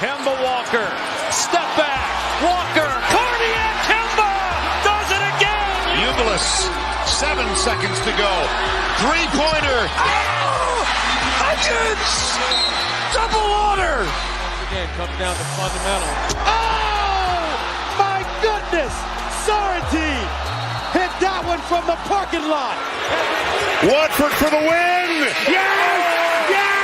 Kemba Walker, step back, Walker, cardiac Kemba does it again. Ubilis, 7 seconds to go. Three-pointer. Oh, Hutchins, double order. Again, comes down to fundamentals. Oh, my goodness, Sorrentine hit that one from the parking lot. Watford for the win. Yes, yes.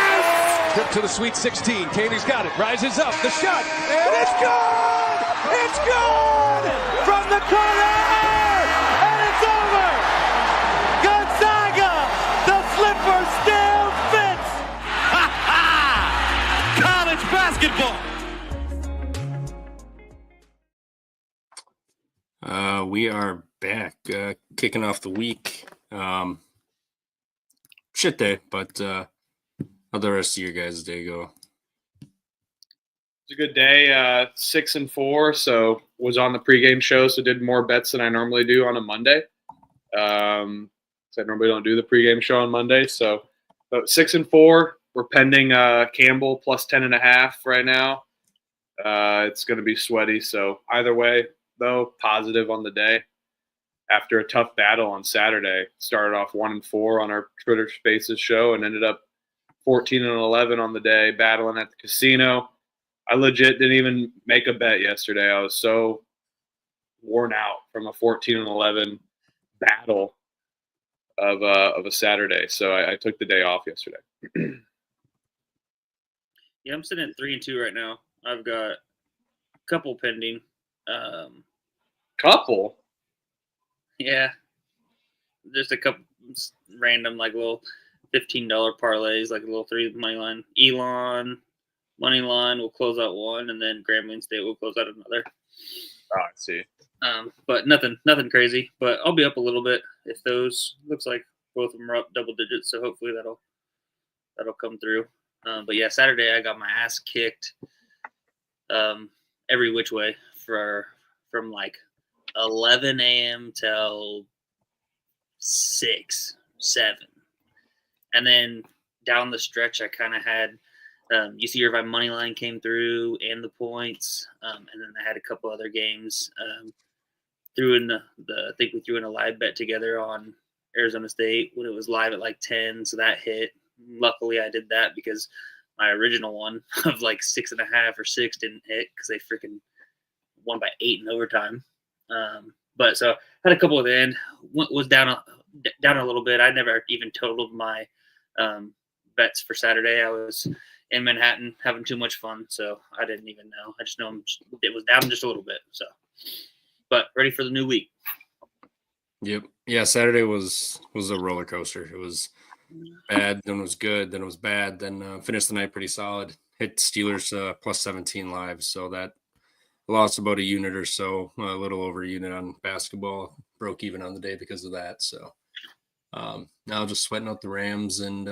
Trip to the Sweet 16. Katie's got it. Rises up. The shot. And it's good! It's good! From the corner! And it's over! Gonzaga! The slipper still fits! Ha ha! College basketball! We are back, kicking off the week. Shit day, but how'd the rest of your guys' day go? It's a good day. 6-4, so was on the pregame show, so did more bets than I normally do on a Monday. So I normally don't do the pregame show on Monday. So, but 6-4. We're pending Campbell plus 10.5 right now. It's going to be sweaty. So either way, though, positive on the day. After a tough battle on Saturday, started off 1-4 on our Twitter Spaces show and ended up 14-11 on the day, battling at the casino. I legit didn't even make a bet yesterday. I was so worn out from a 14-11 battle of a Saturday. So I took the day off yesterday. Yeah, I'm sitting at 3-2 right now. I've got a couple pending. Couple? Yeah, just a couple random, like little $15 parlays, like a little 3 money line. Elon money line will close out one, and then Grambling State will close out another. Oh, I see. But nothing crazy. But I'll be up a little bit if those. Looks like both of them are up double digits, so hopefully that'll come through. But yeah, Saturday I got my ass kicked every which way from like 11 a.m. till 6, 7. And then down the stretch, I kind of had UC Irvine money line came through and the points. And then I had a couple other games. Threw in I think we threw in a live bet together on Arizona State when it was live at like 10. So that hit. Luckily, I did that because my original one of like 6.5 or 6 didn't hit because they freaking won by 8 in overtime. But so had a couple at the end. Was down a little bit. I never even totaled my bets for Saturday. I was in Manhattan having too much fun, so I didn't even know. I just know it was down just a little bit. So, but ready for the new week. Yep. Yeah, Saturday was a roller coaster. It was bad, then it was good, then it was bad, then finished the night pretty solid. Hit Steelers plus 17 live, so that lost about a unit or so, a little over a unit on basketball. Broke even on the day because of that. So now just sweating out the Rams and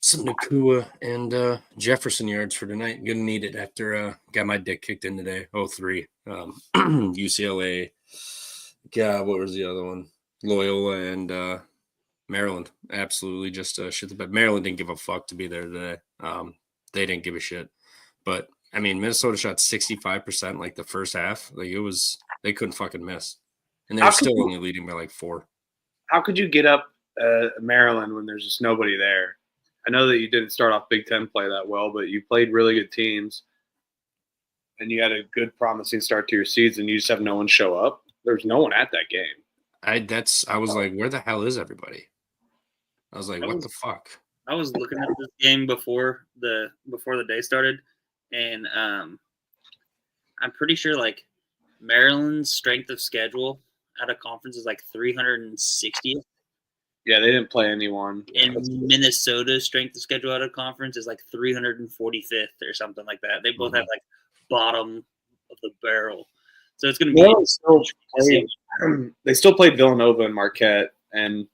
some Nakua and Jefferson yards for tonight. Gonna need it after got my dick kicked in today. 0-3. UCLA. God, what was the other one? Loyola and Maryland. Absolutely just shit the bed. Maryland didn't give a fuck to be there today. They didn't give a shit. But I mean, Minnesota shot 65% like the first half. Like they couldn't fucking miss. And they were still only leading by like 4. How could you get up Maryland when there's just nobody there? I know that you didn't start off Big Ten play that well, but you played really good teams. And you had a good promising start to your season. You just have no one show up. There's no one at that game. I was like, where the hell is everybody? I was like, what the fuck? I was looking at this game before the day started. And I'm pretty sure like Maryland's strength of schedule at a conference is like 360th. Yeah, they didn't play anyone. And Minnesota's strength of schedule at a conference is like 345th or something like that. They both have like bottom of the barrel. So it's going to be. They still played Villanova and Marquette and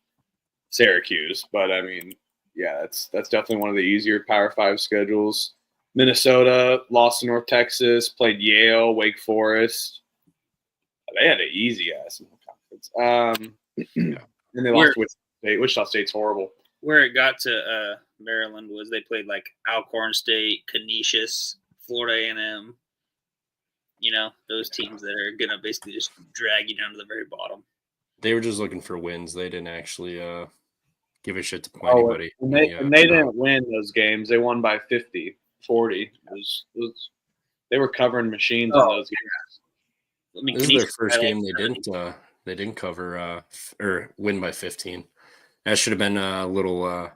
Syracuse, but I mean, yeah, that's definitely one of the easier Power 5 schedules. Minnesota lost to North Texas, played Yale, Wake Forest. They had an easy ass in the conference. And they lost to Wichita State. Wichita State's horrible. where it got to Maryland was they played like Alcorn State, Canisius, Florida A&M. You know, those teams that are gonna basically just drag you down to the very bottom. They were just looking for wins. They didn't actually give a shit to anybody. And they didn't win those games. They won by 50, 40. They were covering machines in those games. I mean, This is their first game they didn't cover or win by 15. That should have been a little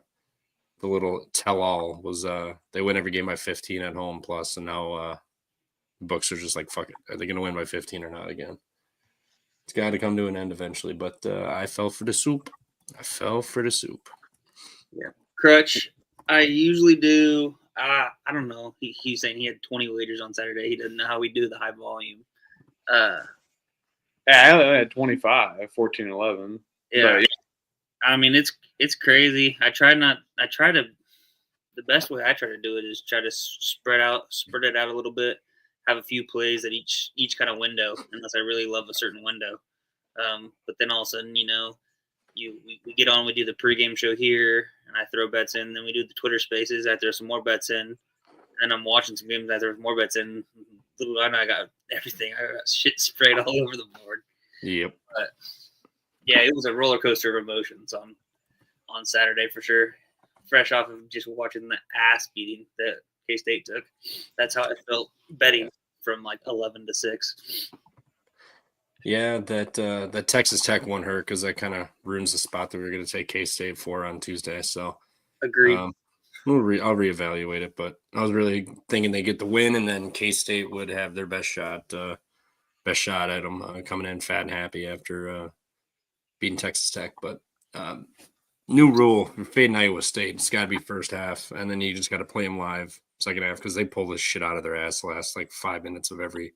the little tell-all was they win every game by 15 at home plus, and now the books are just like, fuck it, are they going to win by 15 or not again? It's got to come to an end eventually, but I fell for the soup. Yeah, Crutch. I usually do. I don't know. He's saying he had 20 wagers on Saturday. He doesn't know how we do the high volume. Yeah, I had 25, 14, 11. Yeah. But, I mean, it's crazy. The best way I try to do it is try to spread it out a little bit, have a few plays at each kind of window, unless I really love a certain window. But then all of a sudden, you know, we get on, we do the pregame show here, and I throw bets in. Then we do the Twitter Spaces. I throw some more bets in, and I'm watching some games. I throw more bets in. Little I got everything. I got shit sprayed all over the board. Yep. But yeah, it was a roller coaster of emotions on Saturday for sure. Fresh off of just watching the ass beating that K-State took. That's how I felt betting from like 11 to 6. Yeah, that Texas Tech one hurt because that kind of ruins the spot that we were going to take K-State for on Tuesday. So agreed. I'll reevaluate it, but I was really thinking they get the win, and then K-State would have their best shot at them coming in fat and happy after beating Texas Tech. But new rule, you're fading Iowa State. It's got to be first half, and then you just got to play them live second half because they pull this shit out of their ass the last like 5 minutes of every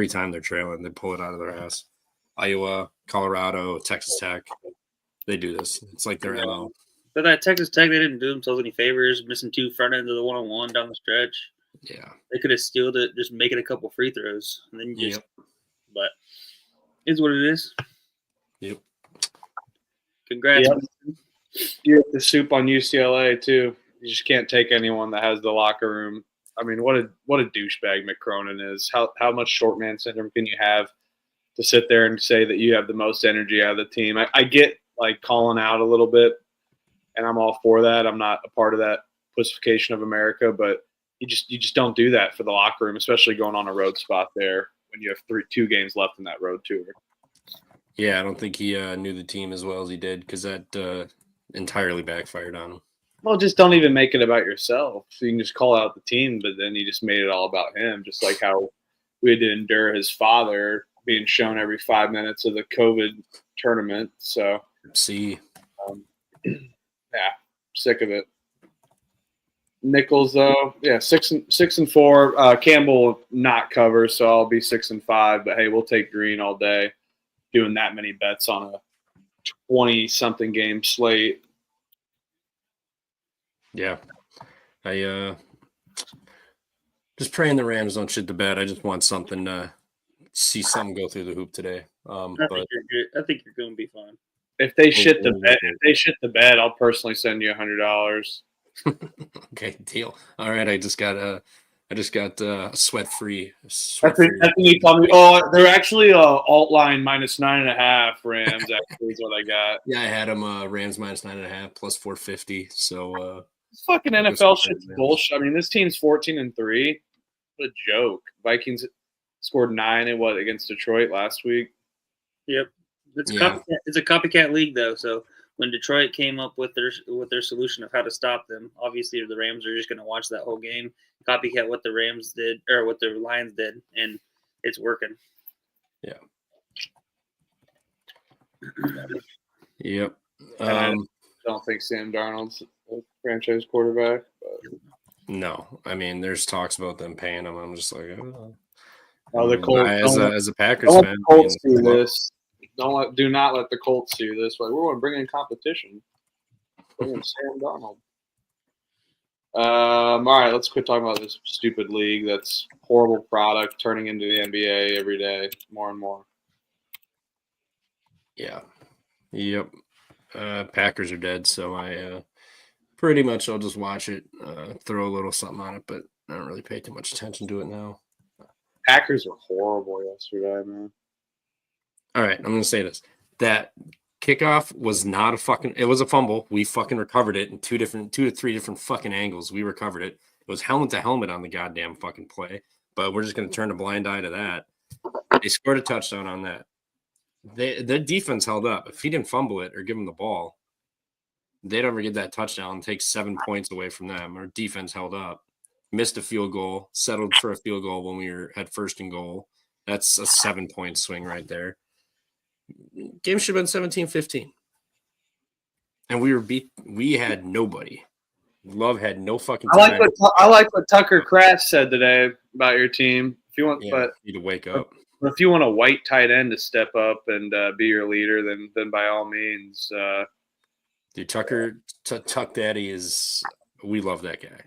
time they're trailing. They pull it out of their ass. Iowa, Colorado, Texas Tech, they do this. It's like their MO. But that Texas Tech, they didn't do themselves any favors, missing 2 front ends of the 1-on-1 down the stretch. Yeah. They could have stealed it, just making a couple free throws. And then but it's what it is. Yep. Congrats. Yep. You have the soup on UCLA, too. You just can't take anyone that has the locker room. I mean, what a douchebag Mick Cronin is. How much short man syndrome can you have to sit there and say that you have the most energy out of the team? I get, like, calling out a little bit, and I'm all for that. I'm not a part of that pussification of America, but you just don't do that for the locker room, especially going on a road spot there when you have 2 games left in that road tour. Yeah, I don't think he knew the team as well as he did because that entirely backfired on him. Well, just don't even make it about yourself. So you can just call out the team, but then you just made it all about him, just like how we had to endure his father being shown every 5 minutes of the COVID tournament. So, yeah, sick of it. Nichols, though, 6-4. Campbell not cover, so I'll be 6-5. But hey, we'll take green all day. Doing that many bets on a 20-something game slate. Yeah, I just praying the Rams don't shit the bed. I just want something to see something go through the hoop today. I think you're going to be fine. If they shit the bed, I'll personally send you $100. Okay, deal. All right, I just got sweat free. That's when you told me. Oh, they're actually alt line minus 9.5 Rams. Actually, is what I got. Yeah, I had them Rams minus 9.5 plus 450. So fucking NFL shit's bullshit. I mean, this team's 14-3. What a joke. Vikings scored 9 against Detroit last week. Yep, it's a copycat league though. So when Detroit came up with their solution of how to stop them, obviously the Rams are just going to watch that whole game, copycat what the Rams did or what the Lions did, and it's working. Yeah. Yep. I don't think Sam Darnold's a franchise quarterback. But. No, I mean, there's talks about them paying him. I'm just like, the Colts, as a Packers fan, the Colts do this. Do not let the Colts do this. Like, we're going to bring in competition. Bring in Sam Darnold. All right, let's quit talking about this stupid league. That's horrible product turning into the NBA every day, more and more. Yeah. Yep. Packers are dead, so Pretty much, I'll just watch it, throw a little something on it, but I don't really pay too much attention to it now. Packers were horrible yesterday, man. All right, I'm going to say this. That kickoff was not a fucking – it was a fumble. We fucking recovered it in two to three different fucking angles. We recovered it. It was helmet to helmet on the goddamn fucking play, but we're just going to turn a blind eye to that. They scored a touchdown on that. Their defense held up. If he didn't fumble it or give him the ball, they'd ever get that touchdown and take 7 points away from them. Our defense held up. Missed a field goal, settled for a field goal when we were at 1st and goal. That's a 7-point swing right there. Game should have been 17-15. And we were beat. We had nobody. Love had no fucking time. I like what Tucker Kraft said today about your team. If you want, you need to wake up. If you want a white tight end to step up and be your leader, then by all means. Dude, Tuck Daddy is. We love that guy.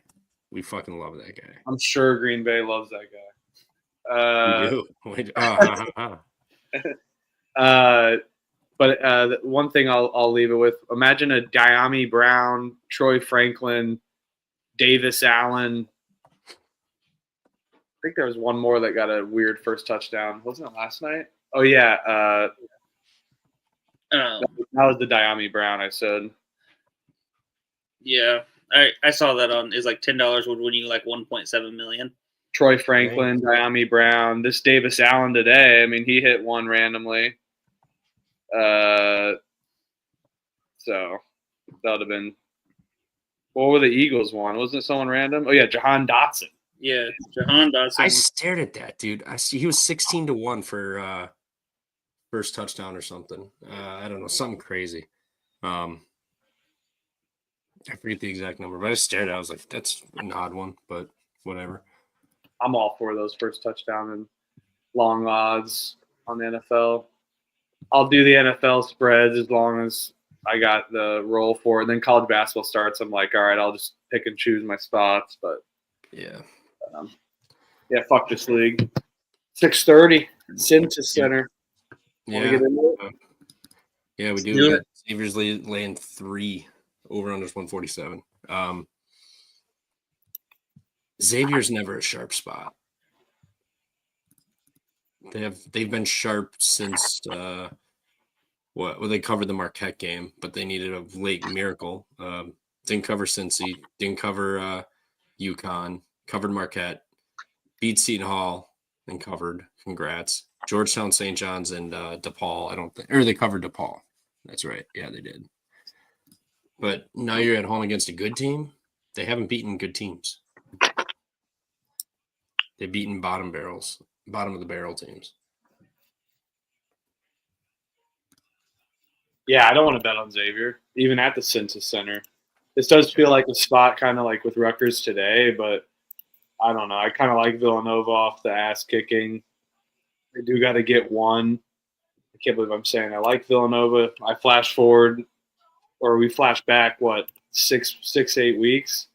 We fucking love that guy. I'm sure Green Bay loves that guy. We do. But one thing I'll leave it with: imagine a Diami Brown, Troy Franklin, Davis Allen. I think there was one more that got a weird first touchdown. Wasn't it last night? Oh yeah, that was the Diami Brown. I said. Yeah, I saw that on is like $10 would win you like 1.7 million. Troy Franklin, Diami Brown, this Davis Allen today. I mean, he hit one randomly. So that would have been. What were the Eagles one? Wasn't it someone random? Oh yeah, Jahan Dotson. Yeah, Jahan Dotson. I stared at that dude. I see he was 16-1 for first touchdown or something. I don't know, something crazy. I forget the exact number, but I stared at it. I was like, that's an odd one, but whatever. I'm all for those first touchdown and long odds on the NFL. I'll do the NFL spreads as long as I got the roll for it. Then college basketball starts. I'm like, all right, I'll just pick and choose my spots. But yeah, fuck this league. 6:30, Cintas Center. Yeah, we do. Xavier's laying 3 over under 147. Xavier's never a sharp spot. They've been sharp since they covered the Marquette game, but they needed a late miracle. Didn't cover Cincy, didn't cover UConn, covered Marquette, beat Seton Hall, and covered. Congrats. Georgetown, St. John's, and DePaul. They covered DePaul. That's right. Yeah, they did. But now you're at home against a good team. They haven't beaten good teams. They've beaten bottom of the barrel teams. Yeah, I don't want to bet on Xavier, even at the Cintas Center. This does feel like a spot kind of like with Rutgers today, but I don't know. I kind of like Villanova off the ass kicking. They do got to get one. I can't believe I'm saying I like Villanova. I flash forward, or we flash back, 8 weeks?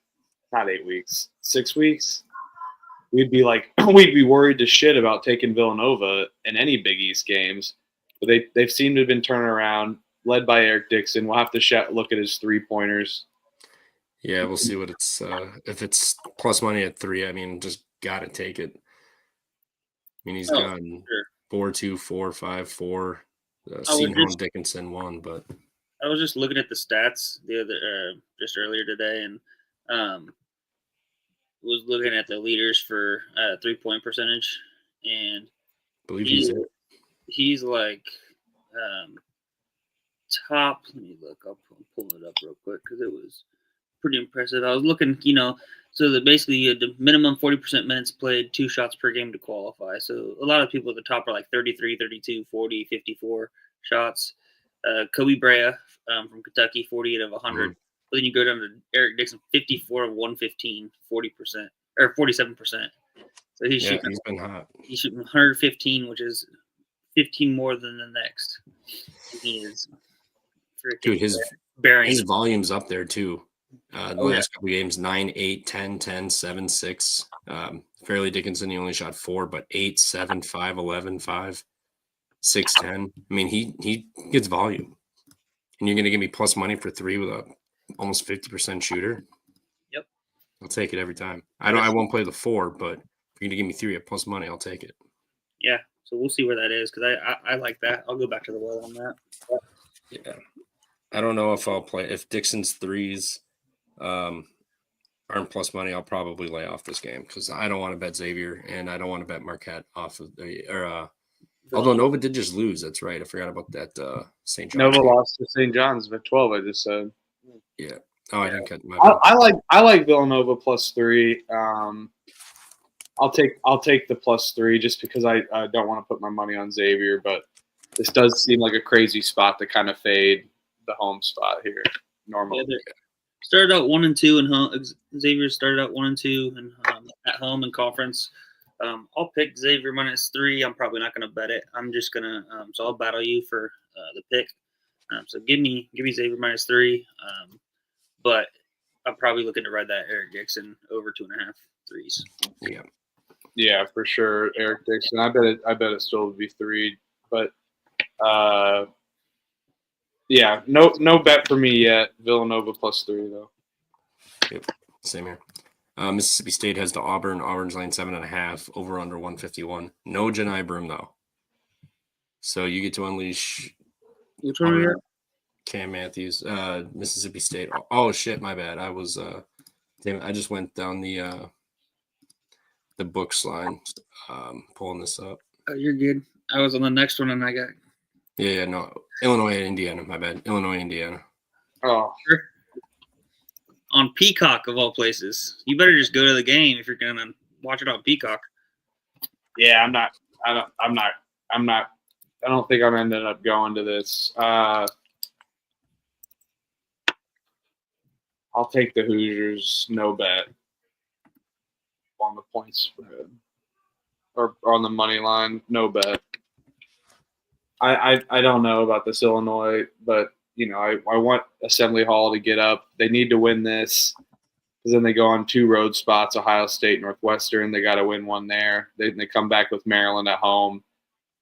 Not 8 weeks. 6 weeks? We'd be worried to shit about taking Villanova in any Big East games. But they've seemed to have been turning around, led by Eric Dixon. We'll have to look at his 3-pointers. Yeah, we'll see what it's if it's plus money at 3. I mean, just gotta take it. I mean, he's gone 4-2, 4-5, 4. Seton Dickinson 1, but I was just looking at the stats just earlier today, and was looking at the leaders for 3-point percentage, and I believe he's like top. Let me look. I'll pull it up real quick because it was pretty impressive. I was looking, so that basically you had the minimum 40% minutes played, 2 shots per game to qualify. So a lot of people at the top are like 33, 32, 40, 54 shots. Kobe Brea from Kentucky, 48 of 100. But then you go down to Eric Dixon, 54 of 115, 40% or 47%. So he's been hot. He's shooting 115, which is 15 more than the next. He is freaking his volume's up there too. The last couple of games, 9, 8, 10, 10, 7, 6. Fairleigh Dickinson, he only shot 4, but 8, 7, 5, 11, 5, 6, 10. I mean, he gets volume. And you're going to give me plus money for 3 with a almost 50% shooter. Yep. I'll take it every time. I won't play the 4, but if you're gonna give me 3 at plus money, I'll take it. Yeah. So we'll see where that is because I like that. I'll go back to the well on that. Yeah. I don't know if I'll play if Dixon's 3s aren't plus money. I'll probably lay off this game because I don't want to bet Xavier and I don't want to bet Marquette off of although Nova did just lose. That's right. I forgot about that. St. John's. Nova lost to St. John's by 12. I just said. Yeah. Oh, I didn't cut my. I like Villanova plus 3. I'll take the plus 3 just because I don't want to put my money on Xavier, but this does seem like a crazy spot to kind of fade the home spot here normally. Yeah, started out 1-2 and home. Xavier started out 1-2 and at home in conference. I'll pick Xavier minus 3. I'm probably not going to bet it. I'm just gonna so I'll battle you for the pick. So give me Xavier minus 3. But I'm probably looking to ride that Eric Dixon over 2.5 threes. Yeah. Yeah, for sure, Eric Dixon. I bet it still would be 3, but yeah, no bet for me yet. Villanova plus 3 though. Yep, same here. Mississippi State has to Auburn. Auburn's line 7.5 over under 151. No Janai Broom though, so you get to unleash. Which one are you at? Cam Matthews, Mississippi State. Oh shit, my bad. I was damn it, I just went down the books line, pulling this up. Oh, you're good. I was on the next one and I got no, Illinois and Indiana. My bad, Illinois, Indiana. Oh, sure. On Peacock of all places. You better just go to the game if you're gonna watch it on Peacock. yeah. I don't think I'm ending up going to this. I'll take the Hoosiers, no bet on the points spread or on the money line, no bet. I don't know about this Illinois, but I want Assembly Hall to get up. They need to win this because then they go on 2 road spots: Ohio State, Northwestern. They got to win one there. They come back with Maryland at home,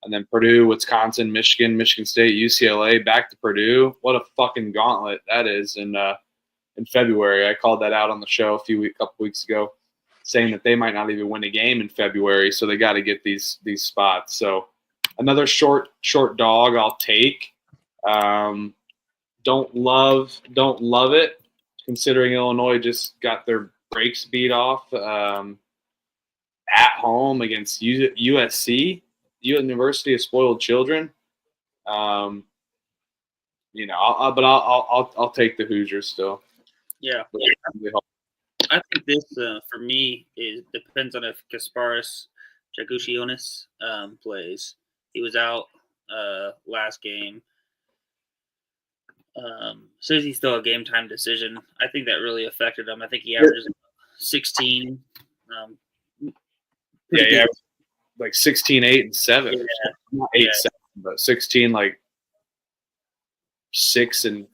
and then Purdue, Wisconsin, Michigan State, UCLA, back to Purdue. What a fucking gauntlet that is! In February, I called that out on the show a couple weeks ago, saying that they might not even win a game in February, so they got to get these spots. So another short dog I'll take. Don't love it, considering Illinois just got their brakes beat off at home against USC, University of Spoiled Children. But I'll take the Hoosiers still. Yeah. I think this for me depends on if Kasparis Jakushionis plays. He was out last game. Says he's still a game time decision. I think that really affected him. I think he averages 16. Yeah, like 16, 8, and 7. Yeah. Not 8, 7, but 16, like 6 and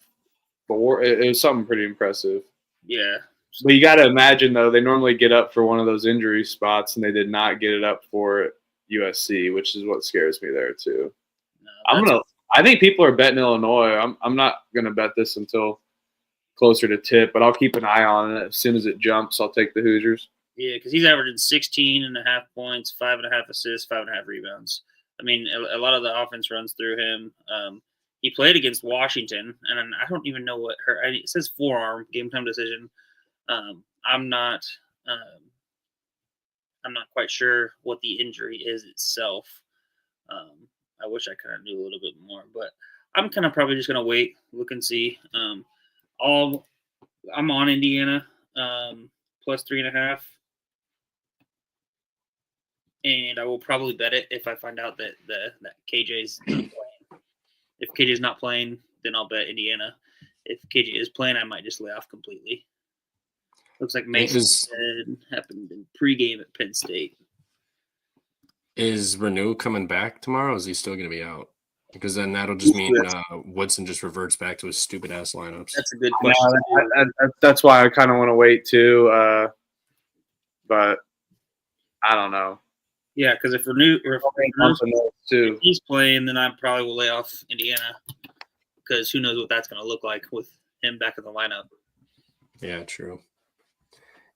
4. It was something pretty impressive. Yeah. But you got to imagine, though, they normally get up for one of those injury spots, and they did not get it up for USC, which is what scares me there too. No, I think people are betting Illinois. I'm not gonna bet this until closer to tip, but I'll keep an eye on it. As soon as it jumps, I'll take the Hoosiers. Yeah, because he's averaging 16.5 points, 5.5 assists, 5.5 rebounds. I mean, a lot of the offense runs through him. He played against Washington, and I don't even know what it says forearm, game time decision. I'm not quite sure what the injury is itself. I wish I kind of knew a little bit more, but I'm kind of probably just gonna wait, look and see. I'm on Indiana plus 3.5, and I will probably bet it if I find out that KJ's not playing. If KJ's not playing, then I'll bet Indiana. If KJ is playing, I might just lay off completely. Looks like Mason happened in pregame at Penn State. Is Renew coming back tomorrow? Or is he still going to be out? Because then that'll just mean Woodson just reverts back to his stupid ass lineups. That's a good question. That's why I kind of want to wait too. But I don't know. Yeah, because if he's playing, then I probably will lay off Indiana because who knows what that's going to look like with him back in the lineup. Yeah, true.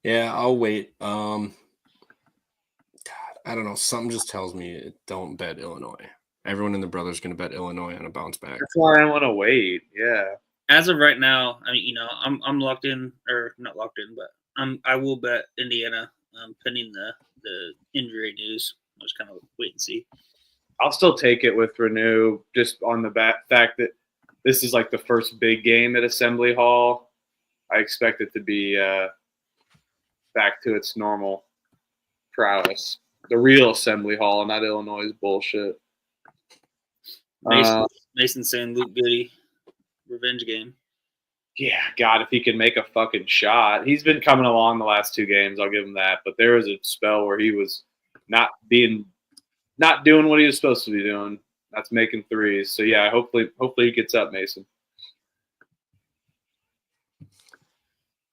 Yeah, I'll wait. God, I don't know. Something just tells me don't bet Illinois. Everyone in the brother's going to bet Illinois on a bounce back. That's why I want to wait. Yeah. As of right now, I mean, I'm locked in, or not locked in, but I will bet Indiana, pending the injury news. I'll just kind of wait and see. I'll still take it with Renew, just on the fact that this is like the first big game at Assembly Hall. I expect it to be back to its normal prowess. The real Assembly Hall, not Illinois' bullshit. Mason saying Luke Goody, revenge game. Yeah, God, if he can make a fucking shot. He's been coming along the last 2 games, I'll give him that. But there was a spell where he was not doing what he was supposed to be doing. That's making threes. So yeah, hopefully he gets up, Mason.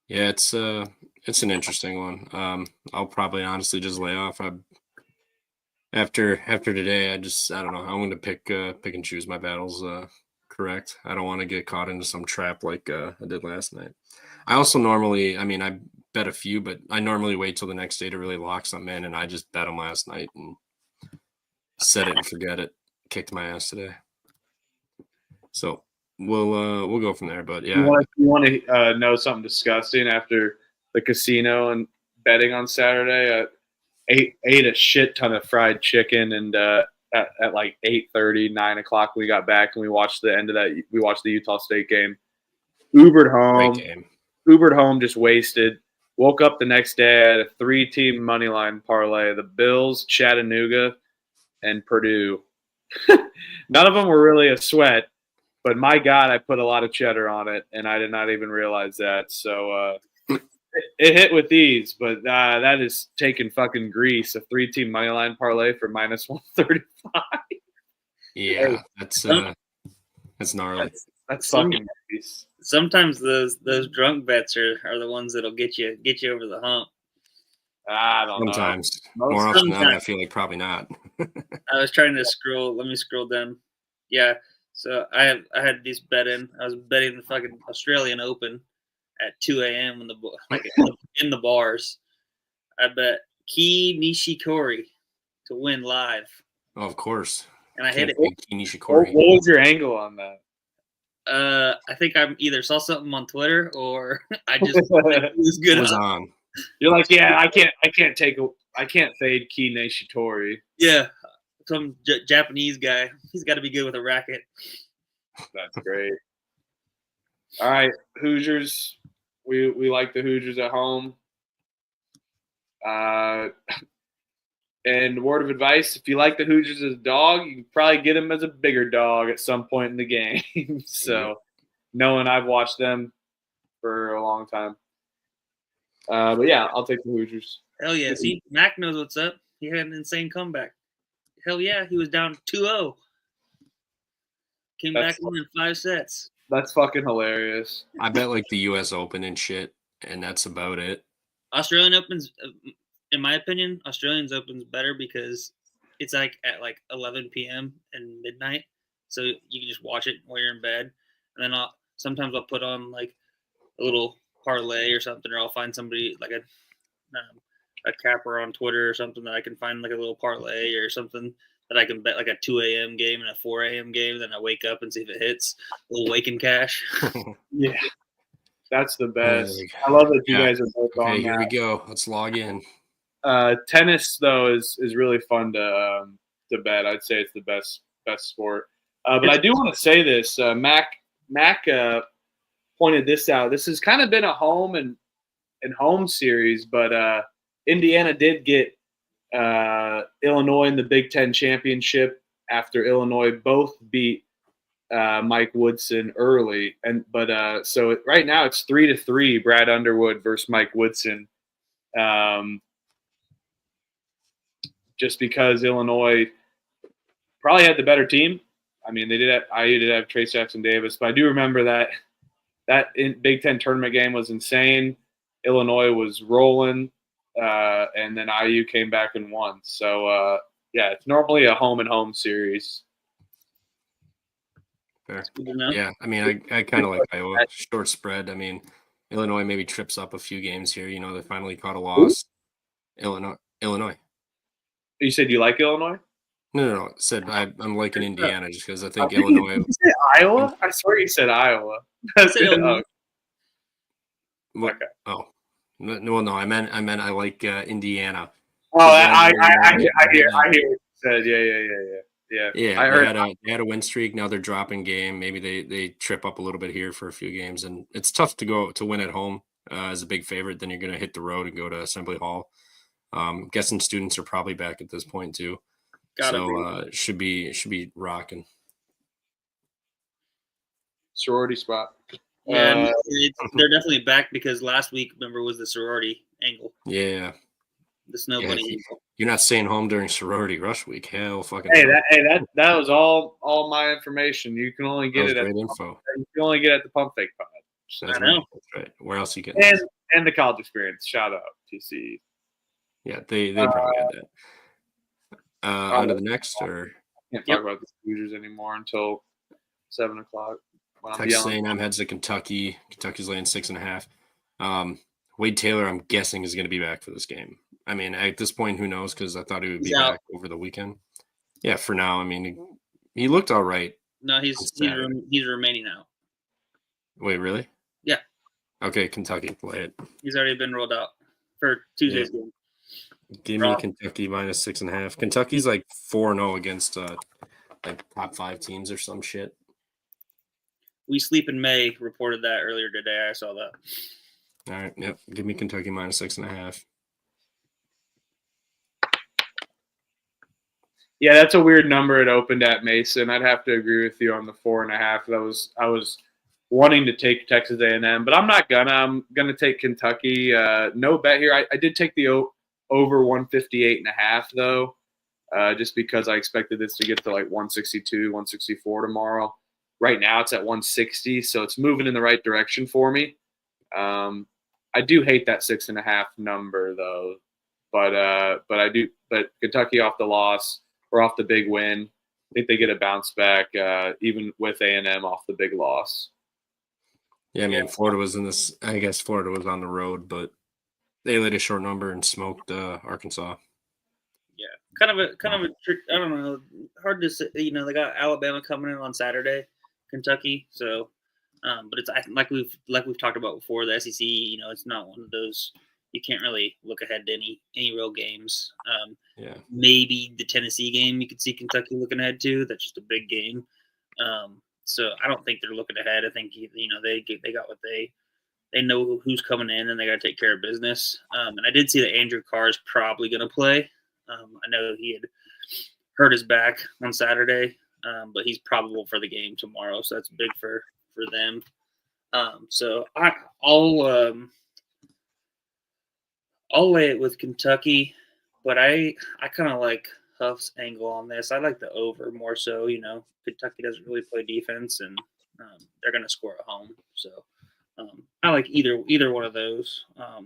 Yeah, it's an interesting one. I'll probably honestly just lay off. After today, I don't know. I'm going to pick and choose my battles correct. I don't want to get caught into some trap like I did last night. I also normally, I bet a few, but I normally wait till the next day to really lock something in, and I just bet them last night and set it and forget it. Kicked my ass today. So we'll go from there. But yeah, you want to know something disgusting? After the casino and betting on Saturday, ate a shit ton of fried chicken, and at like 8:30, 9 o'clock we got back and we watched the end of that. We watched the Utah State game. Ubered home, just wasted. Woke up the next day at a 3-team money line parlay: the Bills, Chattanooga, and Purdue. None of them were really a sweat, but my God, I put a lot of cheddar on it, and I did not even realize that. So it hit with ease, but that is taking fucking grease. A 3-team money line parlay for -135. Yeah, that's gnarly. That's fucking grease. Sometimes those drunk bets are the ones that'll get you over the hump. I don't Sometimes. know. More often than not, I feel like probably not. I was trying to scroll. Let me scroll down. Yeah. So I had these bet in. I was betting the fucking Australian Open at 2 a.m. in the bars. I bet Kei Nishikori to win live. Oh, of course. And I hit it. Kei Nishikori. What was your angle on that? I think I either saw something on Twitter or I just it was good. It was on. You're like, yeah, I can't fade Kei Nishikori. Yeah, some Japanese guy. He's got to be good with a racket. That's great. All right, Hoosiers. We like the Hoosiers at home. And word of advice: if you like the Hoosiers as a dog, you can probably get them as a bigger dog at some point in the game. So, knowing I've watched them for a long time. But yeah, I'll take the Hoosiers. Hell yeah. See, Mac knows what's up. He had an insane comeback. Hell yeah, he was down 2-0. Came back in 5 sets. That's fucking hilarious. I bet like the U.S. Open and shit, and that's about it. Australian Open's, in my opinion, Australian Open's better because it's like at like 11 p.m. and midnight. So you can just watch it while you're in bed. And then sometimes I'll put on like a little parlay or something, or I'll find somebody like a capper on Twitter or something that I can find like a little parlay or something that I can bet like a 2 a.m. game and a 4 a.m. game. Then I wake up and see if it hits. A little wake in cash. Yeah, that's the best. I love that you guys are both on that. Here we go. Let's log in. Tennis though is really fun to bet. I'd say it's the best sport. But I do want to say this. Mac pointed this out. This has kind of been a home and home series, but Indiana did get Illinois in the Big Ten championship after Illinois both beat Mike Woodson early, so right now it's 3-3. Brad Underwood versus Mike Woodson, just because Illinois probably had the better team. I mean, IU did have Trace Jackson Davis, but I do remember that Big Ten tournament game was insane. Illinois was rolling. And then IU came back and won. So, yeah, it's normally a home and home series. Fair. Yeah, I mean, I kind of like Iowa. Short spread. I mean, Illinois maybe trips up a few games here. You know, they finally caught a loss. Illinois. You said you like Illinois? No. Said I'm liking Indiana just because I think Illinois. Did you say Iowa? I swear you said Iowa. That's it. Oh, okay. Oh, no. I meant I like Indiana. Oh, I hear what you said. Yeah. Yeah, I heard. they had a win streak. Now they're dropping game. Maybe they trip up a little bit here for a few games, and it's tough to win at home as a big favorite. Then you're going to hit the road and go to Assembly Hall. Guessing students are probably back at this point too. Should be rocking. Sorority spot. Yeah, they're definitely back because last week, remember, was the sorority angle. Yeah. The snow bunny. You're not staying home during sorority rush week. Hell, fucking. Hey, that was all my information. You can only get it at info. You can only get it at the Pump Fake Pod. So I know. That's right. Where else you get? And the college experience. Shout out TC. Yeah, they probably had that. On to the next, or can't talk about the Hoosiers anymore until 7:00. Texas A&M heads to Kentucky. Kentucky's laying 6.5. Wade Taylor, I'm guessing, is going to be back for this game. I mean, at this point, who knows? Because I thought he would be back over the weekend. Yeah, for now. I mean, he looked all right. No, he's remaining out. Wait, really? Yeah. Okay, Kentucky, play it. He's already been rolled out for Tuesday's game. Give me Kentucky minus 6.5. Kentucky's like 4-0 against like top 5 teams or some shit. We Sleep in May reported that earlier today. I saw that. All right. Yep. Give me Kentucky minus 6.5. Yeah, that's a weird number. It opened at Mason. I'd have to agree with you on the 4.5. I was wanting to take Texas A&M, but I'm not gonna. I'm gonna take Kentucky. No bet here. I did take the over 158.5 though, just because I expected this to get to like 162, 164 tomorrow. Right now it's at 160, so it's moving in the right direction for me. I do hate that 6.5 number though, but I do. But Kentucky off the loss or off the big win, I think they get a bounce back, even with A&M off the big loss. Yeah, I mean, Florida was in this. I guess Florida was on the road, but they laid a short number and smoked Arkansas. Yeah, kind of a trick. I don't know. Hard to say. You know, they got Alabama coming in on Saturday, Kentucky. So, but it's like we've talked about before. The SEC, you know, it's not one of those. You can't really look ahead to any real games. Yeah. Maybe the Tennessee game you could see Kentucky looking ahead to. That's just a big game. So I don't think they're looking ahead. I think they got what they know who's coming in and they got to take care of business. And I did see that Andrew Carr is probably going to play. I know he had hurt his back on Saturday, but he's probable for the game tomorrow. So that's big for them. So I'll lay it with Kentucky, but I kind of like Huff's angle on this. I like the over more so. You know, Kentucky doesn't really play defense, and they're going to score at home. So I like either one of those. I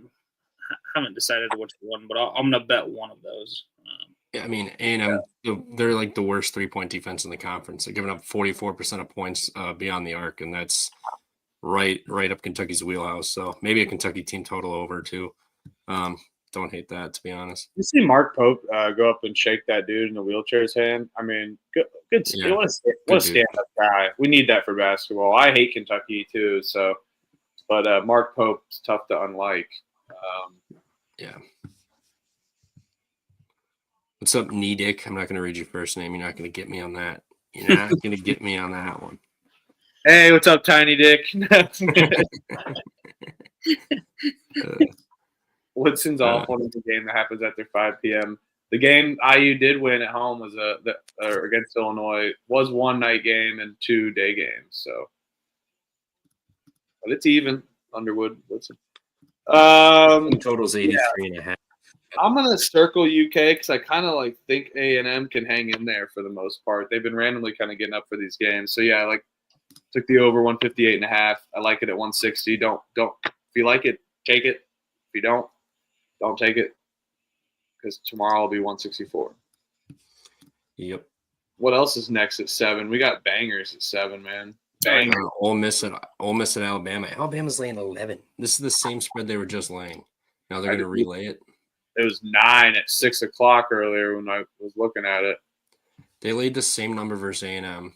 haven't decided which one, but I'm going to bet one of those. Yeah, I mean, A&M, they're like the worst 3-point defense in the conference. They're giving up 44% of points beyond the arc, and that's right up Kentucky's wheelhouse. So maybe a Kentucky team total over too. Don't hate that, to be honest. You see Mark Pope go up and shake that dude in the wheelchair's hand. I mean, good. Yeah. What a stand-up guy. We need that for basketball. I hate Kentucky too. So, but Mark Pope's tough to unlike. Yeah. What's up, Dick? I'm not going to read your first name. You're not going to get me on that. You're not going to get me on that one. Hey, what's up, Tiny Dick? Woodson's off on the game that happens after 5 p.m. The game IU did win at home was against Illinois was 1 night game and 2 day games. So, but it's even. Underwood, Woodson. Total's 83.5. I'm gonna circle UK because I kind of think A&M can hang in there for the most part. They've been randomly kind of getting up for these games. So yeah, took the over 158.5. I like it at 160. Don't if you like it, take it. If you don't take it because tomorrow will be 164. Yep. What else is next at 7? We got bangers at 7, man. Bang. Ole Miss at Alabama. Alabama's laying 11. This is the same spread they were just laying. Now they're going to relay it. It was 9 at 6 o'clock earlier when I was looking at it. They laid the same number versus A&M,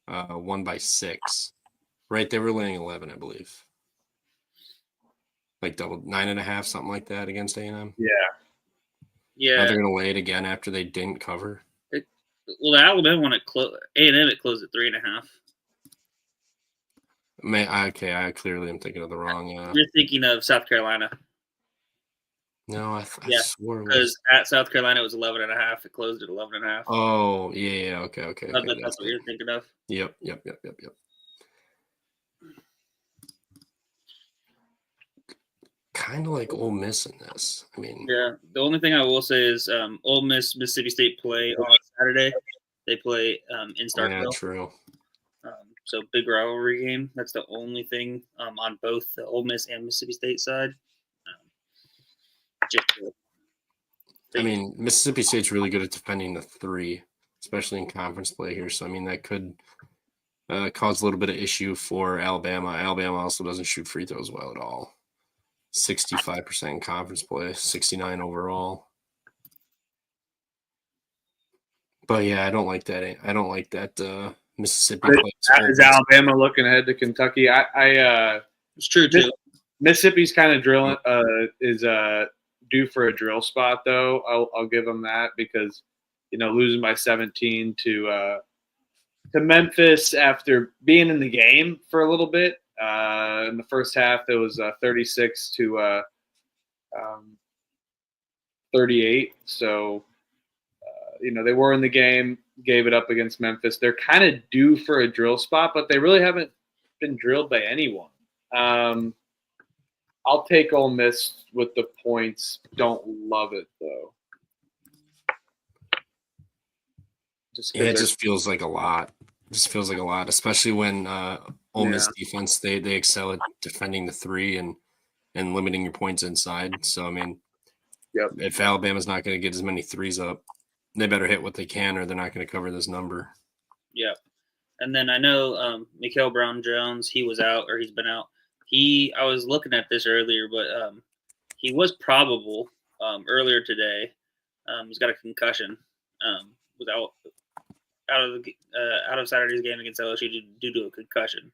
won by 6. Right, they were laying 11, I believe. Like double 9.5, something like that against A&M. Yeah. Now they're going to lay it again after they didn't cover. Well, the Alabama one A&M it closed at 3.5. Okay, I clearly am thinking of the wrong. You're thinking of South Carolina. No, I swore it was. Because at South Carolina it was 11.5. It closed at 11.5. Oh, yeah, okay. That's what you're thinking of. Yep. Kind of like Ole Miss in this. I mean, yeah. The only thing I will say is Ole Miss, Mississippi State play on Saturday. They play in Starkville. yeah, true. So big rivalry game. That's the only thing on both the Ole Miss and Mississippi State side. I mean, Mississippi State's really good at defending the 3, especially in conference play here. So, I mean, that could cause a little bit of issue for Alabama. Alabama also doesn't shoot free throws well at all. 65% in conference play, 69 overall. But, yeah, I don't like that. I don't like that Mississippi play. Is Alabama looking ahead to Kentucky? It's true, too. Mississippi's kind of drilling is due for a drill spot, though. I'll give them that because, losing by 17 to Memphis after being in the game for a little bit. In the first half, it was 36 to 38. So, they were in the game, gave it up against Memphis. They're kind of due for a drill spot, but they really haven't been drilled by anyone. I'll take Ole Miss with the points. Don't love it, though. It just feels like a lot. Especially when Ole Miss defense, they excel at defending the 3 and limiting your points inside. So, I mean, if Alabama's not going to get as many 3s up, they better hit what they can or they're not going to cover this number. Yeah. And then I know Mikael Brown-Jones, he was out or he's been out. I was looking at this earlier, but he was probable earlier today. He's got a concussion. Was out of Saturday's game against LSU due to a concussion.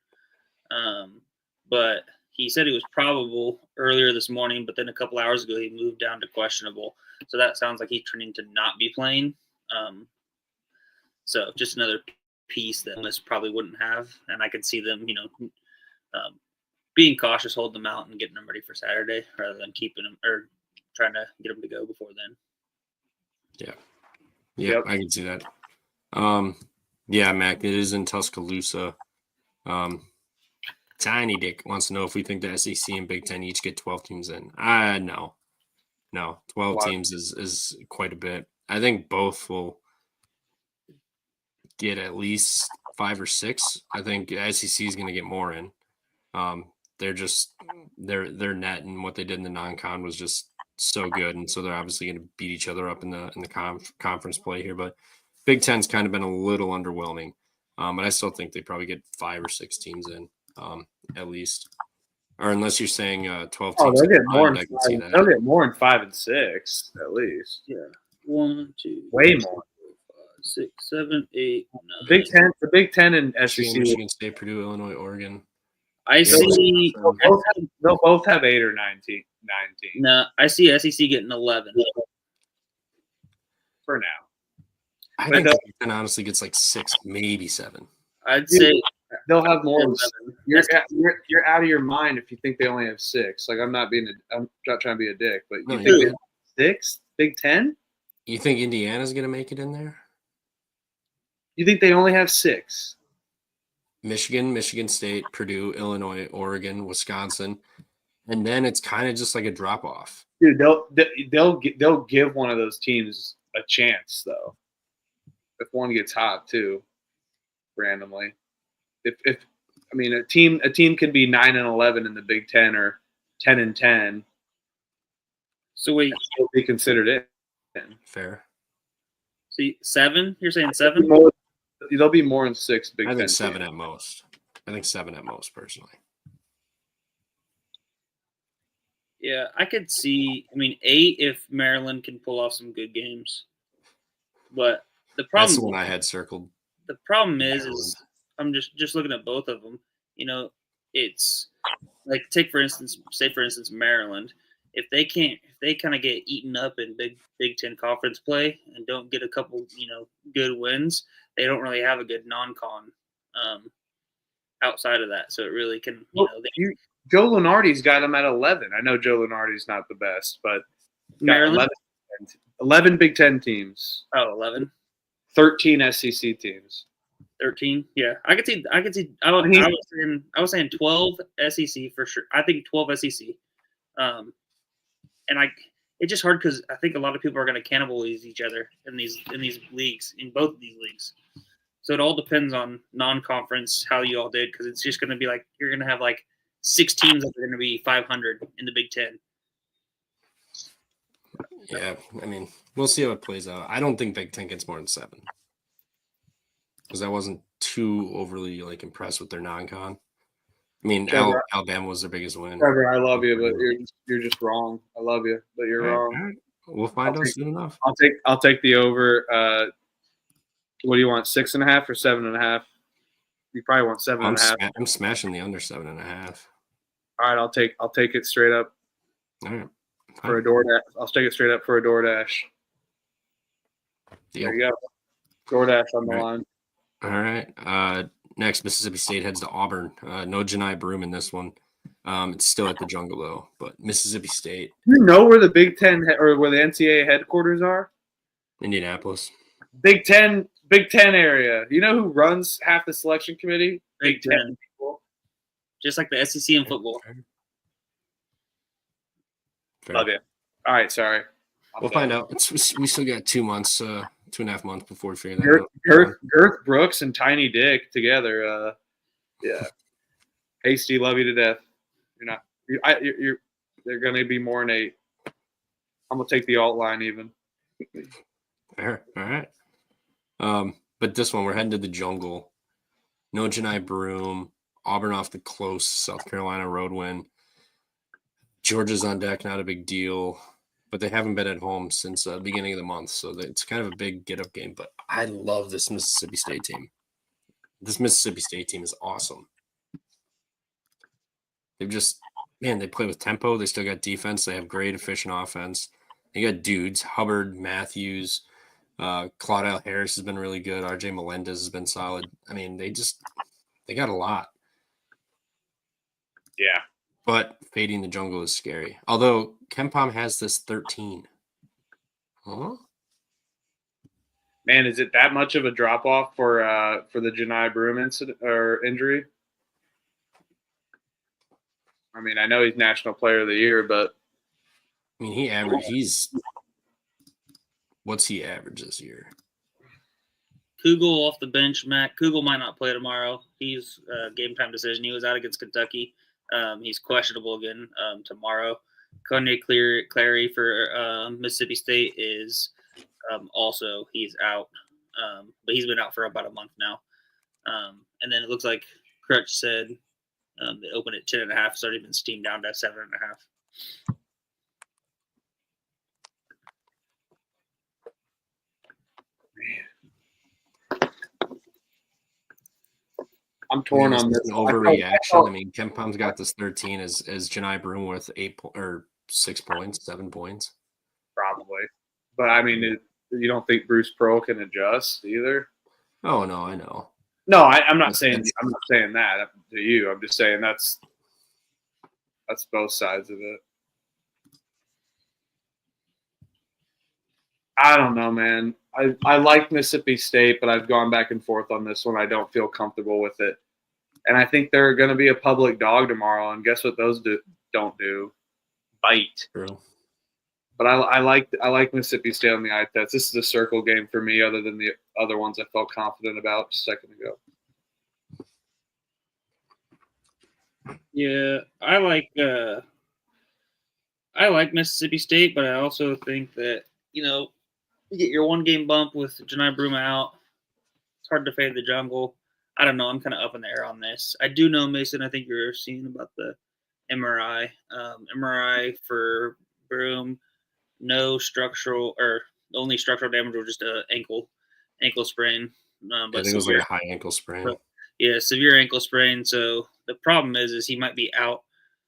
But he said he was probable earlier this morning, but then a couple hours ago he moved down to questionable. So that sounds like he's trending to not be playing. So just another piece that Miss probably wouldn't have, and I could see them, being cautious, hold them out, and getting them ready for Saturday rather than keeping them or trying to get them to go before then. Yeah, I can see that. Yeah, Mac, it is in Tuscaloosa. Tiny Dick wants to know if we think the SEC and Big Ten each get 12 teams in. No, 12 teams is quite a bit. I think both will get at least 5 or 6. I think the SEC is going to get more in. They're just their net and what they did in the non-con was just so good, and so they're obviously going to beat each other up in the conference play here. But Big Ten's kind of been a little underwhelming, but I still think they probably get 5 or 6 teams in at least, or unless you're saying 12 teams. Oh, they'll get more. They'll get more in 5 and 6 at least. Yeah, 1, 2, way more. 6, 7, 8, 9. The Big Ten and SEC. Michigan State, Purdue, Illinois, Oregon. I see. They'll both have 8 or 9 teams. No, I see SEC getting 11 for now. I think Big Ten honestly gets like 6, maybe 7. I'd say they'll have more. You're out of your mind if you think they only have 6. Like I'm not trying to be a dick, but you think they have 6 Big Ten? You think Indiana's going to make it in there? You think they only have 6? Michigan, Michigan State, Purdue, Illinois, Oregon, Wisconsin, and then it's kind of just like a drop off. Dude, they'll give one of those teams a chance though. If one gets hot too, randomly. If a team can be 9 and 11 in the Big Ten or 10 and 10. So wait, will be considered it. Fair. See, 7? You're saying 7? There'll be more than 6 Big Ten. I think 7 at most. I think 7 at most, personally. Yeah, I could see. I mean, 8 if Maryland can pull off some good games. But the That's the problem, one I had circled. the problem is Maryland. I'm just looking at both of them. You know, it's like say for instance Maryland. If they kind of get eaten up in Big Ten conference play and don't get a couple good wins, they don't really have a good non-con outside of that. So it really can Joe Lunardi's got them at 11. I know Joe Lunardi's not the best, but Maryland 11 Big Ten teams, 11. 13 SEC teams. 13, yeah, I could see. I was saying 12 SEC for sure. I think 12 SEC, and it's just hard because I think a lot of people are going to cannibalize each other in these leagues, in both of these leagues. So it all depends on non-conference how you all did, because it's just going to be like you're going to have like 6 teams that are going to be 500 in the Big Ten. Yeah, I mean, we'll see how it plays out. I don't think Big Ten gets more than 7. Because I wasn't too overly impressed with their non-con. I mean, Alabama was their biggest win. Trevor, I love you, but you're just wrong. I love you, but you're wrong. All right. We'll find out soon enough. I'll take the over. What do you want? 6.5 or 7.5? You probably want 7.5. I'm smashing the under 7.5. All right, I'll take it straight up. All right. For a DoorDash. I'll take it straight up for a DoorDash. Deal. There you go. DoorDash on the line. All right. Next, Mississippi State heads to Auburn. No Janai Broom in this one. It's still at the Jungle, though. But Mississippi State. You know where the Big Ten or where the NCAA headquarters are? Indianapolis. Big Ten area. You know who runs half the selection committee? Big Ten people. Just like the SEC in football. Fair. Love you. All right, sorry. We'll find out. We still got 2 months, 2.5 months before we figure that out. Girth Brooks and Tiny Dick together. Yeah. Hasty, love you to death. You're not. They're going to be more than 8. I'm going to take the alt line even. Fair. All right. But this one, we're heading to the Jungle. No Janai Broom. Auburn off the close South Carolina road win. Georgia's on deck, not a big deal. But they haven't been at home since the beginning of the month, so it's kind of a big get-up game. But I love this Mississippi State team. This Mississippi State team is awesome. They play with tempo. They still got defense. They have great, efficient offense. They got dudes, Hubbard, Matthews, Claudel Harris has been really good. RJ Melendez has been solid. I mean, they got a lot. Yeah. But fading the Jungle is scary. Although KenPom has this 13. Huh? Man, is it that much of a drop off for the Janai Broom incident or injury? I mean, I know he's National Player of the Year, but I mean, what's he average this year? Kugel off the bench. Matt Kugel might not play tomorrow. He's game time decision. He was out against Kentucky. He's questionable again tomorrow. Kanye Clary for Mississippi State is also he's out, but he's been out for about a month now. And then it looks like Crutch said they opened at 10.5. It's already been steamed down to 7.5. I'm torn on this. An overreaction. I mean, KenPom's got this 13 as Janai Broom with 6 points, 7 points. Probably. But, I mean, you don't think Bruce Pearl can adjust either? Oh, no, I know. No, I'm not saying that to you. I'm just saying that's both sides of it. I don't know, man. I like Mississippi State, but I've gone back and forth on this one. I don't feel comfortable with it. And I think they're going to be a public dog tomorrow. And guess what those don't do? Bite. True. But I like Mississippi State on the eye test. This is a circle game for me other than the other ones I felt confident about a second ago. Yeah, I like Mississippi State, but I also think that, you get your 1 game bump with Janai Broom out. It's hard to fade the Jungle. I don't know. I'm kind of up in the air on this. I do know, Mason, I think you're seeing about the MRI. MRI for Broom, no structural or only structural damage was just a ankle sprain. I But think it was like a high ankle sprain. yeah, severe ankle sprain. So the problem is he might be out.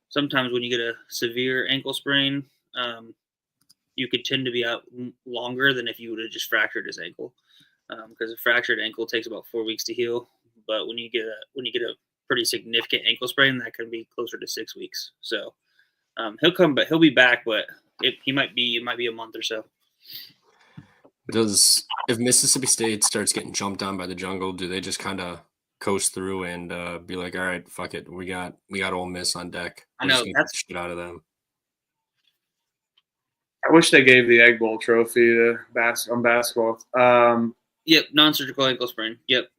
Sometimes when you get a severe ankle sprain, you could tend to be out longer than if you would have just fractured his ankle, because a fractured ankle takes about 4 weeks to heal. But when you get a pretty significant ankle sprain, that can be closer to 6 weeks. So he'll come, but he'll be back. But it might be a month or so. If Mississippi State starts getting jumped on by the jungle, do they just kind of coast through and be like, all right, fuck it, we got Ole Miss on deck? I know, that's shit out of them. I wish they gave the Egg Bowl trophy to on basketball. Yep, non-surgical ankle sprain. Yep.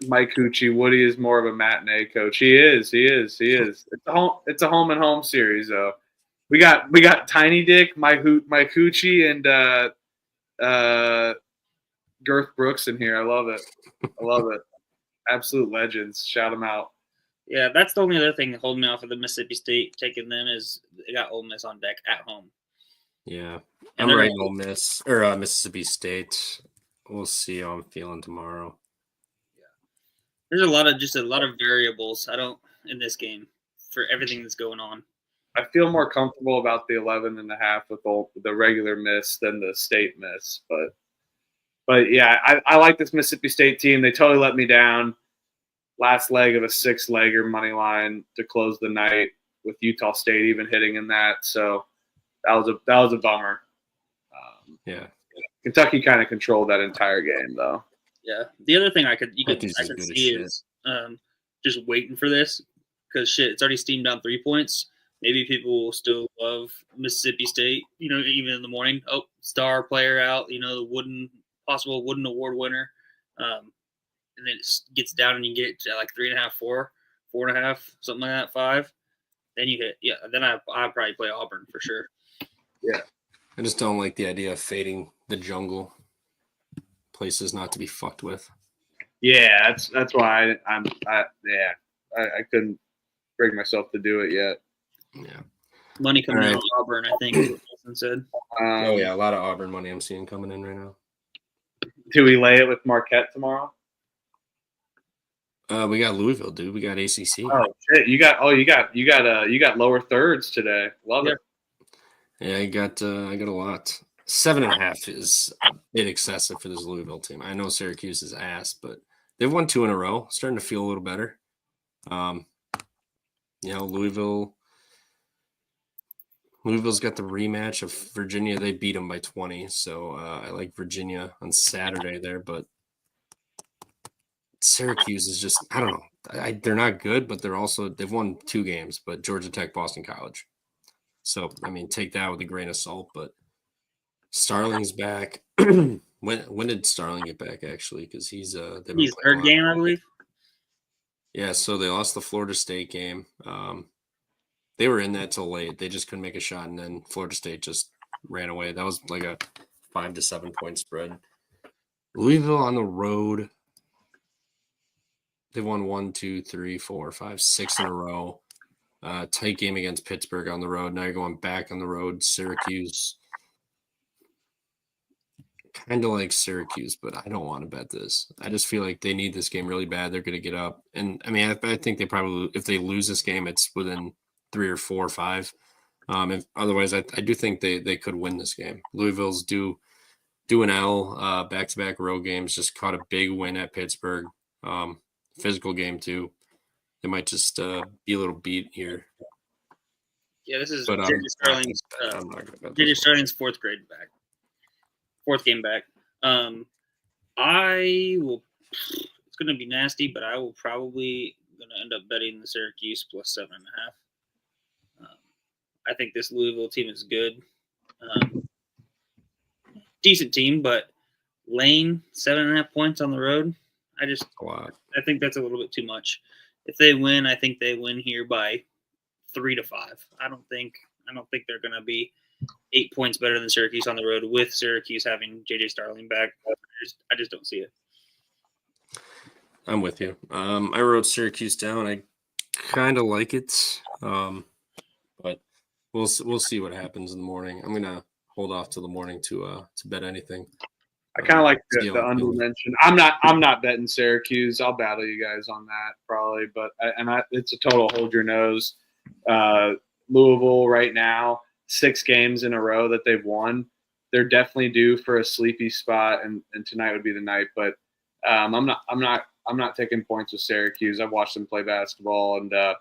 Mike Hoochie, Woody is more of a matinee coach. He is. It's a home and home series though. We got Tiny Dick, Mike Hoochie, and Girth Brooks in here. I love it. Absolute legends. Shout them out. Yeah, that's the only other thing holding me off of the Mississippi State taking them is they got Ole Miss on deck at home. Yeah, And I'm writing Ole Miss or Mississippi State. We'll see how I'm feeling tomorrow. There's a lot of variables. In this game for everything that's going on. I feel more comfortable about the 11.5 with the regular miss than the state miss, but yeah, I like this Mississippi State team. They totally let me down. Last leg of a 6-legger money line to close the night with Utah State even hitting in that. So that was a bummer. Yeah, Kentucky kind of controlled that entire game though. Yeah, the other thing I could see is just waiting for this because it's already steamed down 3 points. Maybe people will still love Mississippi State, even in the morning. Oh, star player out, the possible Wooden Award winner. And then it gets down and you get to like 3.5, 4.5, something like that, 5. Then you hit, then I'd probably play Auburn for sure. Yeah. I just don't like the idea of fading the jungle. Places not to be fucked with. Yeah, that's why I couldn't bring myself to do it yet. Yeah. Money coming out of Auburn, I think, is what Wilson said. Oh yeah, a lot of Auburn money I'm seeing coming in right now. Do we lay it with Marquette tomorrow? We got Louisville, dude. We got ACC. Oh shit! You got lower thirds today. Love it. Yeah, I got a lot. 7.5 is a bit excessive for this Louisville team. I know Syracuse is ass, but they've won 2 in a row. Starting to feel a little better. Louisville's got the rematch of Virginia. They beat them by 20, so I like Virginia on Saturday there, but Syracuse is just, I don't know. They're not good, but they've won 2 games, but Georgia Tech, Boston College. So, I mean, take that with a grain of salt, but Starling's back. When did Starling get back, actually? Because he's third game, I believe. Yeah, so they lost the Florida State game. They were in that till late. They just couldn't make a shot, and then Florida State just ran away. That was like a 5 to 7 point spread. Louisville on the road. They won 1, 2, 3, 4, 5, 6 in a row. Tight game against Pittsburgh on the road. Now you're going back on the road. Syracuse. Kind of like Syracuse, but I don't want to bet this. I just feel like they need this game really bad. They're going to get up. And, I mean, I think they probably, if they lose this game, it's within 3 or 4 or 5. Otherwise, I do think they could win this game. Louisville's do an L, back-to-back road games, just caught a big win at Pittsburgh. Physical game, too. They might just be a little beat here. Yeah, this is JJ Starling's fourth game back. It's going to be nasty, but I will probably going to end up betting the Syracuse plus 7.5. I think this Louisville team is good. Decent team, but Lane, 7.5 points on the road. I think that's a little bit too much. If they win, I think they win here by 3 to 5. I don't think I don't think they're going to be 8 points better than Syracuse on the road with Syracuse having J.J. Starling back. I just don't see it. I'm with you. I wrote Syracuse down. I kind of like it, but we'll see what happens in the morning. I'm gonna hold off till the morning to bet anything. I kind of like see the how it under goes. mentioned. I'm not betting Syracuse. I'll battle you guys on that probably, but it's a total hold your nose. Louisville right now, 6 games in a row that they've won. They're definitely due for a sleepy spot, and tonight would be the night. But I'm not taking points with Syracuse. I've watched them play basketball, and I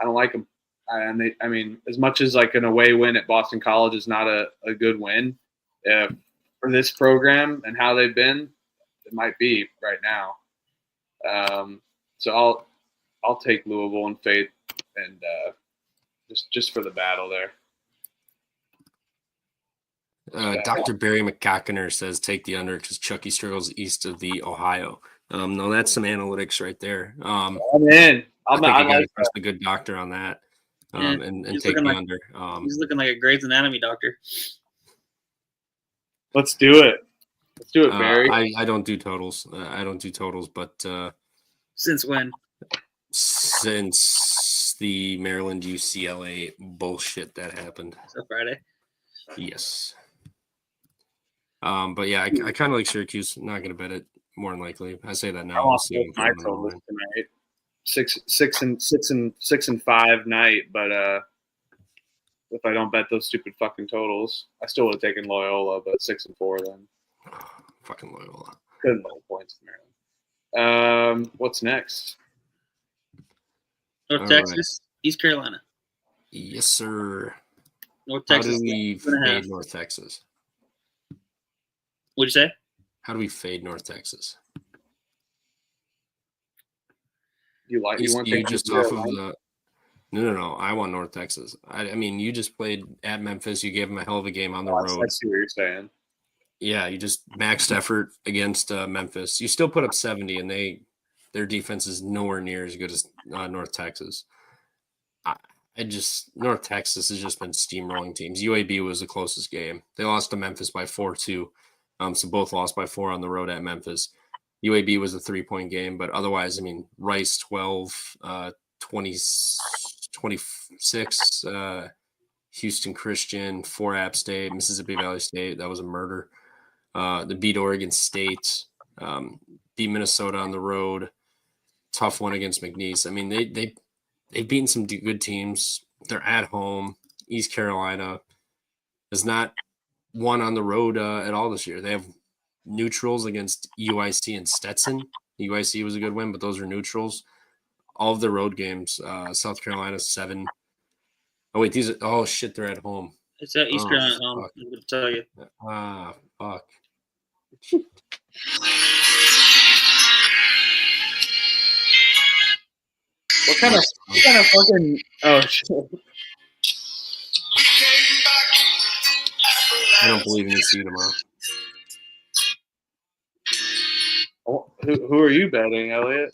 don't like them. And I mean, as much as like an away win at Boston College is not a good win, for this program and how they've been, it might be right now. So I'll take Louisville and Faith, and just for the battle there. Dr. Barry McCockiner says take the under because Chucky struggles east of the Ohio. No, that's some analytics right there. I'm in. I think you got to trust a good doctor on that, and take the under. He's looking like a Grey's Anatomy doctor. Let's do it. Let's do it, Barry. I don't do totals. I don't do totals, but Since when? Since the Maryland UCLA bullshit that happened. So Friday. Yes. But yeah, I kind of like Syracuse. Not going to bet it. More than likely, I say that now. I'll see my totals tonight. 6-5 night, but if I don't bet those stupid fucking totals, I still would have taken Loyola, but 6-4 then. Fucking Loyola. Couldn't win points in Maryland. What's next? North All Texas, East Carolina. Yes, sir. North How Texas. do we 2.5. fade North Texas? What'd you say? How do we fade North Texas? You want You just off of the No. I want North Texas. I mean, you just played at Memphis. You gave them a hell of a game on the road. I see what you're saying. Yeah, you just maxed effort against Memphis. You still put up 70, and their defense is nowhere near as good as North Texas. North Texas has just been steamrolling teams. UAB was the closest game. They lost to Memphis by 4-2. So both lost by 4 on the road at Memphis. UAB was a 3-point game, but otherwise, I mean, Rice 12, 26, Houston Christian, 4 App State, Mississippi Valley State. That was a murder. They beat Oregon State, beat Minnesota on the road. Tough one against McNeese. I mean, they've beaten some good teams. They're at home. East Carolina has not won on the road at all this year. They have neutrals against UIC and Stetson. UIC was a good win, but those are neutrals. All of the road games, South Carolina 7. Oh wait, they're at home. It's at East Carolina home. Fuck. I'm going to tell you. Fuck. What kind of fucking shit. I don't believe in ECU tomorrow. Oh, who are you betting, Elliot?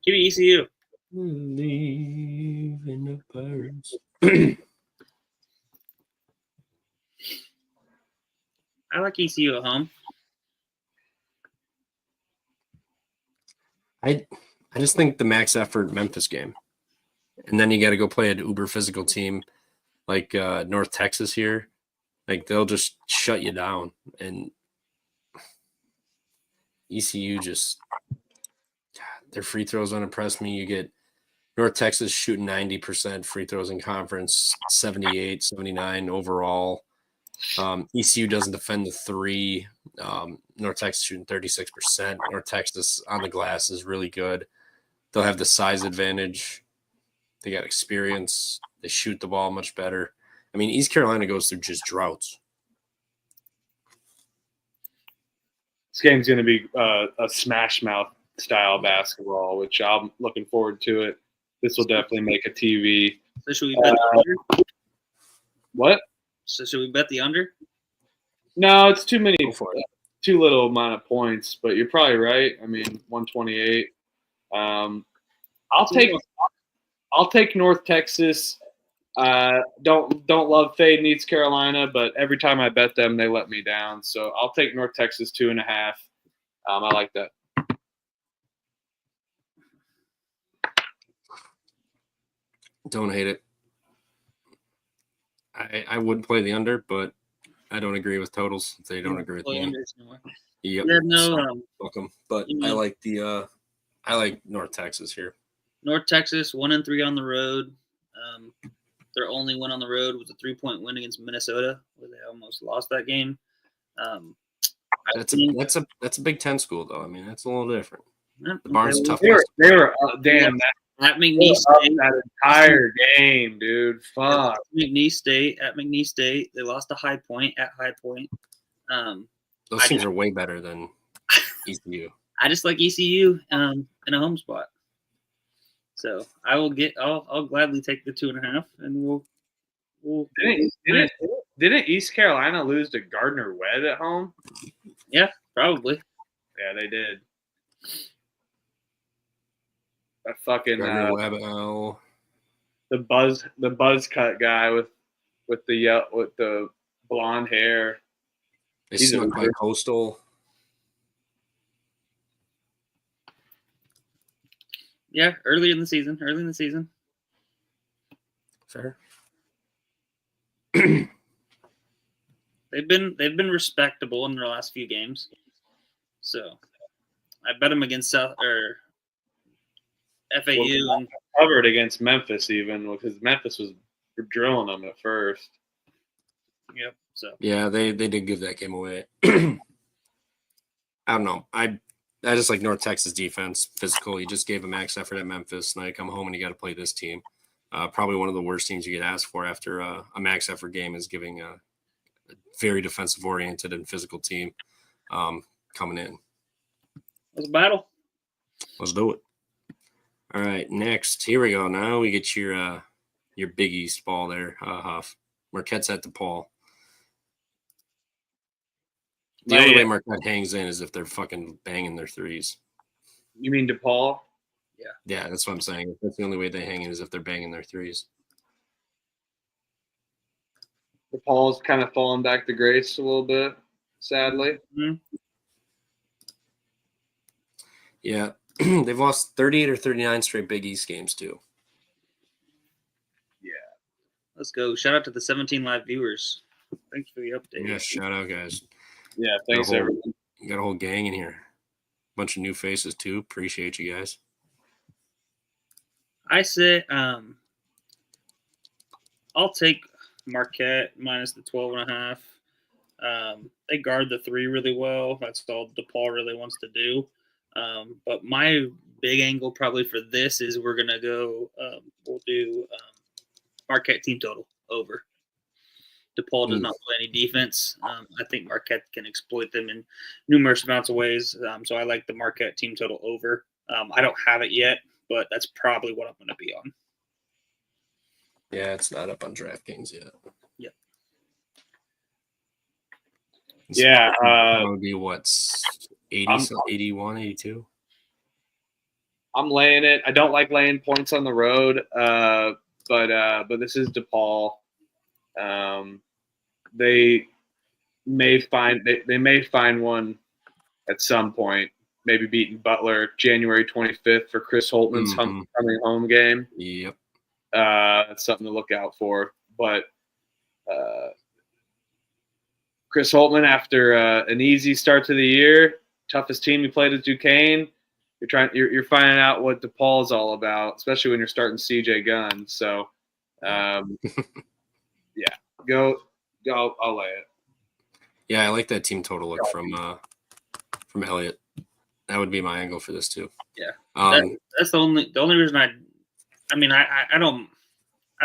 Give me ECU. Believe in the Pirates. I like ECU at home. I just think the max effort Memphis game. And then you got to go play an uber physical team like North Texas here. Like they'll just shut you down. And ECU their free throws don't impress me. You get North Texas shooting 90% free throws in conference, 78, 79 overall. ECU doesn't defend the 3. North Texas shooting 36%. North Texas on the glass is really good. They'll have the size advantage. They got experience. They shoot the ball much better. I mean, East Carolina goes through just droughts. This game's going to be a smash mouth style basketball, which I'm looking forward to it. This will definitely make a TV. So should we bet the under? What? So should we bet the under? No, it's too many, Go for it. too little amount of points. But you're probably right. I mean, 128. I'll take North Texas. Don't love fade East Carolina, but every time I bet them, they let me down. So I'll take North Texas 2.5. I like that. Don't hate it. I would play the under, but I don't agree with totals. If they don't agree with me. Yep. Yeah, no. So, welcome. But you I know- like I like North Texas here. North Texas 1-3 on the road. Their only win on the road was a 3-point win against Minnesota, where they almost lost that game. That's a Big Ten school though. I mean, that's a little different. The Barnes tough. They were damn at that, McNeese State. that entire game, dude. Fuck. McNeese State at McNeese State. They lost to High Point at High Point. Those teams are way better than ECU. I just like ECU in a home spot. So I'll gladly take the 2.5, and we'll Didn't East Carolina lose to Gardner Webb at home? probably. Yeah, they did. That fucking Gardner Webb, oh, the buzz cut guy with the blonde hair. they He's a snuck by weird- Coastal. Yeah, early in the season. Fair. They've been respectable in their last few games. So I bet them against FAU and Covered against Memphis even because Memphis was drilling them at first. yep. So Yeah, they did give that game away. I don't know. I just like North Texas defense, physical. You just gave a max effort at Memphis. Now you come home and you got to play this team. Probably one of the worst teams you get asked for after a max effort game is giving a very defensive oriented and physical team coming in. it was a battle. Let's do it. All right, next. Here we go. Now we get your Big East ball there, Huff. Marquette's at DePaul. The only way Marquette hangs in is if they're fucking banging their threes. You mean DePaul? Yeah, that's what I'm saying. That's the only way they hang in is if they're banging their threes. DePaul's kind of fallen back to grace a little bit, sadly. Yeah, they've lost 38 or 39 straight Big East games too. Let's go. Shout out to the 17 live viewers. Thanks for the update. Yeah, shout out, guys. Yeah, thanks everyone. You got a whole gang in here. Bunch of new faces too. Appreciate you guys. I say I'll take Marquette minus the 12.5. They guard the 3 really well. That's all DePaul really wants to do. But my big angle probably for this is we're gonna go. We'll do Marquette team total over. DePaul does not play any defense. I think Marquette can exploit them in numerous amounts of ways. So I like the Marquette team total over. I don't have it yet, but that's probably what I'm going to be on. Yeah, it's not up on DraftKings yet. Yep. Yeah, that would be what's 80, 81, 82. I'm laying it. I don't like laying points on the road, but this is DePaul. They may find one at some point. Maybe beating Butler January 25th for Chris Holtman's coming home game. Yep. That's something to look out for. But Chris Holtman, after an easy start to the year, toughest team he played is Duquesne. You're finding out what DePaul is all about, especially when you're starting CJ Gunn. So, yeah, go. I'll lay it. Yeah, I like that team total look from Elliott. That would be my angle for this too. Yeah, That's the only reason I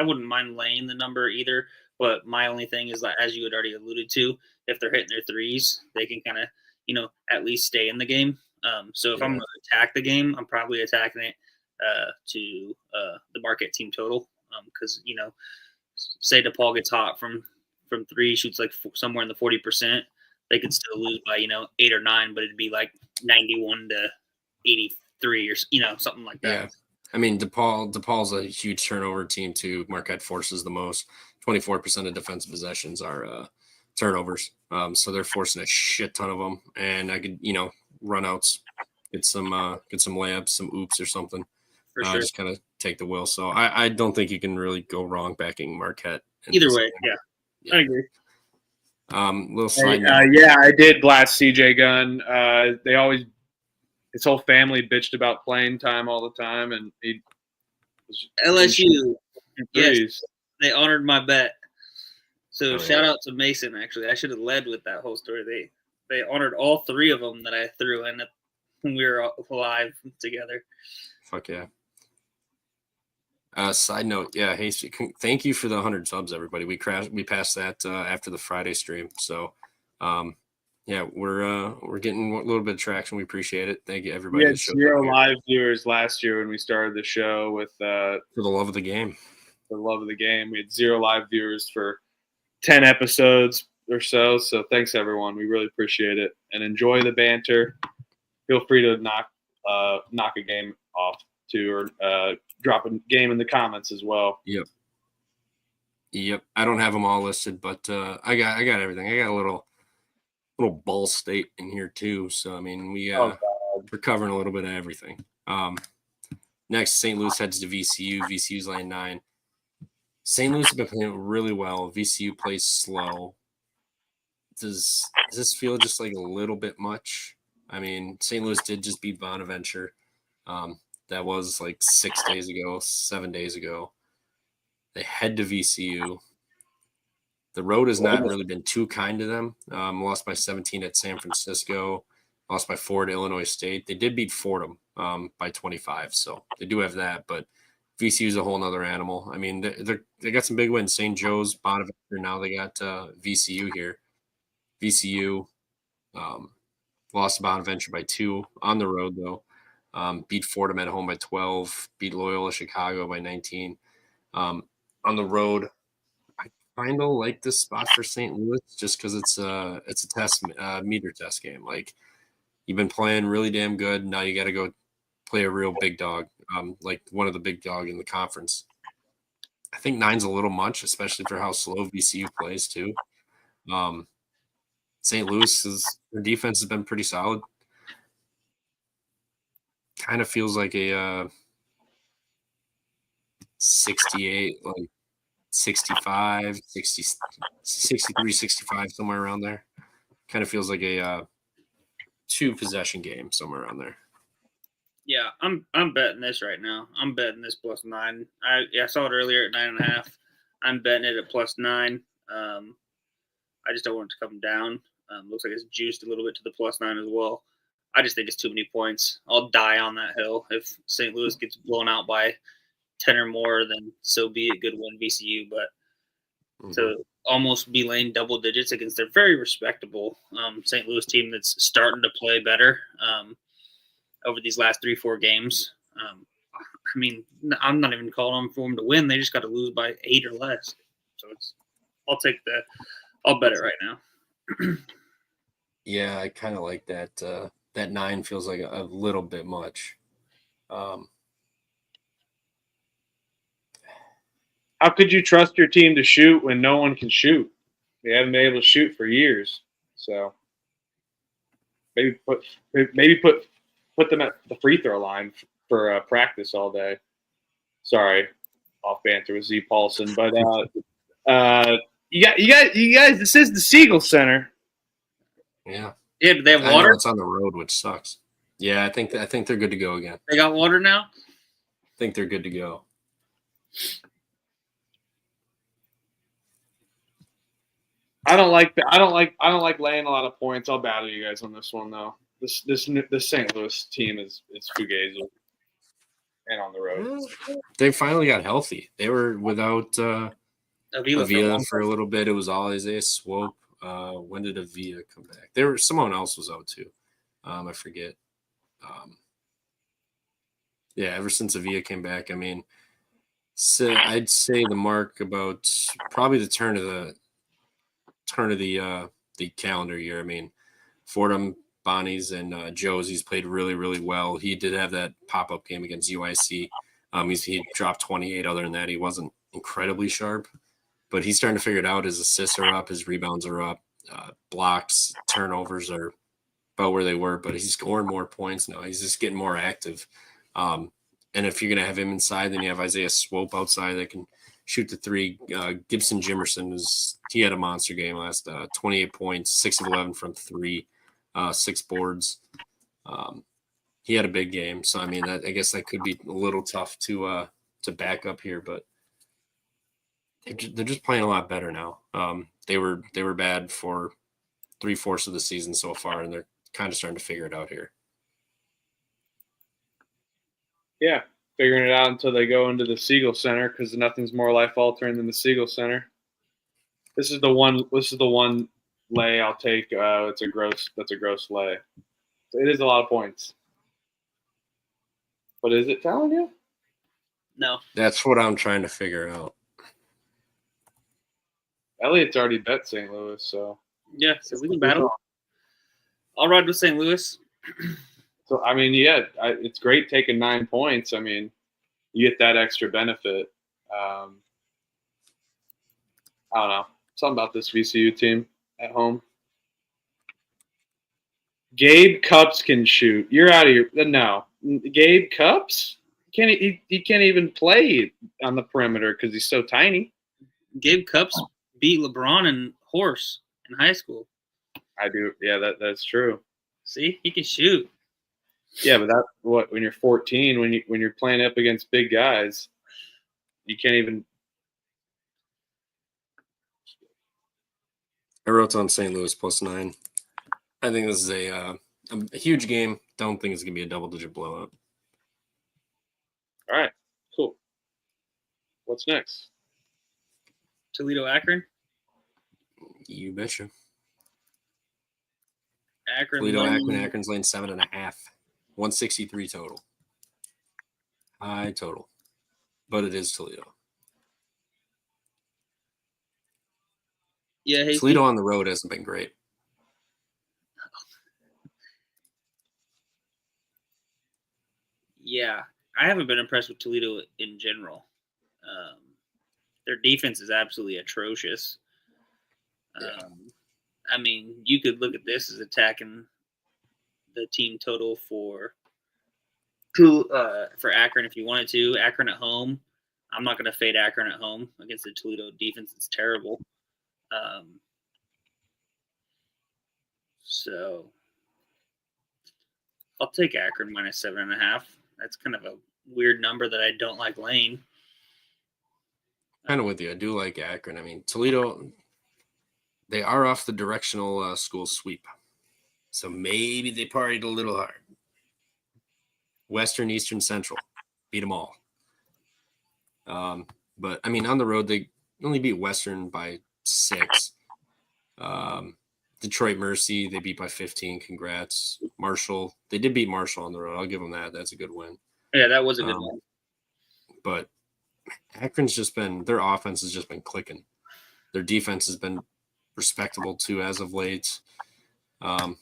wouldn't mind laying the number either. But my only thing is that, as you had already alluded to, if they're hitting their threes, they can kind of at least stay in the game. So if I'm going to attack the game, I'm probably attacking it to the Marquette team total because say DePaul gets hot from from three, shoots like somewhere in the 40%, they could still lose by 8 or 9, but it'd be like 91 to 83 or something like that. Yeah, I mean DePaul's a huge turnover team too. Marquette forces the most. 24% of defensive possessions are turnovers. So they're forcing a shit ton of them, and I could run outs, get some layups, some oops or something. For sure. Just kind of take the will. So I don't think you can really go wrong backing Marquette. Either way, yeah, I agree. Little side note. Yeah, I did blast CJ Gunn. His whole family bitched about playing time all the time, and he was LSU. Yes, threes. they honored my bet. So Oh, shout yeah. out to Mason. Actually, I should have led with that whole story. They honored all 3 of them that I threw in when we were live together. Fuck yeah. Side note, yeah. Hey, thank you for the 100 subs, everybody. We passed that after the Friday stream. So, yeah, we're getting a little bit of traction. We appreciate it. Thank you, everybody. We had that showed 0 up here. live viewers last year when we started the show with For the love of the game. the love of the game. We had 0 live viewers for 10 episodes or so. So thanks everyone. We really appreciate it and enjoy the banter. Feel free to knock a game off too, or drop a game in the comments as well. Yep. I don't have them all listed, but I got everything. I got a little Ball State in here too. So I mean, we're covering a little bit of everything. Next, St. Louis heads to VCU. VCU's laying 9. St. Louis has been playing really well. VCU plays slow. Does this feel just like a little bit much? I mean, St. Louis did just beat Bonaventure. That was like 7 days ago. They head to VCU. The road has not really been too kind to them. Lost by 17 at San Francisco. Lost by 4 to Illinois State. They did beat Fordham by 25, so they do have that. But VCU is a whole nother animal. I mean, they got some big wins. St. Joe's, Bonaventure. Now they got VCU here. VCU lost to Bonaventure by 2 on the road, though. Beat Fordham at home by 12. Beat Loyola Chicago by 19. On the road, I kind of like this spot for St. Louis just because it's a test meter test game. Like, you've been playing really damn good. Now you got to go play a real big dog, like one of the big dog in the conference. I think 9's a little much, especially for how slow VCU plays too. St. Louis their defense has been pretty solid. Kind of feels like a 68, like 65, 60, 63, 65, somewhere around there. Kind of feels like a 2-possession game, somewhere around there. Yeah, I'm betting this right now. I'm betting this +9. I saw it earlier at 9.5. I'm betting it at +9. I just don't want it to come down. Looks like it's juiced a little bit to the +9 as well. I just think it's too many points. I'll die on that hill. If St. Louis gets blown out by 10 or more, then so be it. Good win VCU, but to almost be laying double digits against their very respectable St. Louis team that's starting to play better over these last 3-4 games. I mean, I'm not even calling for them to win. They just got to lose by 8 or less. So I'll bet it right now. Yeah, I kind of like that. That 9 feels like a little bit much. How could you trust your team to shoot when no one can shoot? They haven't been able to shoot for years. So maybe put them at the free throw line for practice all day. Sorry, off banter with Z Paulson, but you guys. This is the Siegel Center. Yeah. Yeah, but they have I know water. it's on the road, which sucks. Yeah, I think they're good to go again. They got water now. I think they're good to go. I don't like laying a lot of points. I'll battle you guys on this one though. This St. Louis team is fugazi and on the road. They finally got healthy. They were without Avila for a little bit. It was all Isaiah Swope. When did Avila come back? Someone else was out too. I forget. Yeah, ever since Avila came back, I mean, so I'd say the mark about probably the turn of the turn of the calendar year. I mean, Fordham, Bonnie's, and Josie's played really, really well. He did have that pop-up game against UIC. He dropped 28. Other than that, he wasn't incredibly sharp, but he's starting to figure it out. His assists are up, his rebounds are up, blocks, turnovers are about where they were, but he's scoring more points now. He's just getting more active. And if you're going to have him inside, then you have Isaiah Swope outside that can shoot the three. Gibson Jimerson, he had a monster game last 28 points, 6 of 11 from 3, 6 boards. He had a big game. So, I mean, I guess that could be a little tough to back up here, but they're just playing a lot better now. They were bad for 3/4 of the season so far, and they're kind of starting to figure it out here. Yeah, figuring it out until they go into the Siegel Center, because nothing's more life altering than the Siegel Center. This is the one lay I'll take. That's a gross lay. So it is a lot of points. But is it telling you? No. That's what I'm trying to figure out. Elliot's already bet St. Louis, so Yeah, so we can battle. I'll ride with St. Louis. So, I mean, yeah, it's great taking 9 points. I mean, you get that extra benefit. I don't know. Something about this VCU team at home. Gabe Cups can shoot. You're out of your – no. Gabe Cups? He can't even play on the perimeter because he's so tiny. Gabe Cups beat LeBron and Horse in high school. I do. Yeah, that's true. See? He can shoot. Yeah, but when you're 14, when you're playing up against big guys, you can't even. I wrote on St. Louis +9. I think this is a huge game. Don't think it's gonna be a double-digit blowout. All right, cool. What's next? Toledo, Akron. You betcha. Akron. Toledo, Akron's laying 7.5. 163 total. High total. But it is Toledo. Yeah, hey, Toledo on the road hasn't been great. Yeah, I haven't been impressed with Toledo in general. Their defense is absolutely atrocious. I mean, you could look at this as attacking the team total for Akron if you wanted to. Akron at home. I'm not going to fade Akron at home against the Toledo defense. It's terrible. So I'll take Akron -7.5. That's kind of a weird number that I don't like laying. Kind of with you. I do like Akron. I mean, Toledo, they are off the directional school sweep. So maybe they partied a little hard. Western, Eastern, Central. Beat them all. But, I mean, on the road, they only beat Western by 6. Detroit Mercy, they beat by 15. Congrats. Marshall, they did beat Marshall on the road. I'll give them that. That's a good win. Yeah, that was a good one. But Akron's their offense has just been clicking. Their defense has been respectable too as of late.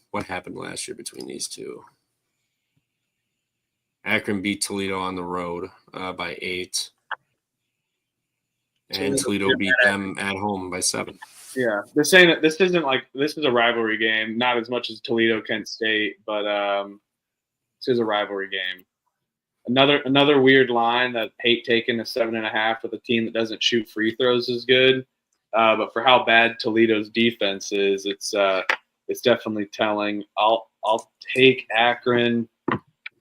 What happened last year between these two? Akron beat Toledo on the road by 8. And Toledo beat them at home by 7. Yeah, they're saying that this is a rivalry game, not as much as Toledo Kent State, but this is a rivalry game. Another weird line that hate taking a 7.5 with a team that doesn't shoot free throws is good, but for how bad Toledo's defense is, it's definitely telling. I'll take Akron.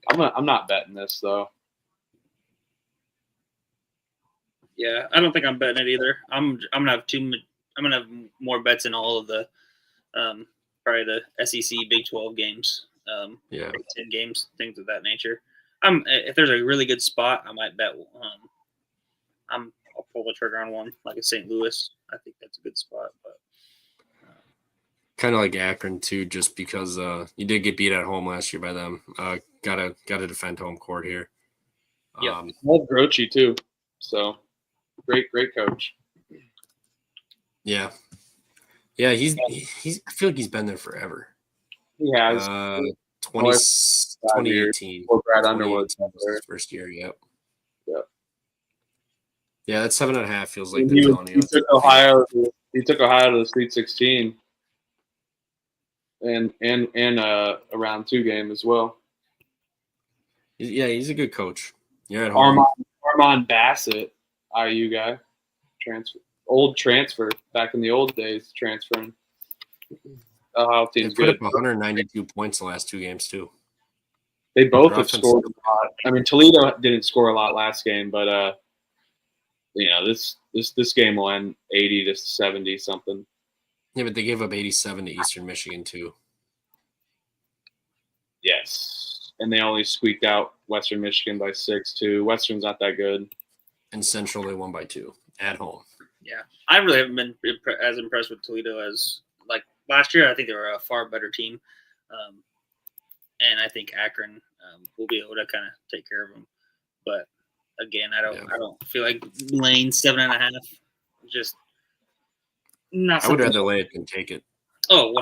I'm not betting this though. Yeah, I don't think I'm betting it either. I'm gonna have more bets in all of the probably the SEC Big 12 games, Big 10 games, things of that nature. If there's a really good spot, I might bet. I'll pull the trigger on one like a St. Louis. I think that's a good spot, but kind of like Akron too, just because you did get beat at home last year by them. Gotta defend home court here. Yeah, love Groce too. So great coach. Yeah, Yeah, he's. I feel like he's been there forever. He has 2018. Or Brad Underwood 2018 was his first year. Yep. Yep. Yeah, that 7.5 feels like he, they're telling you. he took Ohio. He took Ohio to the Sweet 16, and a round 2 game as well. Yeah, he's a good coach. You're at home. Armand Bassett, IU guy, transfer back in the old days, transferring. Ohio They team's put good. up 192 points the last 2 games too. They both Their have offense- scored a lot. I mean, Toledo didn't score a lot last game, but this game will end 80 to 70 something. Yeah, but they gave up 87 to Eastern Michigan too. Yes, and they only squeaked out Western Michigan by 6 too. Western's not that good. And Central they won by 2 at home. Yeah, I really haven't been as impressed with Toledo as like last year. I think they were a far better team, and I think Akron will be able to kind of take care of them. But again, I don't feel like laying 7.5. Just not. I would rather lay it than take it. Oh,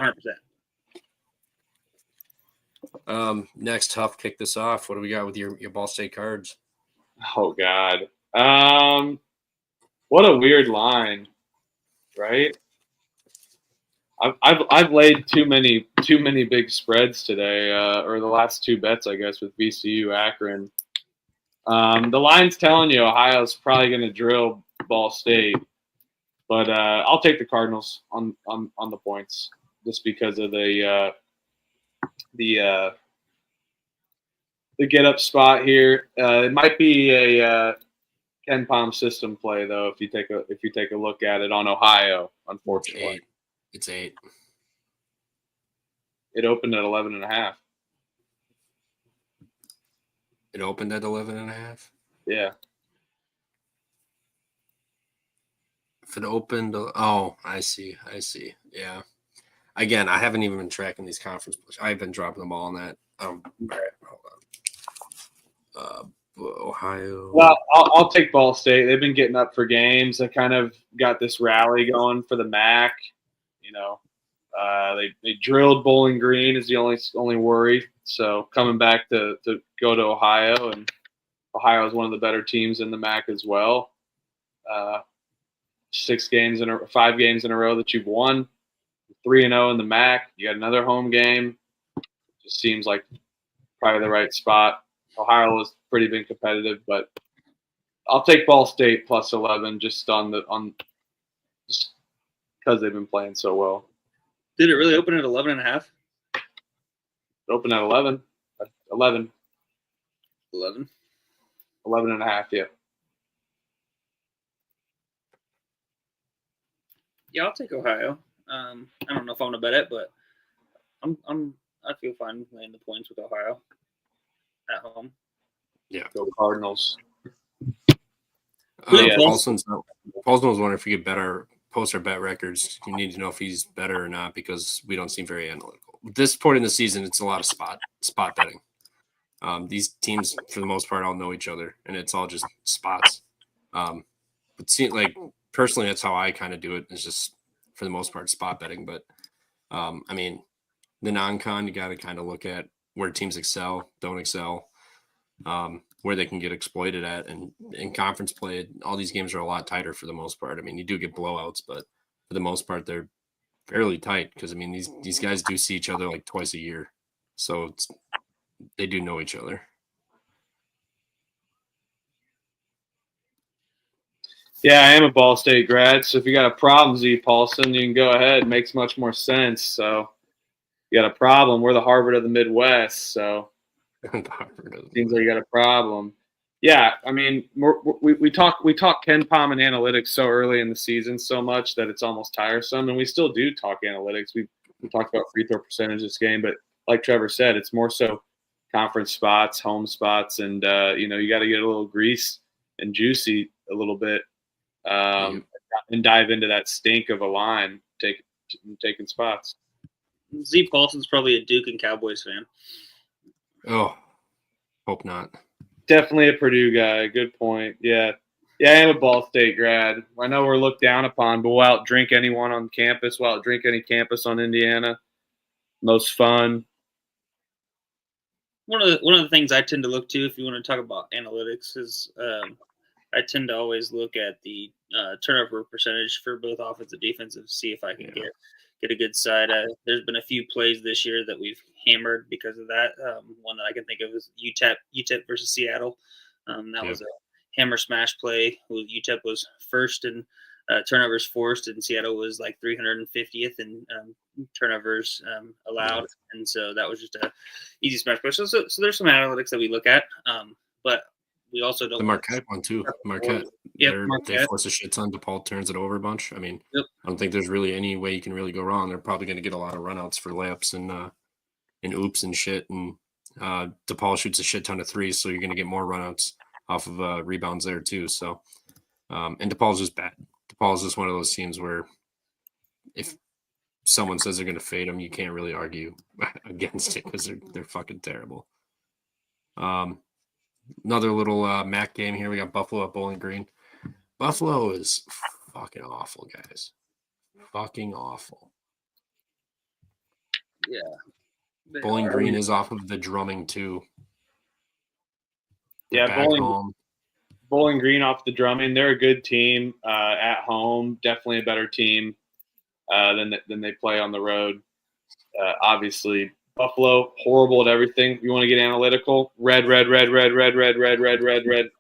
100%. Next, Huff, kick this off. What do we got with your Ball State Cards? Oh God. What a weird line, right? I've laid too many big spreads today, or the last 2 bets, I guess, with VCU Akron. The line's telling you Ohio's probably going to drill Ball State, but I'll take the Cardinals on the points just because of the get up spot here. It might be a Ken Palm system play though. If you take a look at it on Ohio, unfortunately, it's 8. It opened at 11.5. It opened at 11.5. Yeah. If it opened, I see. Yeah. Again, I haven't even been tracking these conference plays. I've been dropping them all on that. All right, hold on. Ohio. Well, I'll take Ball State. They've been getting up for games. They kind of got this rally going for the MAC. You know, they drilled Bowling Green is the only worry. So coming back to go to Ohio, and Ohio is one of the better teams in the MAC as well. 5 games in a row that you've won. 3-0 in the MAC. You got another home game. Just seems like probably the right spot. Ohio has pretty been competitive, but I'll take Ball State plus 11 just because they've been playing so well. Did it really open at 11.5? It opened at 11. 11. 11. 11.5, yeah. Yeah, I'll take Ohio. I don't know if I'm gonna bet it, but I feel fine laying the points with Ohio at home. Yeah. Go Cardinals. Paulson was wondering if we could post our bet records. You need to know if he's better or not because we don't seem very analytical. At this point in the season, it's a lot of spot betting. These teams, for the most part, all know each other, and it's all just spots. But personally, that's how I kind of do it. It's just for the most part spot betting. But I mean, the non-con, you got to kind of look at where teams excel, don't excel, where they can get exploited at. And in conference play, all these games are a lot tighter for the most part. I mean, you do get blowouts, but for the most part, they're fairly tight because, I mean, these guys do see each other like twice a year. So they do know each other. Yeah, I am a Ball State grad, so if you got a problem, Z Paulson, you can go ahead. It makes much more sense. So you got a problem. We're the Harvard of the Midwest, so seems like you got a problem. Yeah, I mean, we talk Ken Palm and analytics so early in the season so much that it's almost tiresome, and we still do talk analytics. We talked about free throw percentage this game, but like Trevor said, it's more so conference spots, home spots, and you got to get a little grease and juicy a little bit. And dive into that stink of a line, taking spots. Z Paulson's probably a Duke and Cowboys fan. Oh, hope not. Definitely a Purdue guy. Good point. Yeah. Yeah, I am a Ball State grad. I know we're looked down upon, but we'll out drink anyone on campus. We'll out drink any campus on Indiana. Most fun. One of the things I tend to look to, if you want to talk about analytics, is I tend to always look at the turnover percentage for both offensive and defensive, see if I can get a good side. There's been a few plays this year that we've hammered because of that. One that I can think of is UTEP versus Seattle. That was a hammer smash play. UTEP was first in turnovers forced, and Seattle was like 350th in turnovers allowed. And so that was just a easy smash play. So there's some analytics that we look at, but we also don't. The Marquette one too. Marquette. Marquette. They force a shit ton. DePaul turns it over a bunch. I mean, I don't think there's really any way you can really go wrong. They're probably going to get a lot of runouts for layups and oops and shit. And DePaul shoots a shit ton of threes, so you're going to get more runouts off of rebounds there too. So, and DePaul's just bad. DePaul's just one of those teams where if someone says they're going to fade them, you can't really argue against it because they're fucking terrible. Another little MAC game here. We got Buffalo at Bowling Green. Buffalo is fucking awful, guys. Fucking awful. Yeah. Bowling Green is off of the drumming too. Yeah, Bowling Green off the drumming. They're a good team at home. Definitely a better team than they play on the road. Obviously, Buffalo, horrible at everything. You want to get analytical? Red,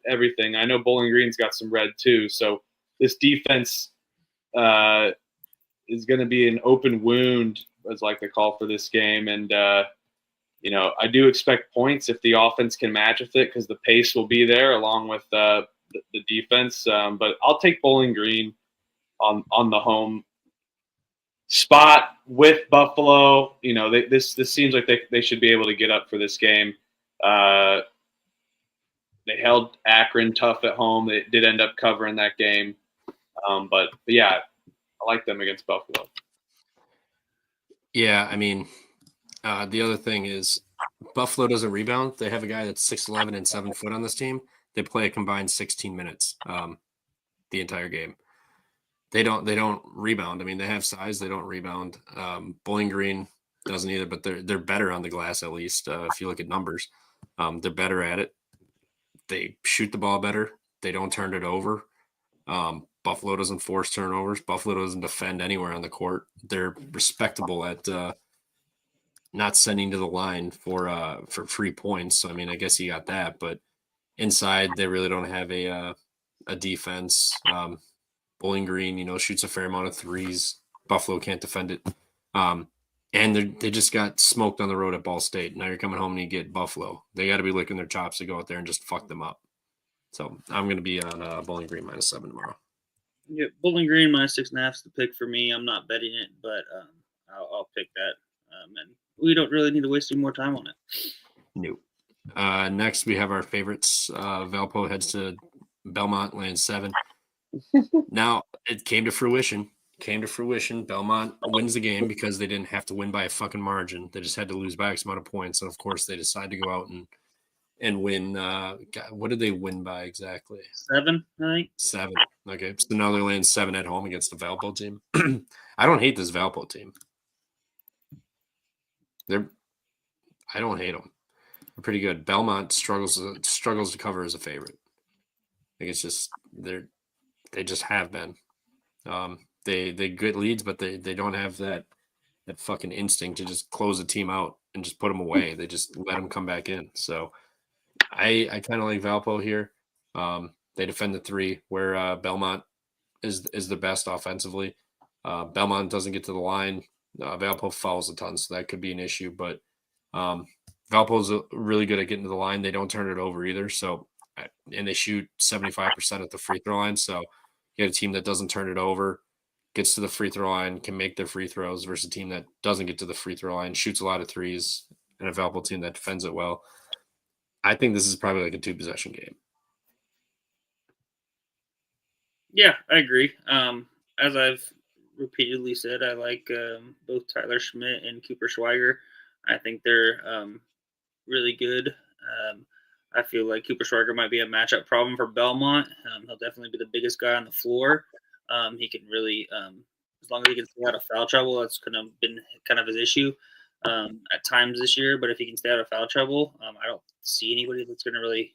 everything. I know Bowling Green's got some red too. So this defense is going to be an open wound, as like they call for this game. And, I do expect points if the offense can match with it because the pace will be there along with the defense. But I'll take Bowling Green on the home spot with Buffalo. This seems like they should be able to get up for this game. They held Akron tough at home. They did end up covering that game. But yeah, I like them against Buffalo. Yeah, I mean, the other thing is Buffalo doesn't rebound. They have a guy that's 6'11" and 7 foot on this team. They play a combined 16 minutes the entire game. They don't rebound. I mean, they have size. They don't rebound. Bowling Green doesn't either, but they're better on the glass at least. If you look at numbers, they're better at it. They shoot the ball better. They don't turn it over. Buffalo doesn't force turnovers. Buffalo doesn't defend anywhere on the court. They're respectable at not sending to the line for free points. So I mean, I guess you got that, but inside they really don't have a defense. Bowling Green, shoots a fair amount of threes. Buffalo can't defend it. And they just got smoked on the road at Ball State. Now you're coming home and you get Buffalo. They got to be licking their chops to go out there and just fuck them up. So I'm going to be on Bowling Green -7 tomorrow. Yeah, Bowling Green -6.5 is the pick for me. I'm not betting it, but I'll pick that. And we don't really need to waste any more time on it. Nope. Next, we have our favorites. Valpo heads to Belmont, laying 7. Now, it came to fruition. Belmont wins the game because they didn't have to win by a fucking margin. They just had to lose by X amount of points. And, of course, they decided to go out and win. What did they win by exactly? 7, I think. 7. Okay. So now they're laying 7 at home against the Valpo team. I don't hate this Valpo team. I don't hate them. They're pretty good. Belmont struggles to cover as a favorite. I think it's just they just have been. They good leads, but they don't have that fucking instinct to just close a team out and just put them away. They just let them come back in. So I kind of like Valpo here. They defend the 3 where Belmont is the best offensively. Belmont doesn't get to the line. Valpo fouls a ton, so that could be an issue. But Valpo's really good at getting to the line. They don't turn it over either. So, and they shoot 75% at the free throw line. So you get a team that doesn't turn it over, gets to the free throw line, can make their free throws versus a team that doesn't get to the free throw line, shoots a lot of threes, and a Valpo team that defends it well. I think this is probably like a 2-possession game. Yeah, I agree. As I've repeatedly said, I like both Tyler Schmidt and Cooper Schweiger. I think they're really good. I feel like Cooper Schreiber might be a matchup problem for Belmont. He'll definitely be the biggest guy on the floor. He can really, as long as he can stay out of foul trouble, that's kind of been kind of his issue at times this year. But if he can stay out of foul trouble, I don't see anybody that's going to really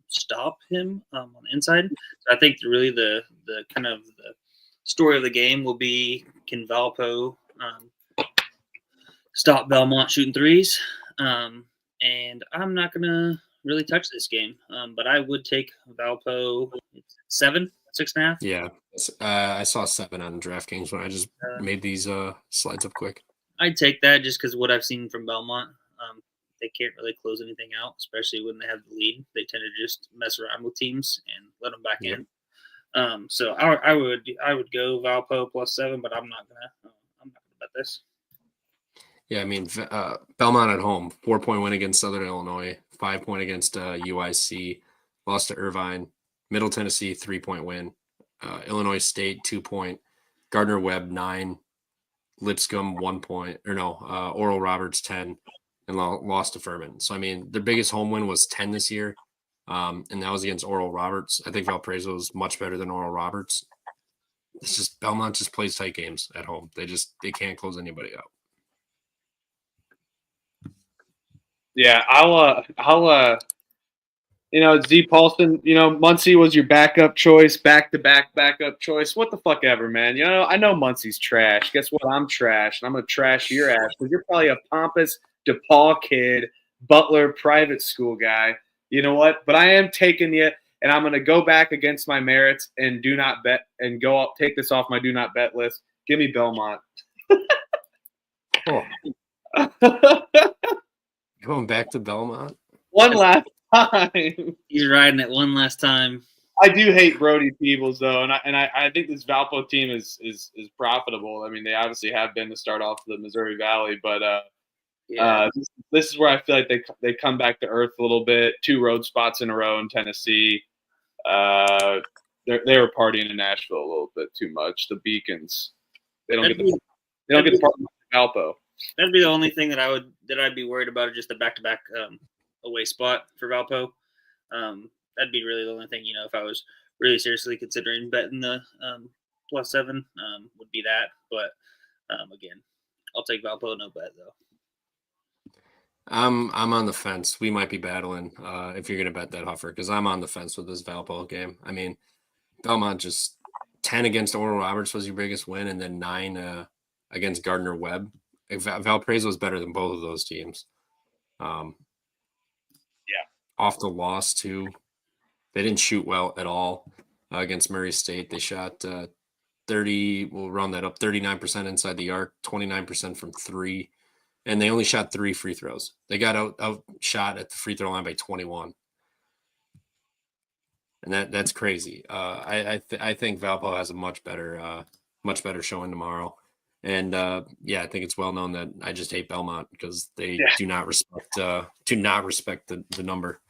stop him on the inside. So I think really the kind of the story of the game will be, can Valpo stop Belmont shooting threes? And I'm not going to really touch this game, but I would take Valpo 6.5. Yeah, I saw 7 on DraftKings when I just made these slides up quick. I'd take that just because what I've seen from Belmont, they can't really close anything out, especially when they have the lead. They tend to just mess around with teams and let them back in. So I would go Valpo +7, but I'm not gonna bet this. Yeah, I mean, Belmont at home, 4-point win against Southern Illinois, 5-point against UIC, lost to Irvine, Middle Tennessee, 3-point win, Illinois State, 2-point, Gardner-Webb, 9, Lipscomb, 1 point, Oral Roberts, 10, and lost to Furman. So, I mean, their biggest home win was 10 this year, and that was against Oral Roberts. I think Valparaiso is much better than Oral Roberts. It's just Belmont just plays tight games at home. They can't close anybody out. Yeah, I'll Z Paulson, Muncie was your backup choice, back-to-back backup choice. What the fuck ever, man. I know Muncie's trash. Guess what? I'm trash, and I'm going to trash your ass because you're probably a pompous DePaul kid, Butler private school guy. You know what? But I am taking you, and I'm going to go back against my merits and do not bet and take this off my do not bet list. Give me Belmont. Oh. Going back to Belmont? One last time. He's riding it one last time. I do hate Brody Peebles though, and I think this Valpo team is profitable. I mean, they obviously have been to start off the Missouri Valley, but this is where I feel like they come back to earth a little bit. 2 road spots in a row in Tennessee. They were partying in Nashville a little bit too much. The Beacons, they don't get the part of Valpo. That'd be the only thing that I'd be worried about, is just the back-to-back away spot for Valpo. That'd be really the only thing, if I was really seriously considering betting the +7, would be that. But again, I'll take Valpo, no bet though. I'm on the fence. We might be battling if you're going to bet that Huffer, because I'm on the fence with this Valpo game. I mean, Belmont just 10 against Oral Roberts was your biggest win, and then 9 against Gardner-Webb. Valparaiso is better than both of those teams. Off the loss too, they didn't shoot well at all against Murray State. They shot 30. We'll round that up. 39% inside the arc, 29% from 3, and they only shot 3 free throws. They got outshot at the free throw line by 21, and that's crazy. I think Valpo has a much better showing tomorrow. And I think it's well known that I just hate Belmont because they do not respect the number.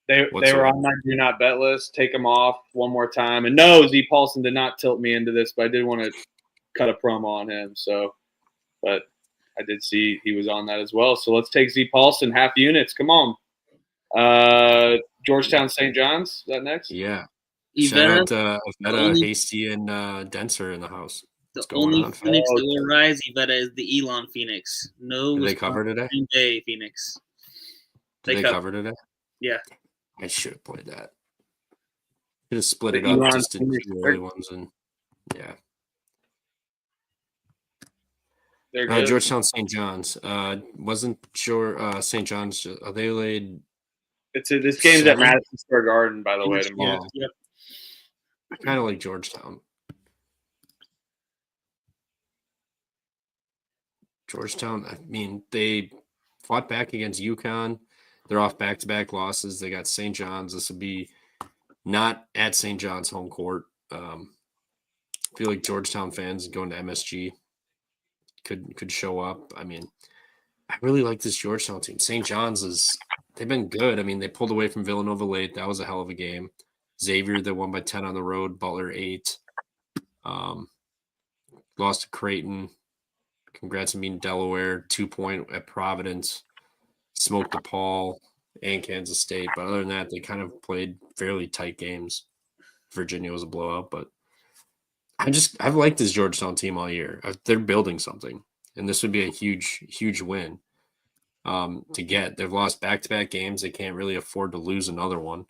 They were on my do not bet list. Take them off one more time. And no, Z Paulson did not tilt me into this, but I did want to cut a promo on him. So, but I did see he was on that as well. So let's take Z Paulson, half units. Come on. Georgetown St. John's, is that next? Yeah. Shout out to Hasty and Denser in the house. The only Phoenix that will rise, Iveta, is the Elon Phoenix. No, did they cover today? Day Phoenix. Did they cover today? Yeah. I should have played that. Should have split it up just to do the early ones, and They're good. Georgetown St. John's wasn't sure. St. John's they laid. This game's at Madison Square Garden, by the way, tomorrow. Yep. I kind of like Georgetown. Georgetown, I mean, they fought back against UConn. They're off back-to-back losses. They got St. John's. This will be not at St. John's home court. I feel like Georgetown fans going to MSG could show up. I mean, I really like this Georgetown team. St. John's they've been good. I mean, they pulled away from Villanova late. That was a hell of a game. Xavier, they won by 10 on the road. Butler 8. Lost to Creighton. Congrats on beating Delaware. 2-point at Providence. Smoked DePaul. and Kansas State. But other than that, they kind of played fairly tight games. Virginia was a blowout, but I've liked this Georgetown team all year. They're building something, and this would be a huge win to get. They've lost back-to-back games. They can't really afford to lose another one.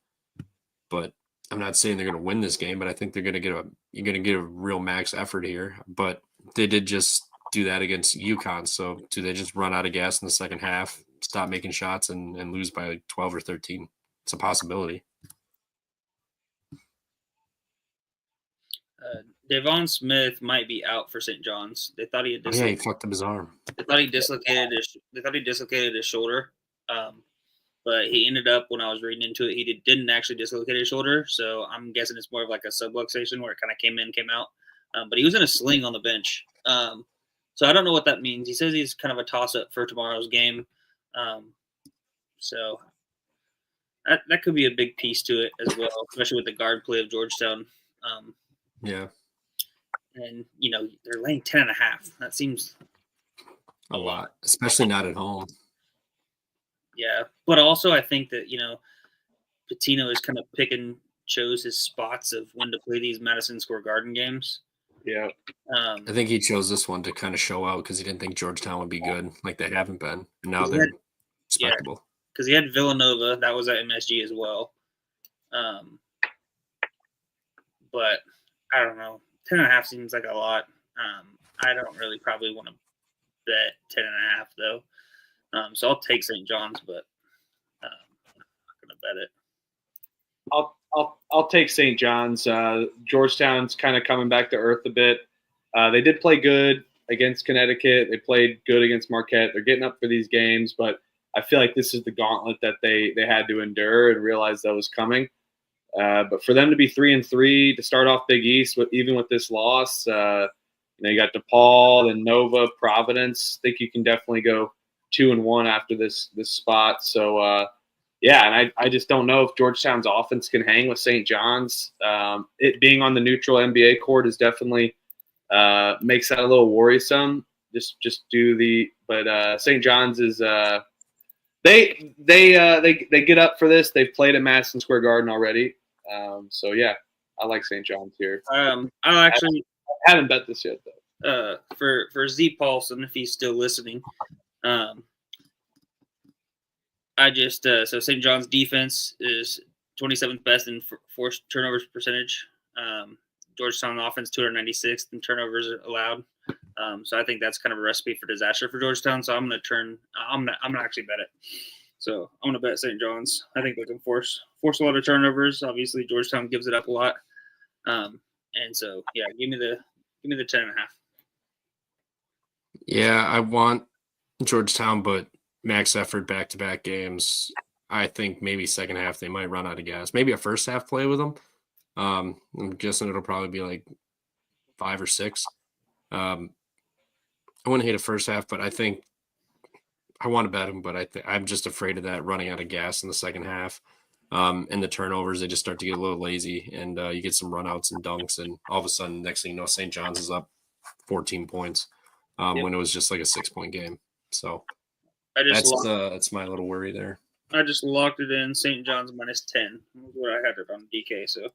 But I'm not saying they're going to win this game, but I think you're going to get a real max effort here. But they did just do that against UConn. So do they just run out of gas in the second half, stop making shots, and lose by like 12 or 13? It's a possibility. Devon Smith might be out for St. John's. They thought he had he fucked up his arm. They thought he dislocated his shoulder, but he ended up, when I was reading into it, he didn't actually dislocate his shoulder. So I'm guessing it's more of like a subluxation where it kind of came in, came out. But he was in a sling on the bench. So I don't know what that means. He says he's kind of a toss-up for tomorrow's game. So that could be a big piece to it as well, especially with the guard play of Georgetown. Yeah. And, they're laying 10.5. That seems a lot, especially not at home. Yeah. But also I think that, Pitino is kind of chose his spots of when to play these Madison Square Garden games. Yeah. I think he chose this one to kind of show out because he didn't think Georgetown would be good like they haven't been. And now they're respectable. Because he had Villanova. That was at MSG as well. But I don't know. 10.5 seems like a lot. I don't really probably want to bet 10.5 though. So I'll take St. John's, but I'm not going to bet it. I'll take St. John's. Georgetown's kind of coming back to earth a bit. They did play good against Connecticut. They played good against Marquette. They're getting up for these games, but I feel like this is the gauntlet that they had to endure and realize that was coming. But for them to be 3-3 to start off Big East, even with this loss, you got DePaul, then Nova, Providence. I think you can definitely go 2-1 after this spot. So and I just don't know if Georgetown's offense can hang with St. John's. It being on the neutral NBA court is definitely makes that a little worrisome. But St. John's is they get up for this. They've played at Madison Square Garden already. I like St. John's here. I haven't bet this yet though. For Z Paulson, if he's still listening, so St. John's defense is 27th best in forced turnovers percentage. Georgetown offense 296th in turnovers allowed. So I think that's kind of a recipe for disaster for Georgetown. So I'm gonna actually bet it. So I'm gonna bet St. John's. I think they can force a lot of turnovers. Obviously Georgetown gives it up a lot. And so give me the 10.5. Yeah, I want Georgetown, but max effort back-to-back games. I think maybe second half they might run out of gas. Maybe a first half play with them. I'm guessing it'll probably be like 5 or 6. I wouldn't hate a first half, but I think I want to bet them, but I'm just afraid of that running out of gas in the second half. And the turnovers, they just start to get a little lazy, and you get some runouts and dunks, and all of a sudden, next thing you know, St. John's is up 14 points when it was just like a 6-point game. So that's my little worry there. I just locked it in. St. John's minus 10. That's what I had it on DK. So,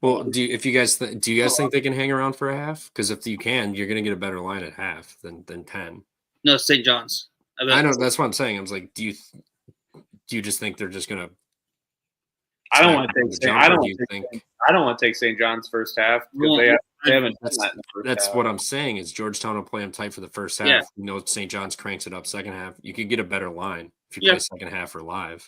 well, do you guys think they can hang around for a half? Because if you can, you're going to get a better line at half than 10. No, St. John's. I know that's what I'm saying. I was like, do you just think they're just going to? I don't want to take St. John's first half because they haven't done that in the first That's half. what I'm saying is Georgetown will play them tight for the first half. Yeah. St. John's cranks it up second half. You could get a better line if you play second half or live.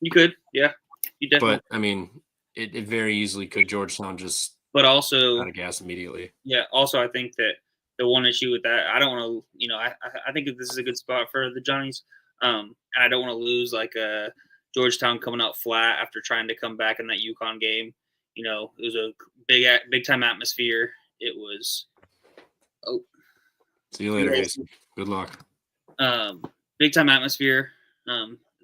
You could, yeah. You definitely. But I mean, it very easily could Georgetown just also out of gas immediately. Yeah. Also, I think that the one issue with that, I don't want to, I think that this is a good spot for the Johnnies. And I don't want to lose like a Georgetown coming out flat after trying to come back in that UConn game. It was a big time atmosphere. It was. Oh. See you later, Mason. Good luck. Big time atmosphere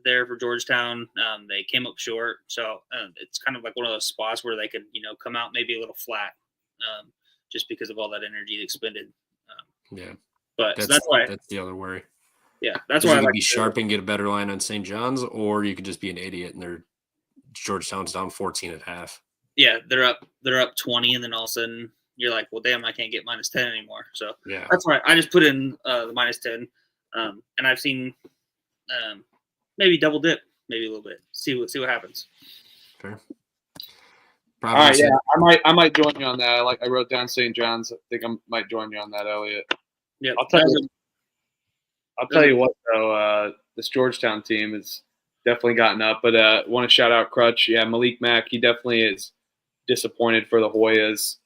there for Georgetown. They came up short, so it's kind of like one of those spots where they could, come out maybe a little flat, just because of all that energy expended. Yeah, but that's why that's the other worry. Yeah, that's 'Cause why you I could like be sharp and get a better line on St. John's, or you could just be an idiot and Georgetown's down 14 at half. Yeah, they're up 20, and then all of a sudden you're like, well, damn, I can't get -10 anymore. So Yeah. that's why I just put in the -10, and I've seen maybe double dip, maybe a little bit. See what happens. Fair. All right, Providence, yeah, I might join you on that. I wrote down St. John's. I think I might join you on that, Elliot. Yeah, I'll tell you what though, this Georgetown team has definitely gotten up. But want to shout out Crutch. Yeah, Malik Mack. He definitely is disappointed for the Hoyas.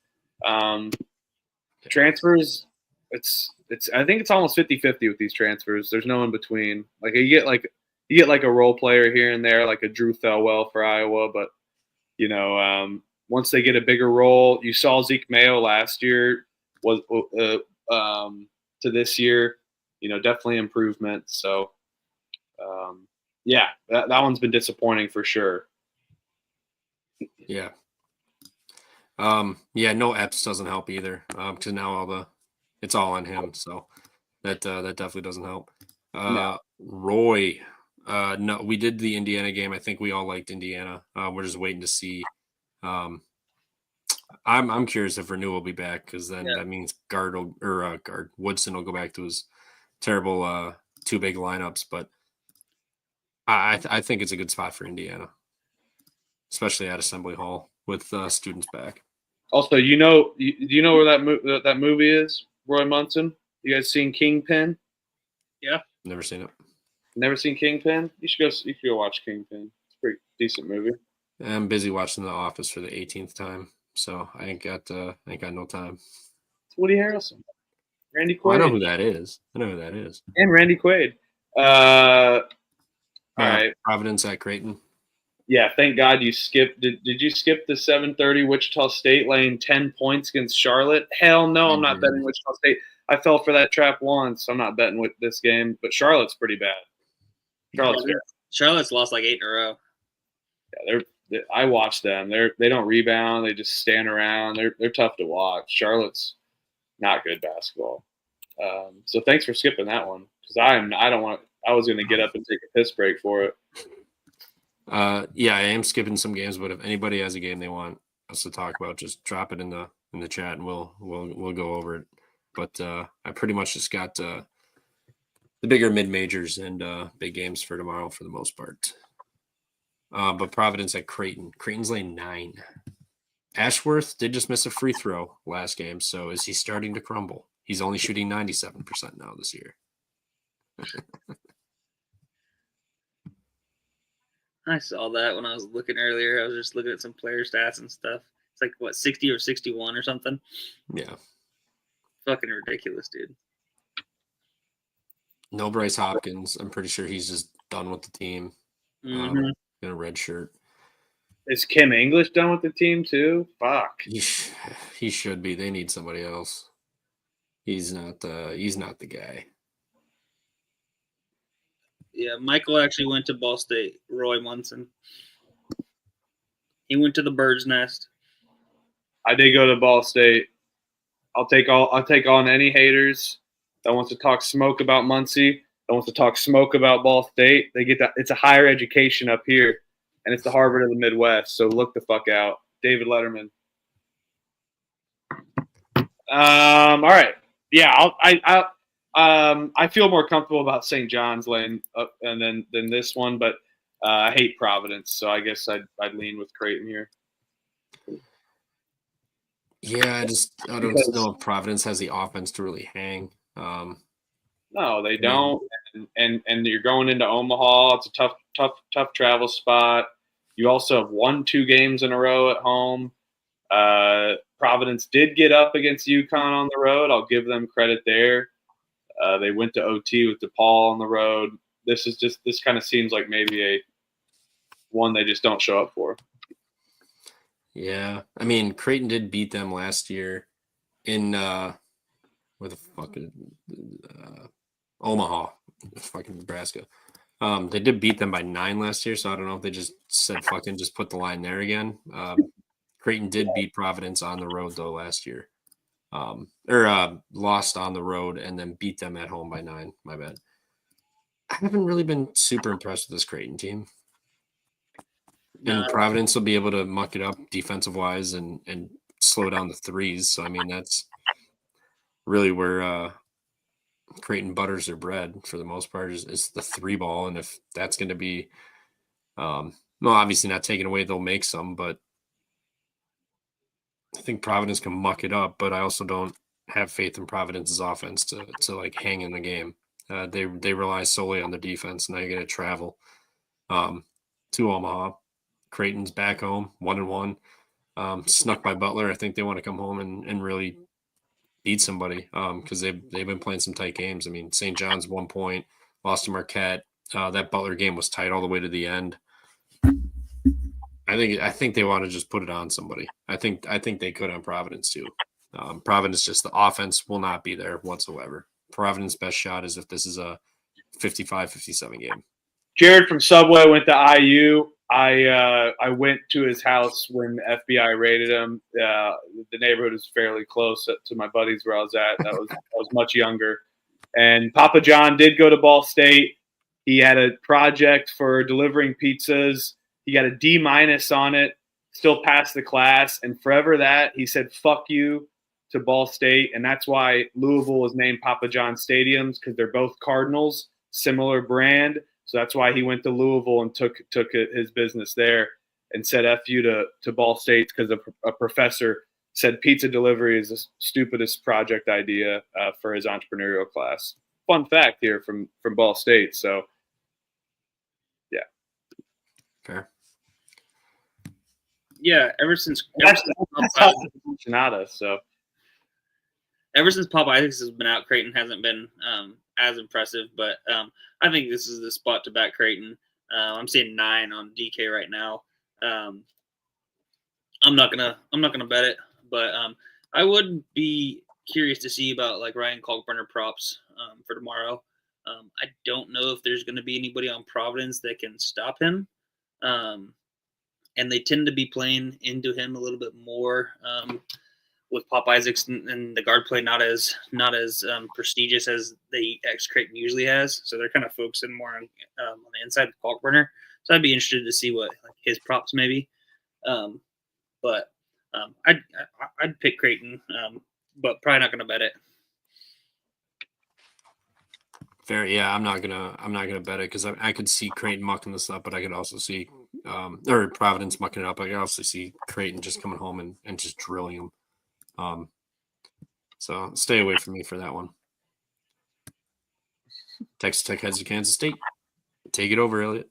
Transfers. It's. I think it's almost 50-50 with these transfers. There's no in between. You get a role player here and there, like a Drew Thelwell for Iowa, but once they get a bigger role, you saw Zeke Mayo last year was to this year, definitely improvement. So, yeah, that one's been disappointing for sure. Yeah. No Epps doesn't help either. Because now it's all on him. So that definitely doesn't help. No. Roy. No, we did the Indiana game. I think we all liked Indiana. We're just waiting to see. I'm curious if Renew will be back, because then that means Woodson will go back to his terrible two big lineups. But I think it's a good spot for Indiana, especially at Assembly Hall with students back. Also, do you know where that movie is? Roy Munson. You guys seen Kingpin? Yeah. Never seen it. Never seen Kingpin? You should go watch Kingpin. It's a pretty decent movie. I'm busy watching The Office for the 18th time, so I ain't got no time. It's Woody Harrelson, Randy Quaid. Well, I know who that is. And Randy Quaid. All right. Providence at Creighton. Yeah, thank God you skipped. Did you skip the 7:30 Wichita State laying 10 points against Charlotte? Hell no, I'm not betting Wichita State. I fell for that trap once. I'm not betting with this game, but Charlotte's pretty bad. Charlotte's lost like 8 in a row. Yeah, I watch them. They don't rebound. They just stand around. They're tough to watch. Charlotte's not good basketball. So thanks for skipping that one, because I was going to get up and take a piss break for it. Yeah, I am skipping some games, but if anybody has a game they want us to talk about, just drop it in the chat and we'll go over it. But I pretty much just got the bigger mid majors and big games for tomorrow for the most part. But Providence at Creighton. Creighton's laying 9. Ashworth did just miss a free throw last game, so is he starting to crumble? He's only shooting 97% now this year. I saw that when I was looking earlier. I was just looking at some player stats and stuff. It's like, what, 60 or 61 or something? Yeah. Fucking ridiculous, dude. No Bryce Hopkins. I'm pretty sure he's just done with the team. Mm-hmm. In a red shirt. Is Kim English done with the team too? Fuck. He should be. They need somebody else. He's not the guy. Yeah, Michael actually went to Ball State. Roy Munson. He went to the Bird's Nest. I did go to Ball State. I'll take on any haters that wants to talk smoke about Muncie, that wants to talk smoke about Ball State. They get that. It's a higher education up here, and it's the Harvard of the Midwest. So look the fuck out, David Letterman. All right. Yeah, I feel more comfortable about St. John's laying up and than this one, but I hate Providence, so I guess I'd lean with Creighton here. Yeah, I don't know if Providence has the offense to really hang. No, they don't. And you're going into Omaha. It's a tough travel spot. You also have won 2 games in a row at home. Providence did get up against UConn on the road. I'll give them credit there. They went to OT with DePaul on the road. This kind of seems like maybe a one they just don't show up for. Yeah, I mean, Creighton did beat them last year in where the fuck is Omaha, fucking Nebraska. They did beat them by 9 last year, so I don't know if they just said fucking just put the line there again. Creighton did beat Providence on the road though last year, or lost on the road and then beat them at home by 9. My bad. I haven't really been super impressed with this Creighton team. No. And Providence will be able to muck it up defensive wise and slow down the threes. So I mean that's really where Creighton butters their bread for the most part is the three ball. And if that's going to be, well, obviously not taken away, they'll make some, but I think Providence can muck it up. But I also don't have faith in Providence's offense to like hang in the game. They rely solely on the defense. Now you're going to travel to Omaha. Creighton's back home, 1-1. Snuck by Butler. I think they want to come home and really beat somebody because they've been playing some tight games. I mean, St. John's 1 point, lost to Marquette. That Butler game was tight all the way to the end. I think they want to just put it on somebody. I think they could on Providence too. Providence, just the offense will not be there whatsoever. Providence's best shot is if this is a 55-57 game. Jared from Subway went to IU. I went to his house when the FBI raided him. The neighborhood is fairly close to my buddies where I was at. I was much younger. And Papa John did go to Ball State. He had a project for delivering pizzas. He got a D- on it, still passed the class. And forever that, he said, fuck you to Ball State. And that's why Louisville is named Papa John Stadiums, because they're both Cardinals, similar brand. So that's why he went to Louisville and took his business there and said F you to Ball State because a professor said pizza delivery is the stupidest project idea for his entrepreneurial class. Fun fact here from Ball State. So, yeah. Fair. Yeah, ever since Pop Isaacs has been out, Creighton hasn't been as impressive, but I think this is the spot to back Creighton. I'm seeing 9 on DK right now. I'm not gonna bet it, but I would be curious to see about like Ryan Kalkbrenner props for tomorrow. I don't know if there's going to be anybody on Providence that can stop him, and they tend to be playing into him a little bit more. With Pop Isaacs and the guard play not as prestigious as the Creighton usually has, so they're kind of focusing more on the inside of Kalkbrenner. So I'd be interested to see what like his props maybe, but I'd pick Creighton, but probably not going to bet it. Fair, yeah. I'm not gonna bet it because I could see Creighton mucking this up, but I could also see or Providence mucking it up. I could also see Creighton just coming home and just drilling them. So stay away from me for that one. Texas Tech heads to Kansas State. Take it over, Elliot.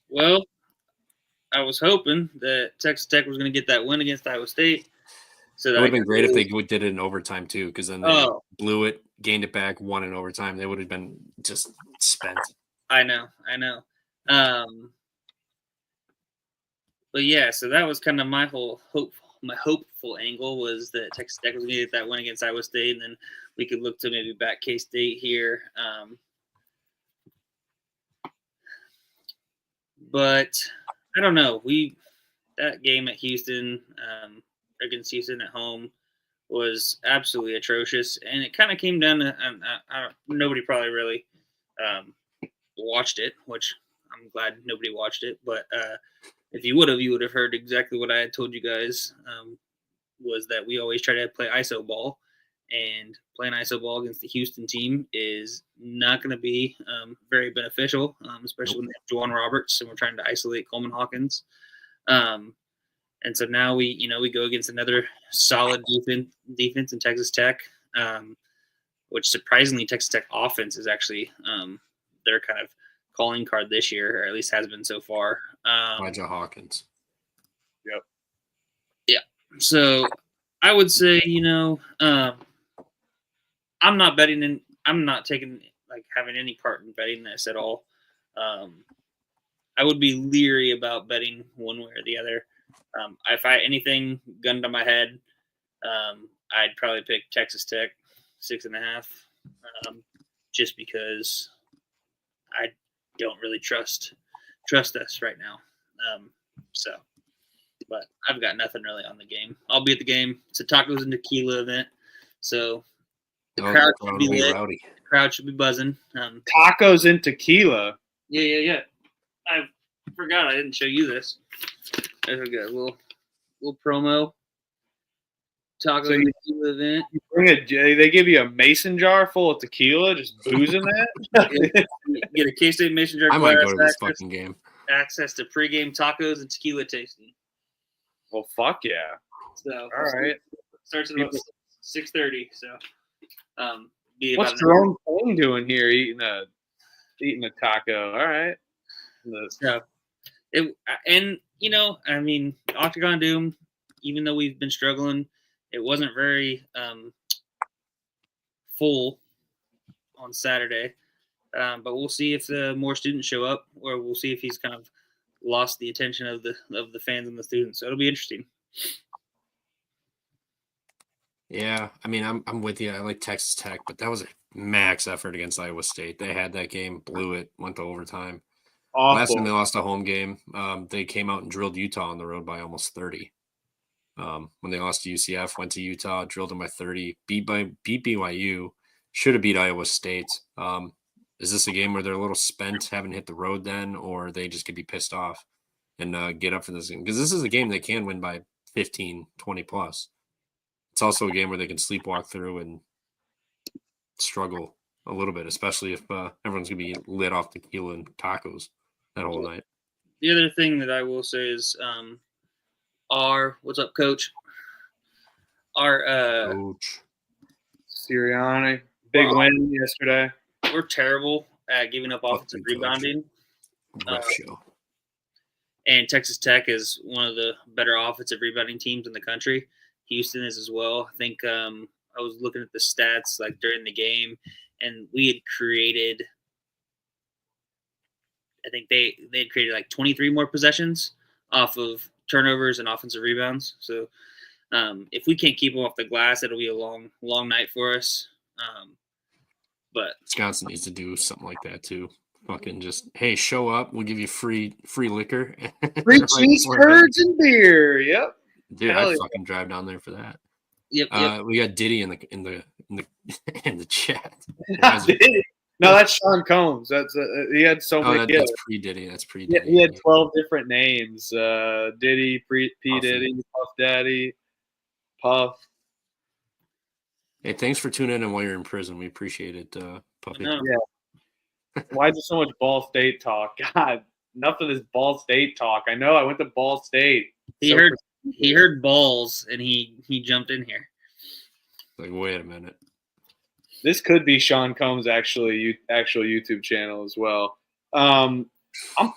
Well, I was hoping that Texas Tech was going to get that win against Iowa State. So that it would have been great if they did it in overtime too, because then they blew it, gained it back, won in overtime. They would have been just spent. I know. But yeah, so that was kind of my whole hopeful angle was that Texas Tech was going to get that win against Iowa State, and then we could look to maybe back K-State here. But I don't know. That game at Houston, against Houston at home, was absolutely atrocious, and it kind of came down to nobody probably really watched it, which I'm glad nobody watched it. But if you would have heard exactly what I had told you guys. Was that we always try to play ISO ball, and playing ISO ball against the Houston team is not going to be very beneficial, especially when they have Juwan Roberts and we're trying to isolate Coleman Hawkins. And so now we go against another solid defense in Texas Tech, which surprisingly Texas Tech offense is actually their kind of calling card this year, or at least has been so far. Elijah Hawkins. Yep. Yeah. So I would say, I'm not betting I'm not having any part in betting this at all. I would be leery about betting one way or the other. If I anything gun to my head, I'd probably pick Texas Tech 6.5, just because I don't really trust us right now. But I've got nothing really on the game. I'll be at the game. It's a tacos and tequila event, so the crowd should be lit. Rowdy. Crowd should be buzzing. Tacos and tequila. Yeah. I forgot I didn't show you this. There we go. Little promo. Taco So you- event. They give you a mason jar full of tequila, just boozing that. Get a K-State Mason jar I might glass, go to this fucking game. access to pregame tacos and tequila tasting. Well, fuck yeah. So All right. starts at about 6:30. So be about What's Jerome Payne doing here eating a taco? All right. So and I mean, Octagon Doom, even though we've been struggling, it wasn't very full on Saturday. But we'll see if more students show up, or we'll see if he's kind of lost the attention of the fans and the students. So it'll be interesting. Yeah, I mean, I'm with you. I like Texas Tech, but that was a max effort against Iowa State. They had that game, blew it, went to overtime. Last time they lost a home game, they came out and drilled Utah on the road by almost 30. When they lost to UCF, went to Utah, drilled them by 30, beat BYU, should have beat Iowa State. Is this a game where they're a little spent, haven't hit the road then, or they just could be pissed off and get up for this game? Because this is a game they can win by 15, 20 plus. It's also a game where they can sleepwalk through and struggle a little bit, especially if everyone's going to be lit off tequila and tacos that whole night. The other thing that I will say is what's up, Coach? Coach. Sirianni, big win yesterday. We're terrible at giving up offensive Coach. rebounding. Ref show. And Texas Tech is one of the better offensive rebounding teams in the country. Houston is as well. I think I was looking at the stats like during the game, and we had created. I think they had created like 23 more possessions off of turnovers and offensive rebounds. So if we can't keep them off the glass, it'll be a long night for us. But Wisconsin needs to do something like that too. Fucking just, hey, show up. We'll give you free liquor. Free Right cheese before curds and beer. Yep. Dude, Hell I'd yeah. fucking drive down there for that. yep. We got Diddy in the chat. No, that's Sean Combs. That's he had so many. That's pre-Diddy. That's Yeah, pre-Diddy. he had 12 different names. Diddy, P. Diddy, Puff Daddy, Puff. Hey, thanks for tuning in while you're in prison. We appreciate it, Puppy. No. Why is there so much Ball State talk? God, enough of this Ball State talk. I know I went to Ball State. He heard balls and he jumped in here. Like, wait a minute. This could be Sean Combs' actual YouTube channel as well. I'm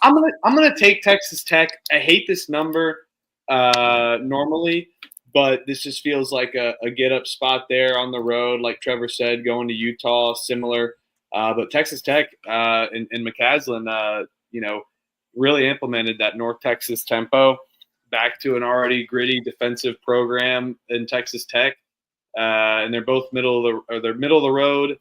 gonna take Texas Tech. I hate this number normally, but this just feels like a get up spot there on the road. Like Trevor said, going to Utah, similar. But Texas Tech and McCaslin, really implemented that North Texas tempo back to an already gritty defensive program in Texas Tech. And they're both middle of the road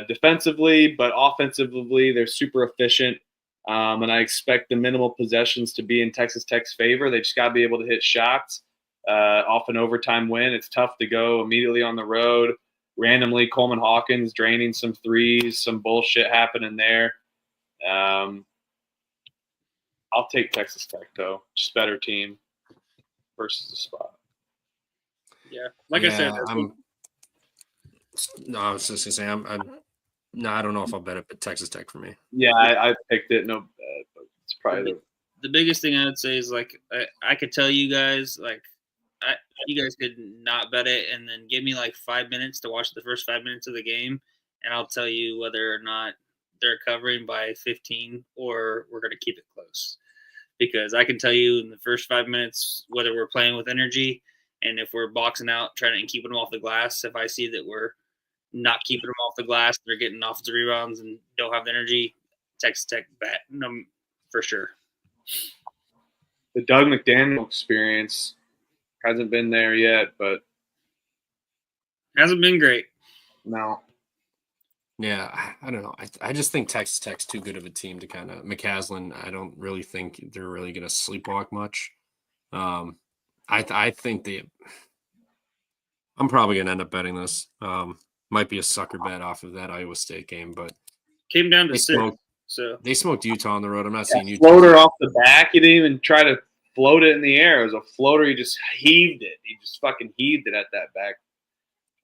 defensively, but offensively they're super efficient. And I expect the minimal possessions to be in Texas Tech's favor. They just got to be able to hit shots off an overtime win. It's tough to go immediately on the road. Randomly, Coleman Hawkins draining some threes, some bullshit happening there. I'll take Texas Tech though, just better team versus the spot. Yeah, I said, I was just gonna say, I don't know if I'll bet it, but Texas Tech for me. Yeah, I picked it. No bet, but it's probably the biggest thing I would say is like I could tell you guys you guys could not bet it and then give me like 5 minutes to watch the first 5 minutes of the game, and I'll tell you whether or not they're covering by 15 or we're going to keep it close. Because I can tell you in the first 5 minutes whether we're playing with energy and if we're boxing out, trying to keep them off the glass. If I see that we're not keeping them off the glass, they're getting offensive rebounds and don't have the energy, Texas Tech bet for sure. the Doug McDaniel experience. Hasn't been there yet, but hasn't been great. no. Yeah, I don't know. I just think Texas Tech's too good of a team to kind of McCaslin. I don't really think they're really going to sleepwalk much. I think I'm probably going to end up betting this. Might be a sucker bet off of that Iowa State game, but Came down to they 6. smoked, So they smoked Utah on the road. I'm not saying Utah. Floater off the back. He didn't even try to float it in the air. It was a floater. He just heaved it. He just fucking heaved it at that back.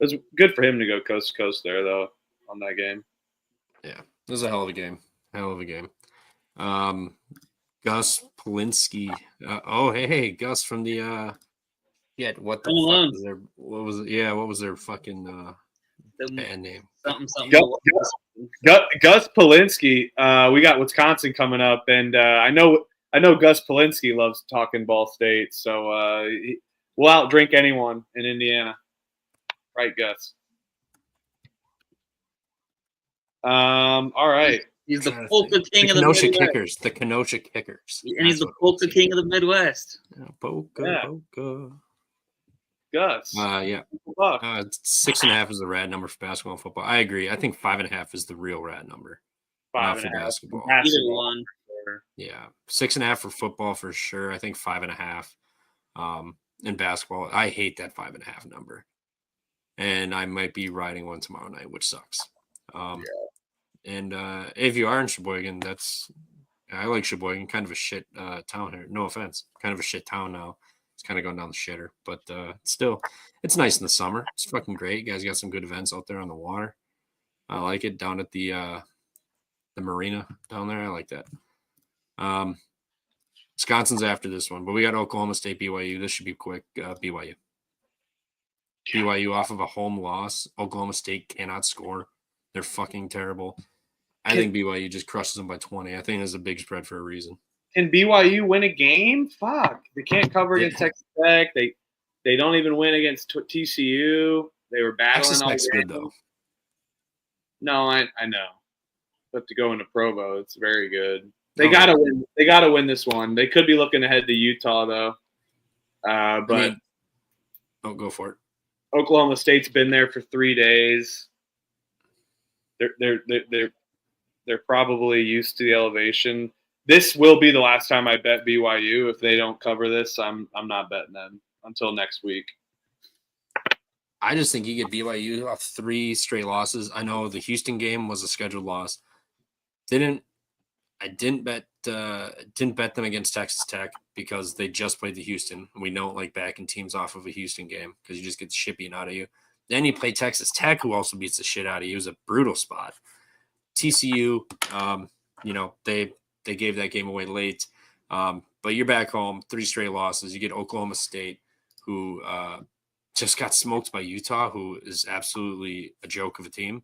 It was good for him to go coast to coast there, though, on that game. Yeah, it was a hell of a game. Hell of a game. Gus Polinski. Hey, Gus from the what the Home fuck Alone. was their what was it? Yeah, what was their fucking the- band name? something. Gus Polinski. We got Wisconsin coming up, and I know Gus Polinski loves talking Ball State, so we'll outdrink anyone in Indiana. Right, Gus? All right. He's the polka king of the Kenosha Midwest. Kickers. The Kenosha Kickers. And he's the polka king of the Midwest. Yeah, polka, Yeah. polka. Gus. Yeah. 6.5 is the rad number for basketball and football. I agree. I think 5.5 is the real rad number. Not for 5.5. basketball. Either one. Yeah, 6.5 for football for sure. I think 5.5. In basketball, I hate that 5.5 number, and I might be riding one tomorrow night, which sucks. And if you are in Sheboygan, I like Sheboygan. Kind of a shit town here. No offense, kind of a shit town now. It's kind of going down the shitter, but still, it's nice in the summer. It's fucking great. You guys got some good events out there on the water. I like it down at the marina down there. I like that. Wisconsin's after this one, but we got Oklahoma State, BYU. This should be quick. BYU off of a home loss. Oklahoma State cannot score. They're fucking terrible. I think BYU just crushes them by 20. I think it's a big spread for a reason. Can BYU win a game? Fuck. They can't cover against Texas Tech. They don't even win against TCU. They were battling Texas all Tech's game. good though. No, I know. But to go into Provo, it's very good. They gotta win. They gotta win this one. They could be looking ahead to Utah though. But go for it. Oklahoma State's been there for 3 days. They're probably used to the elevation. This will be the last time I bet BYU. If they don't cover this, I'm not betting them until next week. I just think you get BYU off 3 straight losses. I know the Houston game was a scheduled loss. I didn't bet them against Texas Tech because they just played the Houston. We don't like backing teams off of a Houston game because you just get the shit beaten out of you. Then you play Texas Tech, who also beats the shit out of you. It was a brutal spot. TCU, they gave that game away late. But you're back home, 3 straight losses. You get Oklahoma State, who just got smoked by Utah, who is absolutely a joke of a team.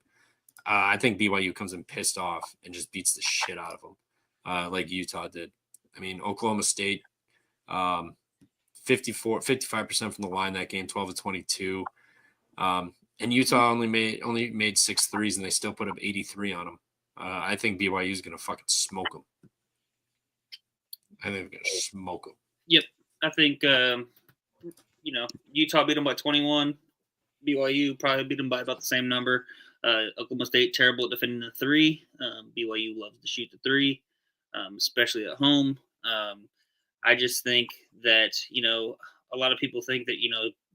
I think BYU comes in pissed off and just beats the shit out of them, like Utah did. I mean, Oklahoma State, 55% from the line that game, 12-22. And Utah only made 6 threes, and they still put up 83 on them. I think BYU is going to fucking smoke them. I think they're going to smoke them. Yep. I think, Utah beat them by 21. BYU probably beat them by about the same number. Oklahoma State, terrible at defending the 3. BYU loves to shoot the 3, especially at home. I just think that, a lot of people think that,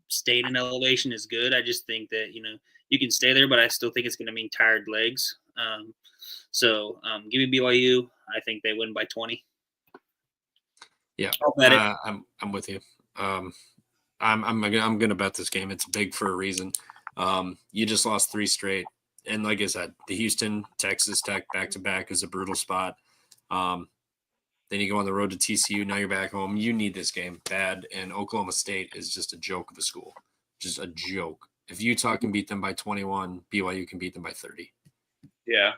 staying in elevation is good. I just think that, you can stay there, but I still think it's going to mean tired legs. So give me BYU. I think they win by 20. Yeah, I'll bet it. I'm with you. I'm gonna bet this game. It's big for a reason. You just lost 3 straight, and like I said, the Houston, Texas Tech back to back is a brutal spot. Then you go on the road to TCU. Now you're back home. You need this game bad, and Oklahoma State is just a joke of a school, just a joke. If Utah can beat them by 21, BYU can beat them by 30. Yeah.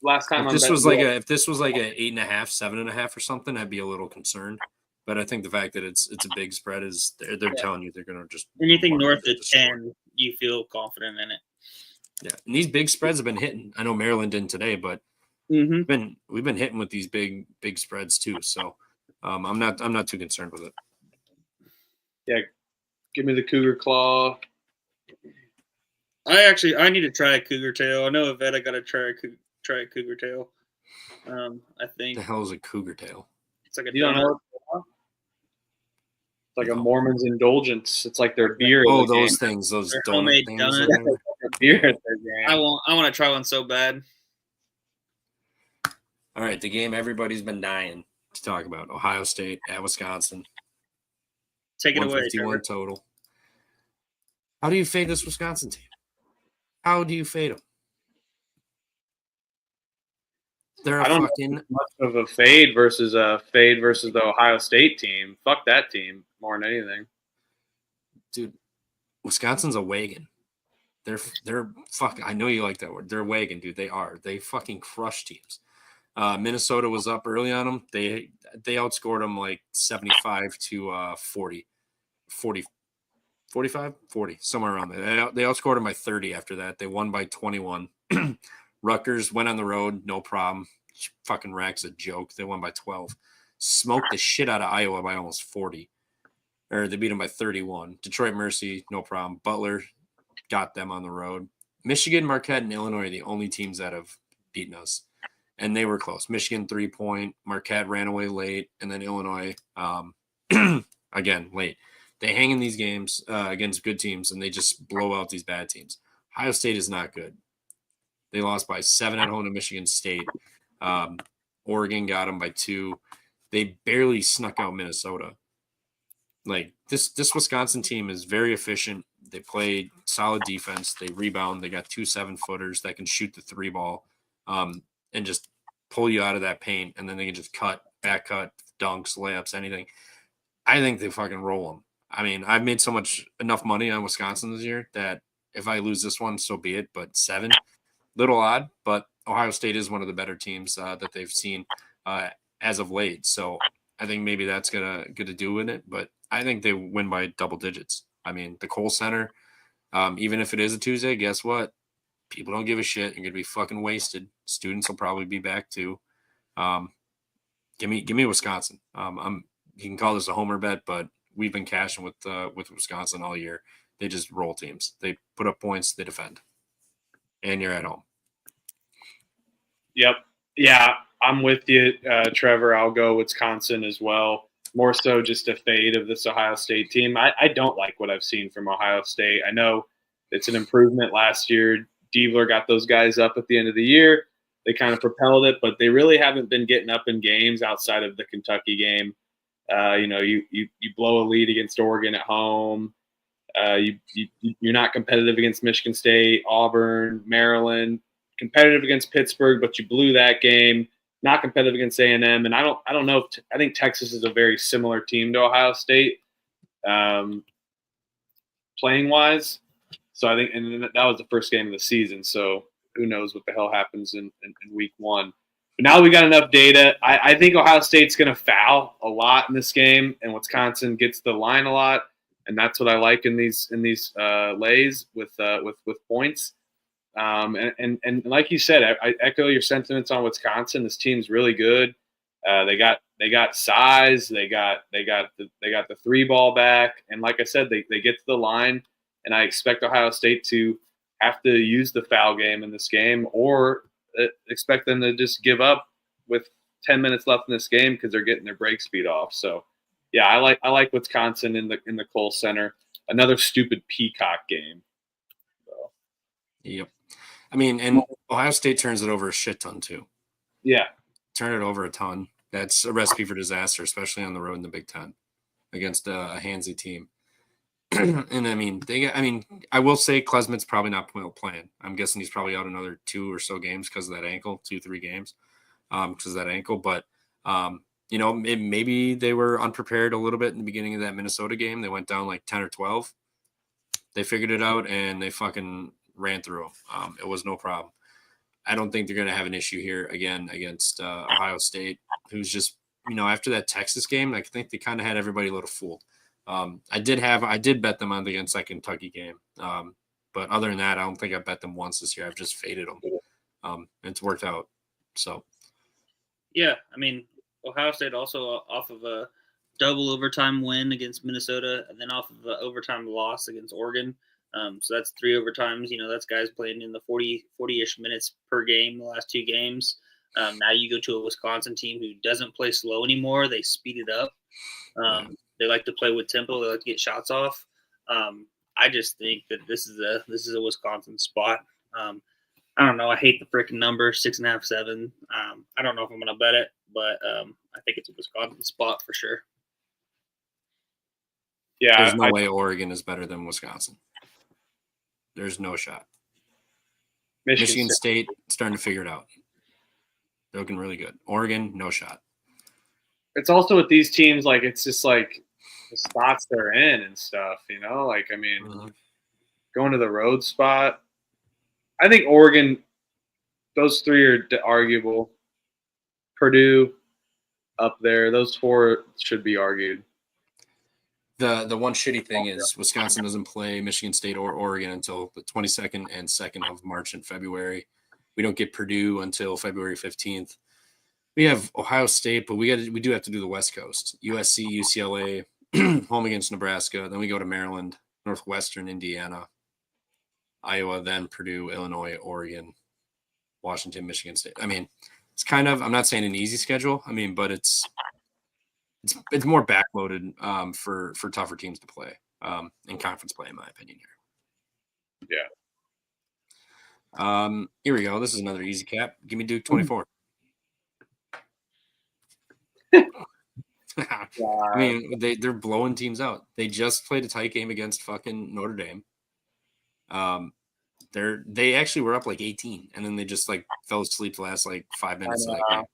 Last time If this was like a 8.5, 7.5 or something, I'd be a little concerned. But I think the fact that it's a big spread is they're telling you they're going to just Anything north of 10, you feel confident in it. Yeah, and these big spreads have been hitting. I know Maryland didn't today, but we've been hitting with these big spreads too. So I'm not too concerned with it. Yeah, give me the Cougar Claw. I need to try a Cougar Tail. I know Avetta got to try a Cougar Tail. I think What the hell is a Cougar Tail? it's like a You don't know? It's like a Mormon's indulgence. It's like their beer. Oh, at the those game. things, those Their donut homemade things. donuts. or whatever. Beer at their game. I want to try one so bad. All right, the game everybody's been dying to talk about: Ohio State at Wisconsin. Take it away, 151 Trevor. total. How do you fade this Wisconsin team? How do you fade them? They're I a don't fucking know much of a fade versus the Ohio State team. Fuck that team more than anything. dude. Wisconsin's a wagon. They're fucking. I know you like that word. They're a wagon, dude. They are. They fucking crush teams. Minnesota was up early on them. They outscored them like 75 to 40, 45, 40, somewhere around there. They outscored them by 30 after that. They won by 21. Rutgers went on the road, no problem. Fucking Rack's a joke. They won by 12. Smoked the shit out of Iowa by almost 40. Or they beat them by 31. Detroit Mercy, no problem. Butler got them on the road. Michigan, Marquette, and Illinois are the only teams that have beaten us. And they were close. Michigan 3-point. Marquette ran away late. And then Illinois, again, late. They hang in these games against good teams, and they just blow out these bad teams. Ohio State is not good. They lost by 7 at home to Michigan State. Oregon got them by 2. They barely snuck out Minnesota. Like, this Wisconsin team is very efficient. They play solid defense. They rebound. They got 2 7-footers that can shoot the 3 ball and just pull you out of that paint, and then they can just back cut, dunks, layups, anything. I think they fucking roll them. I mean, I've made enough money on Wisconsin this year that if I lose this one, so be it. But 7, little odd, but Ohio State is one of the better teams that they've seen as of late. So I think maybe that's gonna do with it. But I think they win by double digits. I mean, the Kohl Center, even if it is a Tuesday, guess what? People don't give a shit. You're gonna be fucking wasted. Students will probably be back too. Give me Wisconsin. You can call this a homer bet, but we've been cashing with Wisconsin all year. They just roll teams. They put up points. They defend, and you're at home. Yep. Yeah, I'm with you, Trevor. I'll go Wisconsin as well. More so just a fade of this Ohio State team. I don't like what I've seen from Ohio State. I know it's an improvement last year. Dievler got those guys up at the end of the year. They kind of propelled it, but they really haven't been getting up in games outside of the Kentucky game. You blow a lead against Oregon at home. You're not competitive against Michigan State, Auburn, Maryland. Competitive against Pittsburgh, but you blew that game. Not competitive against A&M, and I don't know. I think Texas is a very similar team to Ohio State, playing wise. So I think, and that was the first game of the season. So who knows what the hell happens in week 1. But now we got enough data. I think Ohio State's going to foul a lot in this game, and Wisconsin gets the line a lot, and that's what I like in these lays with points. And like you said, I echo your sentiments on Wisconsin. This team's really good. They got size. They got the 3 ball back, and like I said, they get to the line. And I expect Ohio State to have to use the foul game in this game, or expect them to just give up with 10 minutes left in this game because they're getting their break speed off. So, yeah, I like Wisconsin in the Kohl Center. Another stupid peacock game. So. Yep. I mean, and Ohio State turns it over a shit ton too. Yeah. Turn it over a ton. That's a recipe for disaster, especially on the road in the Big Ten against a handsy team. And I will say Klesmit's probably not playing. I'm guessing he's probably out another 2 or so games because of that ankle, 2-3 games because of that ankle. But, maybe they were unprepared a little bit in the beginning of that Minnesota game. They went down like 10 or 12. They figured it out, and they fucking ran through them. It was no problem. I don't think they're going to have an issue here again against Ohio State, who's just, after that Texas game, I think they kind of had everybody a little fooled. I did bet them on against that Kentucky game. But other than that, I don't think I bet them once this year. I've just faded them. It's worked out. So. Yeah. I mean, Ohio State also off of a double overtime win against Minnesota and then off of an overtime loss against Oregon. So that's 3 overtimes. That's guys playing in the 40-ish minutes per game the last 2 games. Now you go to a Wisconsin team who doesn't play slow anymore. They speed it up. They like to play with tempo. They like to get shots off. I just think that this is a Wisconsin spot. I don't know. I hate the freaking number 6.5, 7. I don't know if I'm going to bet it, but I think it's a Wisconsin spot for sure. Yeah, There's no way Oregon is better than Wisconsin. There's no shot. Michigan State starting to figure it out. They're looking really good. Oregon, no shot. It's also with these teams, like it's just like the spots they're in and stuff, you know? Like, I mean, going to the road spot. I think Oregon, those 3 are arguable. Purdue up there. Those 4 should be argued. The one shitty thing is Wisconsin doesn't play Michigan State or Oregon until the 22nd and 2nd of March and February. We don't get Purdue until February 15th. We have Ohio State, but we do have to do the West Coast. USC, UCLA, home against Nebraska. Then we go to Maryland, Northwestern, Indiana, Iowa, then Purdue, Illinois, Oregon, Washington, Michigan State. I mean, it's kind of, I'm not saying an easy schedule. I mean, but it's more backloaded for tougher teams to play in conference play, in my opinion here. Yeah. Here we go. This is another easy cap. Give me Duke 24. I mean, they're blowing teams out. They just played a tight game against fucking Notre Dame. They actually were up like 18, and then they just like fell asleep the last like 5 minutes of that game.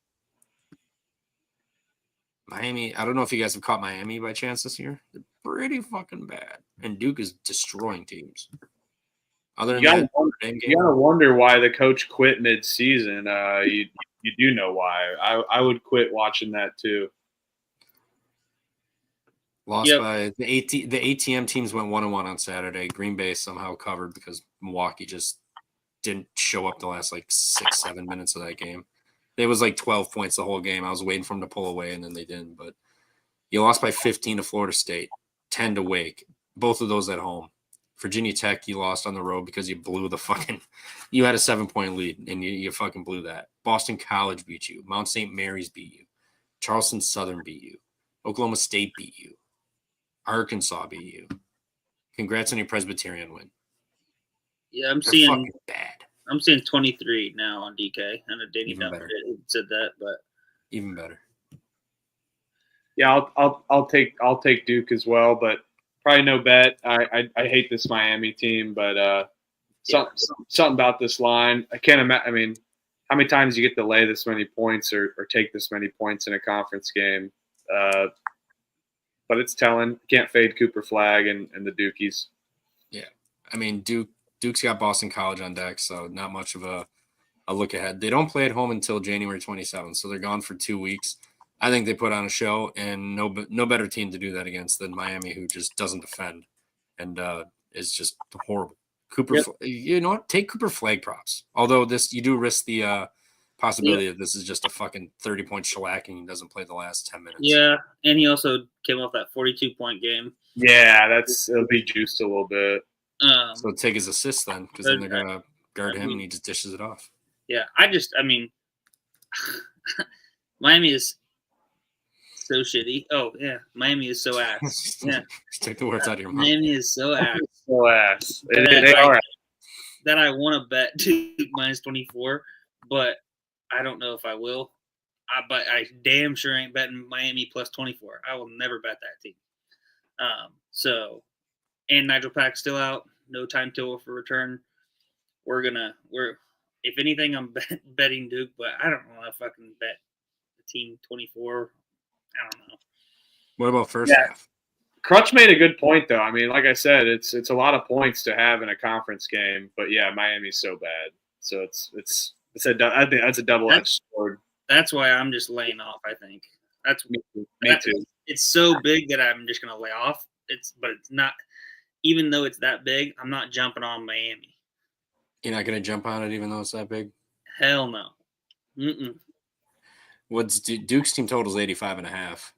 Miami, I don't know if you guys have caught Miami by chance this year. They're pretty fucking bad, and Duke is destroying teams. Other than that, you gotta wonder why the coach quit mid-season. You do know why. I would quit watching that too. Lost by the ATM teams went 1-1 on Saturday. Green Bay somehow covered because Milwaukee just didn't show up the last like 6-7 minutes of that game. It was like 12 points the whole game. I was waiting for them to pull away, and then they didn't. But you lost by 15 to Florida State, 10 to Wake. Both of those at home. Virginia Tech, you lost on the road because you blew you had a 7-point lead, and you fucking blew that. Boston College beat you. Mount St. Mary's beat you. Charleston Southern beat you. Oklahoma State beat you. Arkansas beat you. Congrats on your Presbyterian win. Yeah, I'm They're seeing fucking bad. I'm seeing 23 now on DK. And I didn't know it said that, but even better. Yeah, I'll take Duke as well, but probably no bet. I hate this Miami team, but something about this line. I can't imagine. I mean, how many times you get to lay this many points or take this many points in a conference game? But it's telling. Can't fade Cooper Flag and the Dukies. Yeah, I mean Duke's got Boston College on deck, so not much of a look ahead. They don't play at home until January 27th, so they're gone for 2 weeks. I think they put on a show, and no better team to do that against than Miami, who just doesn't defend and is just horrible. You know what? Take Cooper Flag props. Although you do risk the possibility that this is just a fucking 30-point shellacking and doesn't play the last 10 minutes. Yeah, and he also came off that 42-point game. Yeah, it'll be juiced a little bit. So take his assist then, because then they're gonna guard him and he just dishes it off. Yeah, I mean, Miami is so shitty. Oh yeah, Miami is so ass. Yeah, just take the words out of your mouth. Miami is so ass. So ass. They are. That I want to bet Duke minus 24, but I don't know if I will. But I damn sure ain't betting Miami plus 24. I will never bet that team. And Nigel Pack's still out. No timetable for return. If anything, I'm betting Duke, but I don't know if I can bet the team 24. I don't know. What about first half? Crutch made a good point, though. I mean, like I said, it's a lot of points to have in a conference game, but yeah, Miami's so bad. So I think that's a double-edged sword. That's why I'm just laying off. I think that's me too. It's so big that I'm just gonna lay off. But it's not. Even though it's that big, I'm not jumping on Miami. You're not gonna jump on it, even though it's that big. Hell no. Mm-mm. What's Duke's team total is 85.5.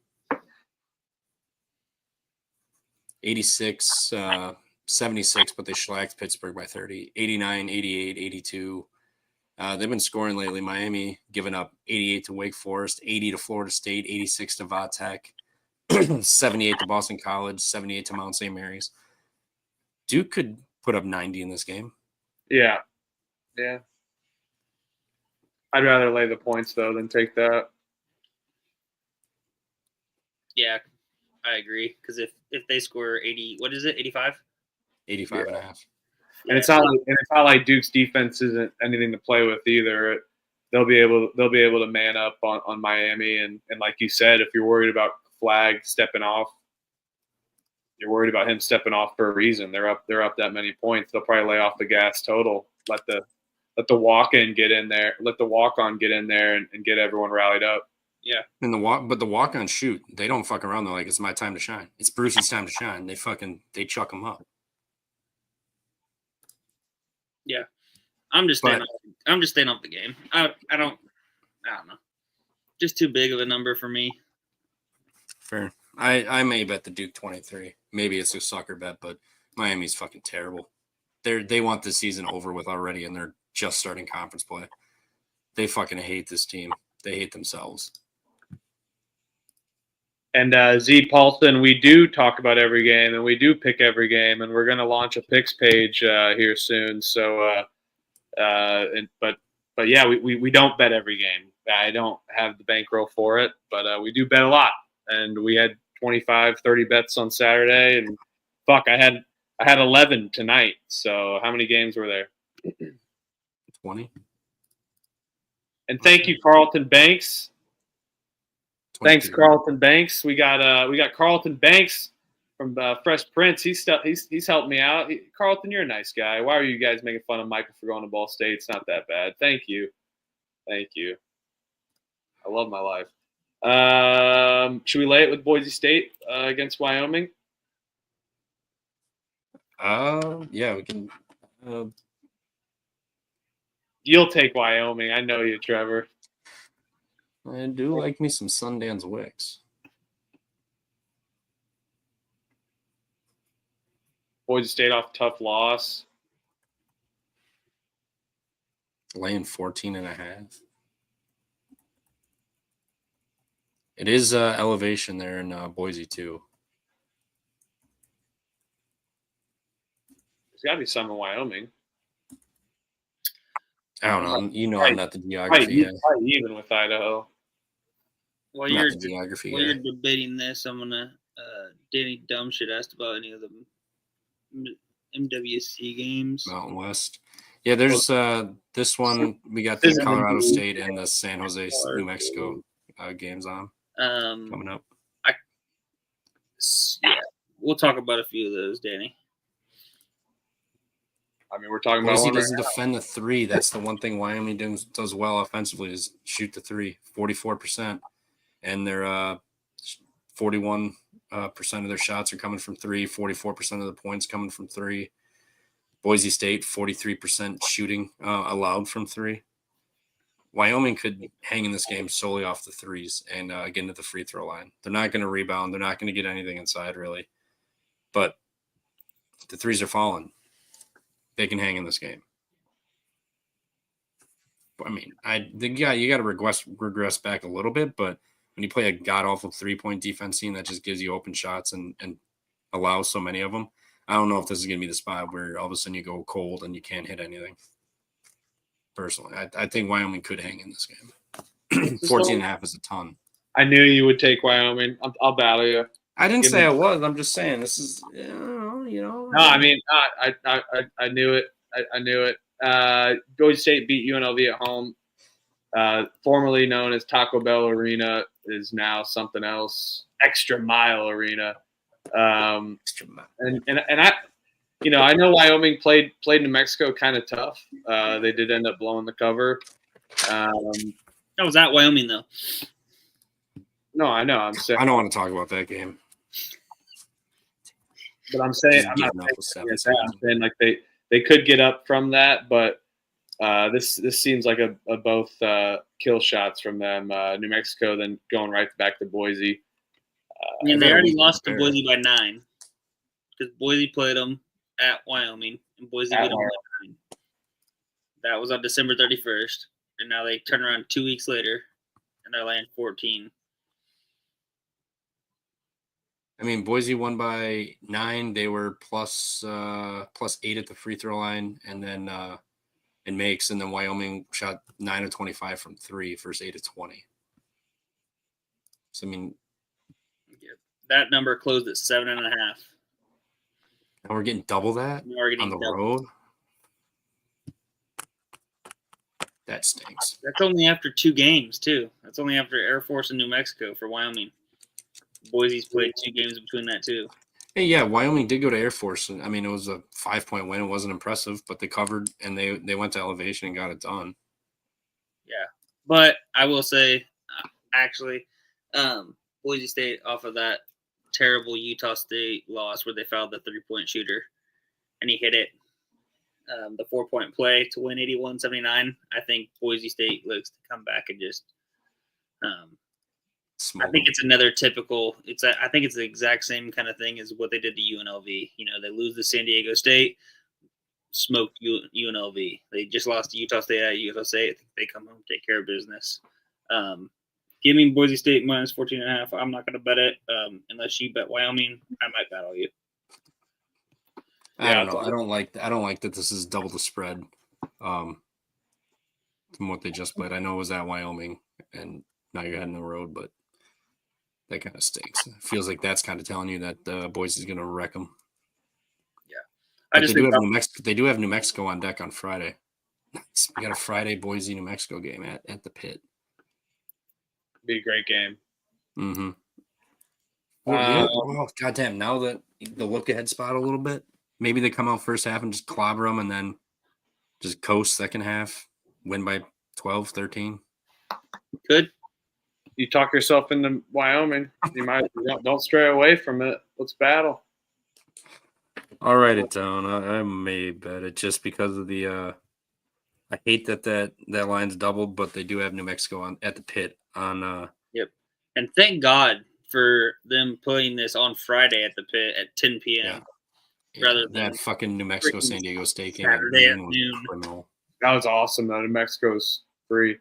86, 76, but they shellacked Pittsburgh by 30. 89, 88, 82. They've been scoring lately. Miami giving up 88 to Wake Forest, 80 to Florida State, 86 to Va Tech. 78 to Boston College, 78 to Mount St. Mary's. Duke could put up 90 in this game. Yeah. Yeah. I'd rather lay the points, though, than take that. Yeah, I agree. Because if they score 80, what is it, 85? 85 and a half. And it's not like Duke's defense isn't anything to play with either. They'll be able to man up on Miami, and like you said, if you're worried about Flag stepping off, you're worried about him stepping off for a reason. They're up that many points. They'll probably lay off the gas total. Let the walk-in get in there. Let the walk-on get in there and get everyone rallied up. Yeah. And the walk-on shoot, they don't fuck around though. Like, it's my time to shine. It's Brucey's time to shine. They chuck him up. Yeah, I'm just staying off the game. I don't know. Just too big of a number for me. Fair. I may bet the Duke 23. Maybe it's a sucker bet, but Miami's fucking terrible. They want the season over with already, and they're just starting conference play. They fucking hate this team. They hate themselves. And Z Paulson, we do talk about every game, and we do pick every game, and we're going to launch a picks page here soon. So, but yeah, we don't bet every game. I don't have the bankroll for it, but we do bet a lot. And we had 25, 30 bets on Saturday, and fuck, I had 11 tonight. So how many games were there? 20. And thank you, Carlton Banks. 22. Thanks, Carlton Banks. We got Carlton Banks from Fresh Prince. He's helped me out. Carlton, you're a nice guy. Why are you guys making fun of Michael for going to Ball State? It's not that bad. Thank you. I love my life. Should we lay it with Boise State against Wyoming? Yeah, we can. You'll take Wyoming. I know you, Trevor. I do like me some Sundance Wicks. Boise State off tough loss. Laying 14 and a half. It is elevation there in Boise too. There's got to be some in Wyoming. I don't know. You know, I'm not the geography guy. Probably even with Idaho. While you're debating this, I'm gonna Danny Dumbshit asked about any of the MWC games. Mountain West. Yeah, there's this one. We got the Colorado State and the San Jose, New Mexico games on coming up. Yeah, we'll talk about a few of those, Danny. I mean, we're talking Boise about doesn't defend the three. That's the one thing Wyoming does well offensively is shoot the three, 44%, and they're 41% of their shots are coming from three, 44% of the points coming from three. Boise State, 43% shooting allowed from three. Wyoming could hang in this game solely off the threes and get into the free throw line. They're not going to rebound. They're not going to get anything inside, really. But the threes are falling. They can hang in this game. I mean, you got to regress back a little bit, but when you play a god-awful three-point defense team that just gives you open shots and allows so many of them, I don't know if this is going to be the spot where all of a sudden you go cold and you can't hit anything. Personally, I think Wyoming could hang in this game. 14.5 is a ton. I knew you would take Wyoming. I'll battle you. I didn't say I was. I'm just saying this is, you know. No, I mean, I knew it. I knew it. Boise State beat UNLV at home. Formerly known as Taco Bell Arena is now something else. Extra Mile Arena. Extra Mile. And I know Wyoming played New Mexico kind of tough. They did end up blowing the cover. That was at Wyoming though. No, I know. I'm saying I don't want to talk about that game. But I'm saying I'm saying like they could get up from that, but this seems like a both kill shots from them. New Mexico then going right back to Boise. They already lost to Boise by 9 because Boise played them at Wyoming and Boise beat them by 9. That was on December 31st, and now they turn around 2 weeks later and they're laying 14. I mean, Boise won by 9. They were plus 8 at the free throw line, and then and then Wyoming shot 9 of 25 from 3 versus 8 of 20. So I mean, that number closed at 7.5. now we're getting double that Now we're getting on the double. road. That stinks. That's only after 2 games too. That's only after Air Force and New Mexico for Wyoming. Boise's played 2 games between that too. Hey, yeah, Wyoming did go to Air Force. I mean, it was a 5-point win. It wasn't impressive, but they covered and they went to elevation and got it done. Yeah, but I will say, actually, Boise State off of that terrible Utah State loss where they fouled the 3-point shooter, and he hit it. The 4-point play to win 81-79. I think Boise State looks to come back and just. I think it's another typical. I think it's the exact same kind of thing as what they did to UNLV. You know, they lose to San Diego State, smoked UNLV. They just lost to Utah State at Utah State. I think they come home, take care of business. Give me Boise State minus 14.5. I'm not going to bet it unless you bet Wyoming. I might battle you. I don't know. I don't like that this is double the spread from what they just played. I know it was at Wyoming, and now you're heading the road, but that kind of stinks. It feels like that's kind of telling you that Boise is going to wreck them. Yeah, I just think they do have New Mexico on deck on Friday. We got a Friday Boise New Mexico game at the Pit. Be a great game. Mm-hmm. Well, goddamn! Now that the look ahead spot a little bit, maybe they come out first half and just clobber them, and then just coast second half, win by 12, 13. Good. You talk yourself into Wyoming. You might don't stray away from it. Let's battle. I'll write it down. I may bet it just because of the. I hate that line's doubled, but they do have New Mexico at the Pit on. Yep, and thank God for them putting this on Friday at the Pit at 10 p.m. Rather than that fucking New Mexico San Diego State game Saturday at noon. Criminal. That was awesome. Though New Mexico's free.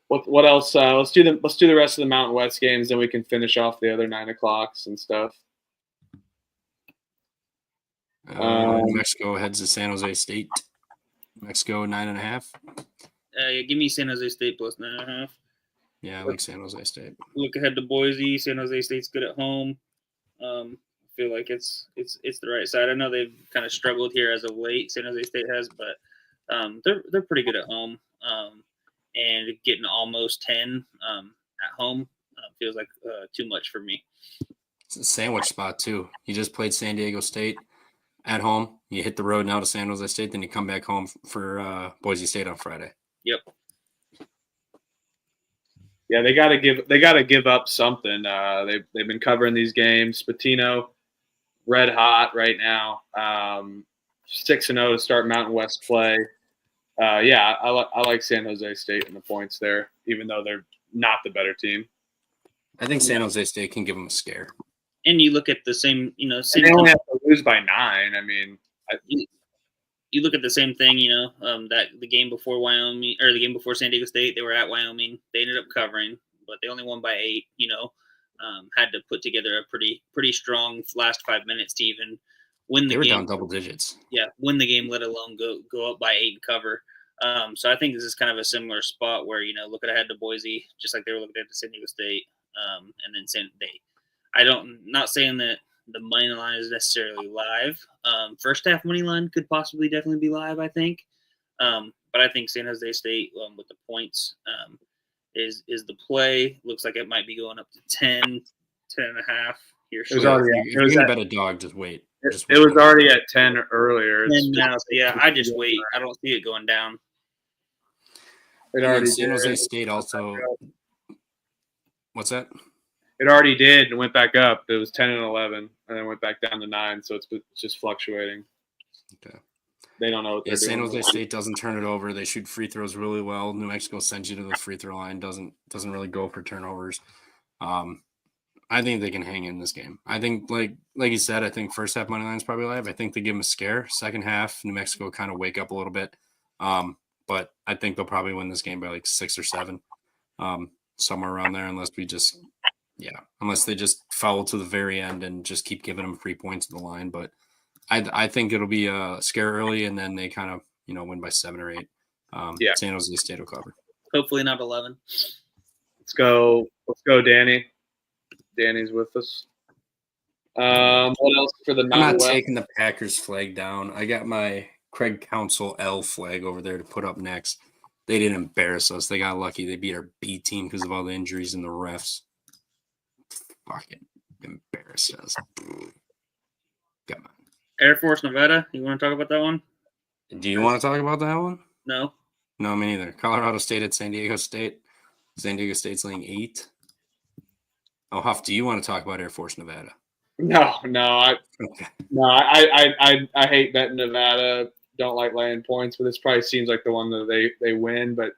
What else? Let's do the rest of the Mountain West games, then we can finish off the other 9 o'clocks and stuff. New Mexico heads to San Jose State. New Mexico 9.5. Give me San Jose State plus 9.5. Yeah, I like San Jose State. Look ahead to Boise. San Jose State's good at home. I feel like it's the right side. I know they've kind of struggled here as of late. San Jose State has, but they're pretty good at home. And getting almost 10 at home feels like too much for me. It's a sandwich spot too. You just played San Diego State at home. You hit the road now to San Jose State, then you come back home for Boise State on Friday. Yep. Yeah, they gotta give up something. They've been covering these games. Patino, red hot right now. 6-0 to start Mountain West play. I like San Jose State in the points there, even though they're not the better team. I think San Jose State can give them a scare. And you look at the same, they only have to lose by 9. I mean, you look at the same thing, that the game before Wyoming or the game before San Diego State, they were at Wyoming. They ended up covering, but they only won by 8. Had to put together a pretty strong last 5 minutes to even win the game. They were down double digits. Yeah, win the game, let alone go up by 8 and cover. So I think this is kind of a similar spot where looking ahead to Boise, just like they were looking ahead to San Diego State, and then not saying that the money line is necessarily live. First half money line could possibly definitely be live, I think. But I think San Jose State with the points is the play. Looks like it might be going up to 10, 10.5 here. It was already. If you're gonna bet a dog, just wait. It was already at 10 earlier. And now, I just wait. I don't see it going down. It already San Jose State also. What's that? It already did and went back up. It was 10 and 11, and then went back down to 9. So it's just fluctuating. Okay. They don't know what they're doing. San Jose State doesn't turn it over. They shoot free throws really well. New Mexico sends you to the free throw line. Doesn't really go for turnovers. I think they can hang in this game. I think, like you said, I think first half money line is probably live. I think they give them a scare. Second half, New Mexico kind of wake up a little bit. But I think they'll probably win this game by like 6 or 7, somewhere around there, unless we just Yeah, unless they just foul to the very end and just keep giving them free points at the line. But I think it'll be a scare early, and then they kind of win by 7 or 8. Yeah. San Jose State will cover. Hopefully not 11. Let's go, Danny. Danny's with us. What else for the I'm Mountain not West? taking the Packers flag down. I got my Craig Counsell L flag over there to put up next. They didn't embarrass us. They got lucky. They beat our B team because of all the injuries and the refs. Fucking embarrassed us. Come on. Air Force, Nevada. You want to talk about that one? Do you want to talk about that one? No. No, me neither. Colorado State at San Diego State. San Diego State's laying 8. Oh, Huff, do you want to talk about Air Force, Nevada? No. Okay. I hate betting Nevada. Don't like laying points, but this probably seems like the one that they win. But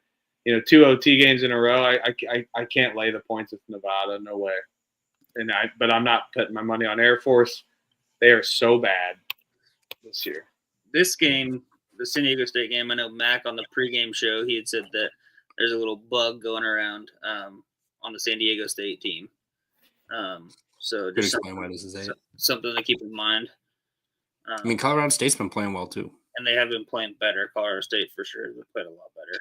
2 OT games in a row, I can't lay the points with Nevada. No way. But I'm not putting my money on Air Force. They are so bad this year. This game, the San Diego State game, I know Mac on the pregame show, he had said that there's a little bug going around on the San Diego State team. So Could just explain why this is 8. something to keep in mind. I mean, Colorado State's been playing well too. And they have been playing better. Colorado State for sure has played a lot better.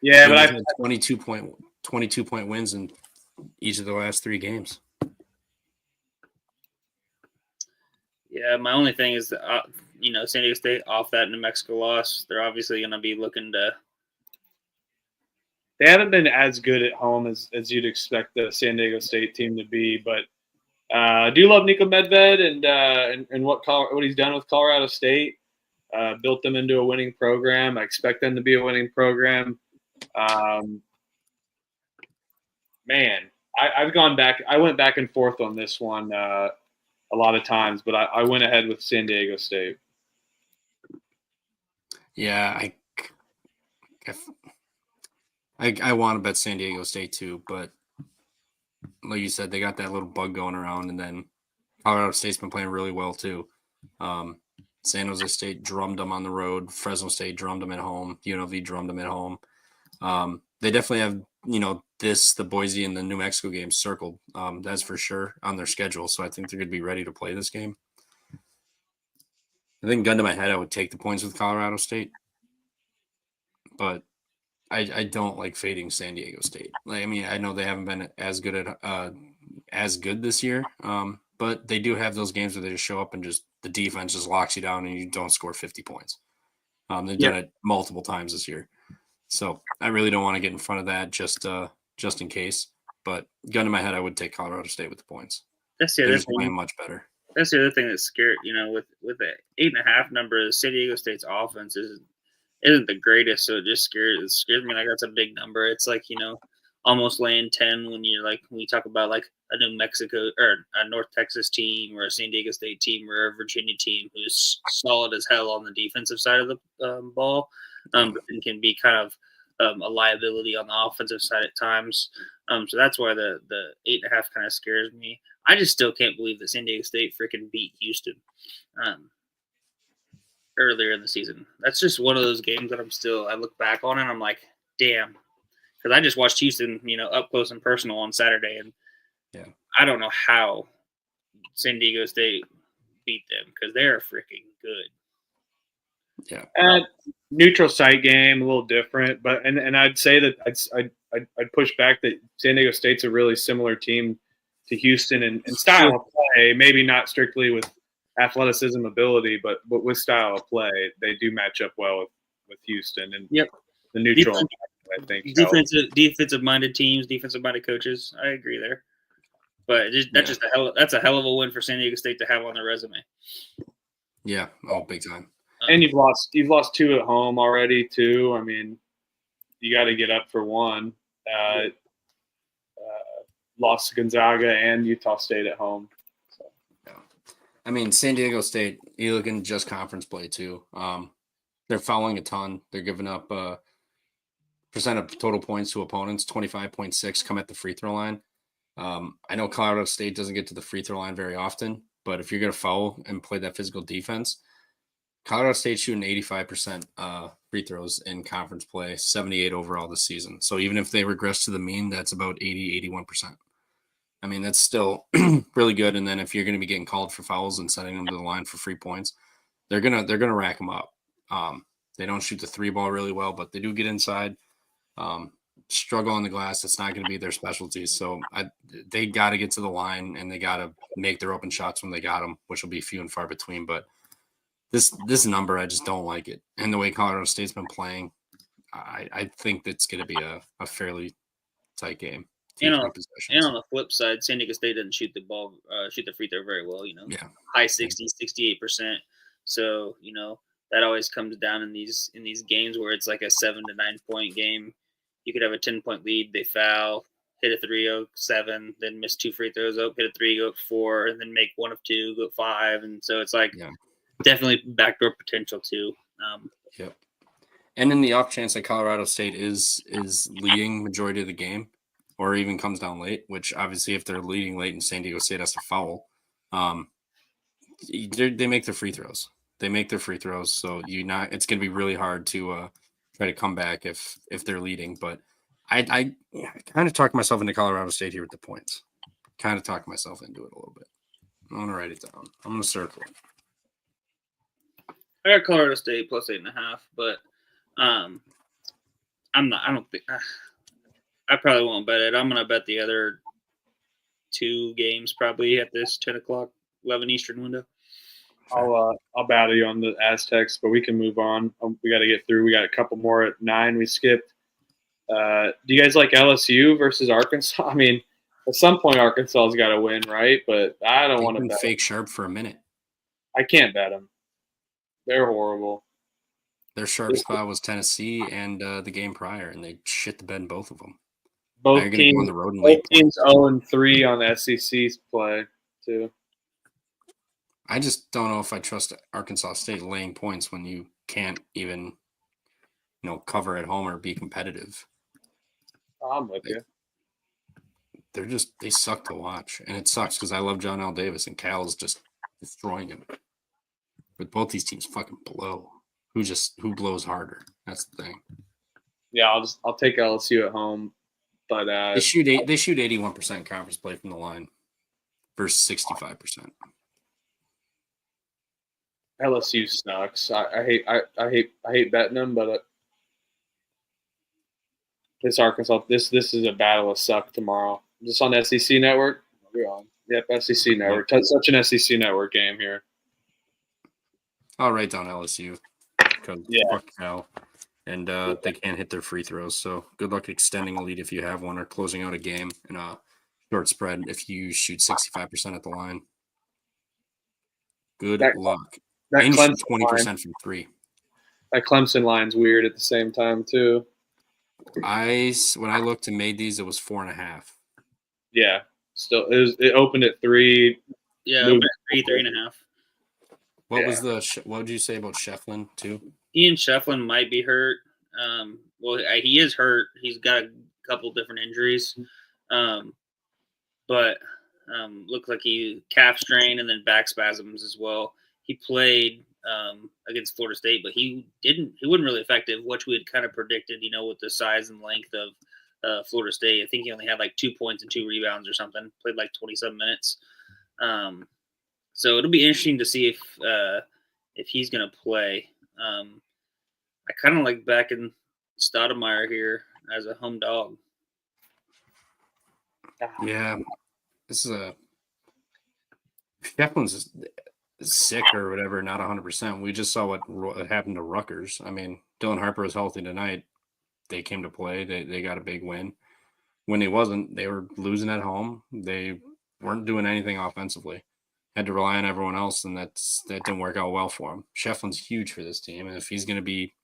Yeah, but They've I had 22 point wins in each of the last 3 games. Yeah, my only thing is that, San Diego State off that New Mexico loss, they're obviously going to be looking to. they haven't been as good at home as you'd expect the San Diego State team to be. But I do love Nico Medved and what he's done with Colorado State. Built them into a winning program. I expect them to be a winning program. Man, I've gone back. I went back and forth on this one a lot of times, but I went ahead with San Diego State. Yeah, I want to bet San Diego State too, but like you said, they got that little bug going around, and then Colorado State's been playing really well too. San Jose State drummed them on the road. Fresno State drummed them at home. UNLV drummed them at home. They definitely have, the Boise and the New Mexico games circled. That's for sure on their schedule. So I think they're going to be ready to play this game. I think gun to my head, I would take the points with Colorado State, but I don't like fading San Diego State. I know they haven't been as good this year, but they do have those games where they just show up and just the defense just locks you down and you don't score 50 points. They've done it multiple times this year, so I really don't want to get in front of that just in case. But gun to my head, I would take Colorado State with the points. That's the They're other just playing much better. That's the other thing that's scary. With the 8.5 number, San Diego State's offense isn't the greatest, so it just scares me. Like, that's a big number. It's like, almost laying 10 when you talk about like a New Mexico or a North Texas team or a San Diego State team or a Virginia team who's solid as hell on the defensive side of the ball, and can be kind of a liability on the offensive side at times. So that's why the 8.5 kind of scares me. I just still can't believe that San Diego State freaking beat Houston earlier in the season. That's just one of those games that I look back on and I'm like, damn. Because I just watched Houston, up close and personal on Saturday, and I don't know how San Diego State beat them because they're freaking good. Yeah. Neutral site game, a little different, but and I'd say that I'd push back that San Diego State's a really similar team to Houston in style of play. Maybe not strictly with athleticism, ability, but with style of play, they do match up well with Houston and the neutral. I think defensive minded teams, defensive minded coaches. I agree there, but that's a hell of a win for San Diego State to have on their resume. Yeah, big time. And you've lost 2 at home already too. I mean, you got to get up for one. Lost to Gonzaga and Utah State at home. So. Yeah. San Diego State, you look in just conference play too. They're fouling a ton. They're giving up percent of total points to opponents, 25.6 come at the free throw line. I know Colorado State doesn't get to the free throw line very often, but if you're going to foul and play that physical defense, Colorado State's shooting 85% free throws in conference play, 78 overall this season. So even if they regress to the mean, that's about 80, 81%. I mean, that's still really good. And then if you're going to be getting called for fouls and sending them to the line for free points, they're gonna rack them up. They don't shoot the three ball really well, but they do get inside. Struggle on the glass. It's not going to be their specialty. So they got to get to the line and they got to make their open shots when they got them, which will be few and far between. But this number, I just don't like it. And the way Colorado State's been playing, I think that's going to be a fairly tight game. And on the flip side, San Diego State doesn't shoot the free throw very well. Yeah. High 60s, 68%. So that always comes down in these games where it's like a 7 to 9 point game. You could have a 10-point lead, they foul, hit a 3, go 7, then miss 2 free throws, hit a 3, go 4, and then make 1 of 2, go 5, and so it's like definitely backdoor potential too. Yep. And in the off chance that Colorado State is leading majority of the game, or even comes down late, which obviously if they're leading late and San Diego State has to foul, they make their free throws. They make their free throws, so it's going to be really hard to try to come back if they're leading. But I kind of talked myself into Colorado State here with the points. Kind of talked myself into it a little bit. I'm going to write it down. I'm going to circle it. I got Colorado State plus 8.5, but I probably won't bet it. I'm going to bet the other 2 games probably at this 10 o'clock, 11 Eastern window. I'll battle you on the Aztecs, but we can move on. We got to get through. We got a couple more at 9 we skipped. Do you guys like LSU versus Arkansas? I mean, at some point Arkansas's got to win, right? But I don't want to bet fake sharp for a minute. I can't bet them. They're horrible. Their sharp spot was Tennessee and the game prior, and they shit the bed in both of them. Both teams on the road both teams 0-3 on the SEC's play too. I just don't know if I trust Arkansas State laying points when you can't even, cover at home or be competitive. I'm with you. They suck to watch, and it sucks because I love John L. Davis and Cal's just destroying him. But both these teams fucking blow. Who blows harder? That's the thing. Yeah, I'll take LSU at home, but they shoot 81% conference play from the line versus 65%. LSU sucks. I hate betting them, but this Arkansas this is a battle of suck tomorrow. Just on SEC Network. We're on. Yep, SEC Network. Such an SEC Network game here. I'll write down LSU because fuck Cal, and they can't hit their free throws. So good luck extending a lead if you have one, or closing out a game in a short spread if you shoot 65% at the line. Good luck. That and Clemson 20% from 3. That Clemson line's weird at the same time too. When I looked and made these, it was 4.5. Yeah, still it opened at 3. Yeah, opened at 3.5. What would you say about Shefflin too? Ian Shefflin might be hurt. He is hurt. He's got a couple different injuries, but looked like he calf strain and then back spasms as well. He played against Florida State, but he wasn't really effective, which we had kind of predicted, with the size and length of Florida State. I think he only had like 2 points and 2 rebounds or something. Played like 27 minutes. So it'll be interesting to see if he's going to play. I kind of like backing Stoudemire here as a home dog. Yeah, this is Shefflin's sick or whatever, not 100%. We just saw what happened to Rutgers. I mean, Dylan Harper was healthy tonight. They came to play. They got a big win. When he wasn't, they were losing at home. They weren't doing anything offensively. Had to rely on everyone else, and that didn't work out well for him. Shefflin's huge for this team, and if he's going to be,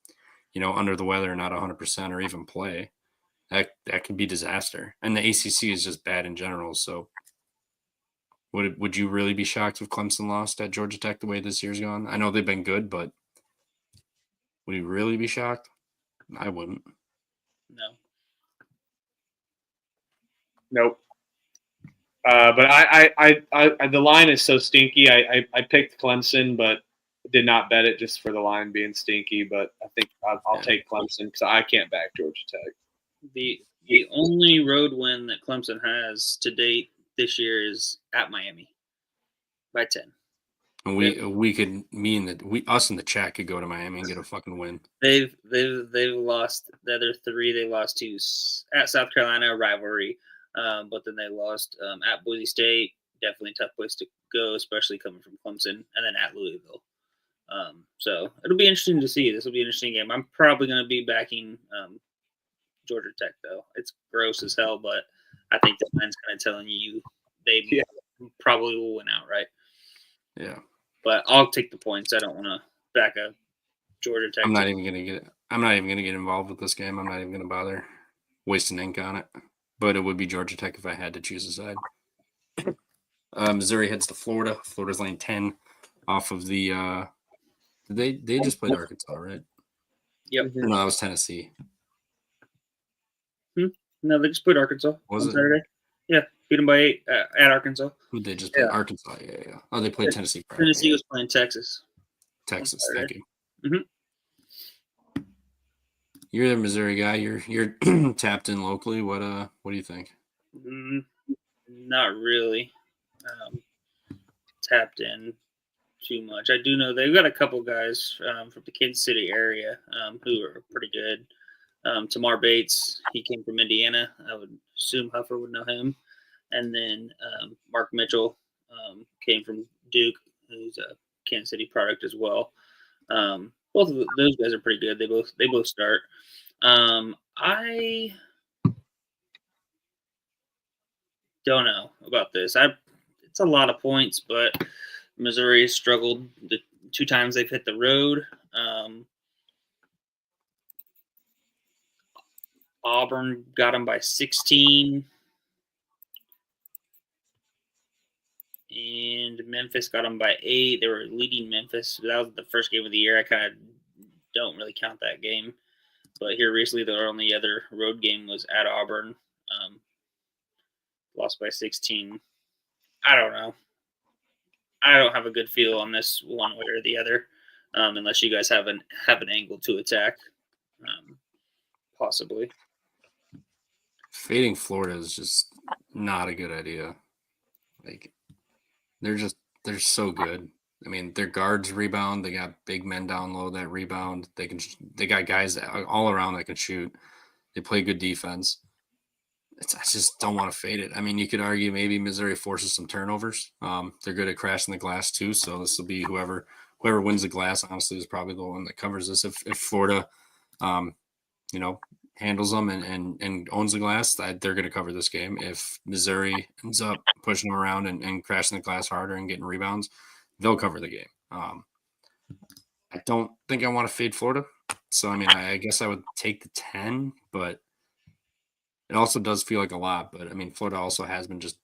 under the weather, not 100% or even play, that could be disaster. And the ACC is just bad in general. So, would you really be shocked if Clemson lost at Georgia Tech the way this year's gone? I know they've been good, but would you really be shocked? I wouldn't. No. Nope. But I the line is so stinky. I picked Clemson, but did not bet it just for the line being stinky, but I think I'll take Clemson because I can't back Georgia Tech. The only road win that Clemson has to date this year is at Miami by 10. And we could us in the chat could go to Miami and get a fucking win. They've lost the other 3. They lost to at South Carolina, rivalry, but then they lost at Boise State. Definitely a tough place to go, especially coming from Clemson, and then at Louisville. So it'll be interesting to see. This will be an interesting game. I'm probably going to be backing Georgia Tech, though. It's gross as hell, but I think the line's kind of telling you they probably will win outright. Yeah. But I'll take the points. I don't want to back up Georgia Tech. I'm not even gonna get involved with this game. I'm not even gonna bother wasting ink on it. But it would be Georgia Tech if I had to choose a side. Missouri heads to Florida. Florida's laying 10 off of the they just played Arkansas, right? Yep. No, that was Tennessee. No, they just played Arkansas Was on it? Saturday. Yeah, beat them by 8 at Arkansas. Who they just played? Arkansas. Yeah. Oh, they played Tennessee. Prior. Tennessee was playing Texas. Texas. Thank you. Mm-hmm. You're the Missouri guy. You're tapped in locally. What do you think? Not really tapped in too much. I do know they've got a couple guys from the Kansas City area who are pretty good. Tamar Bates, he came from Indiana. I would assume Huffer would know him. And then Mark Mitchell came from Duke, who's a Kansas City product as well. Both of those guys are pretty good. They both start. I don't know about this. It's a lot of points, but Missouri has struggled the 2 times they've hit the road. Auburn got them by 16. And Memphis got them by 8. They were leading Memphis. That was the first game of the year. I kind of don't really count that game. But here recently, their only other road game was at Auburn. Lost by 16. I don't know. I don't have a good feel on this one way or the other, unless you guys have an angle to attack, possibly. Fading Florida is just not a good idea. Like they're so good. I mean, their guards rebound. They got big men down low that rebound. They got guys all around that can shoot. They play good defense. I just don't want to fade it. I mean, you could argue maybe Missouri forces some turnovers. They're good at crashing the glass too. So this will be whoever wins the glass. Honestly, is probably the one that covers this. If Florida, handles them and owns the glass, they're going to cover this game. If Missouri ends up pushing them around and crashing the glass harder and getting rebounds, they'll cover the game. I don't think I want to fade Florida. So, I mean, I guess I would take the 10, but it also does feel like a lot. But, I mean, Florida also has been just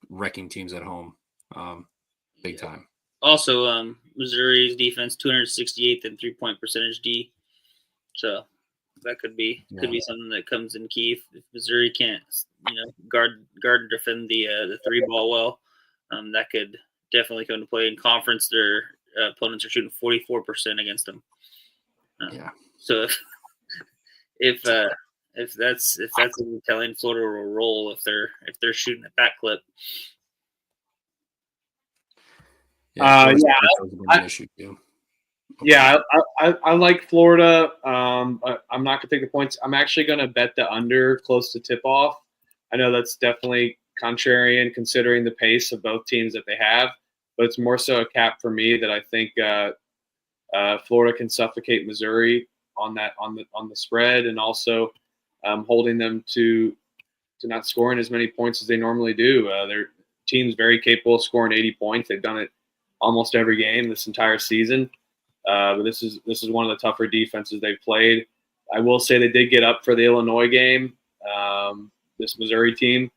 wrecking teams at home big time. Also, Missouri's defense, 268th in 3-point percentage D. So that could be something that comes in key if Missouri can't, guard and defend the 3-ball well. That could definitely come into play. In conference, their opponents are shooting 44% against them. So if that's telling, Florida will roll if they're shooting at that clip. I like Florida. I'm not gonna take the points. I'm actually gonna bet the under close to tip off. I know that's definitely contrarian considering the pace of both teams that they have, but it's more so a cap for me that I think Florida can suffocate Missouri on the spread, and also holding them to not scoring as many points as they normally do. Their team's very capable of scoring 80 points. They've done it almost every game this entire season. But this is one of the tougher defenses they've played. I will say they did get up for the Illinois game, this Missouri team.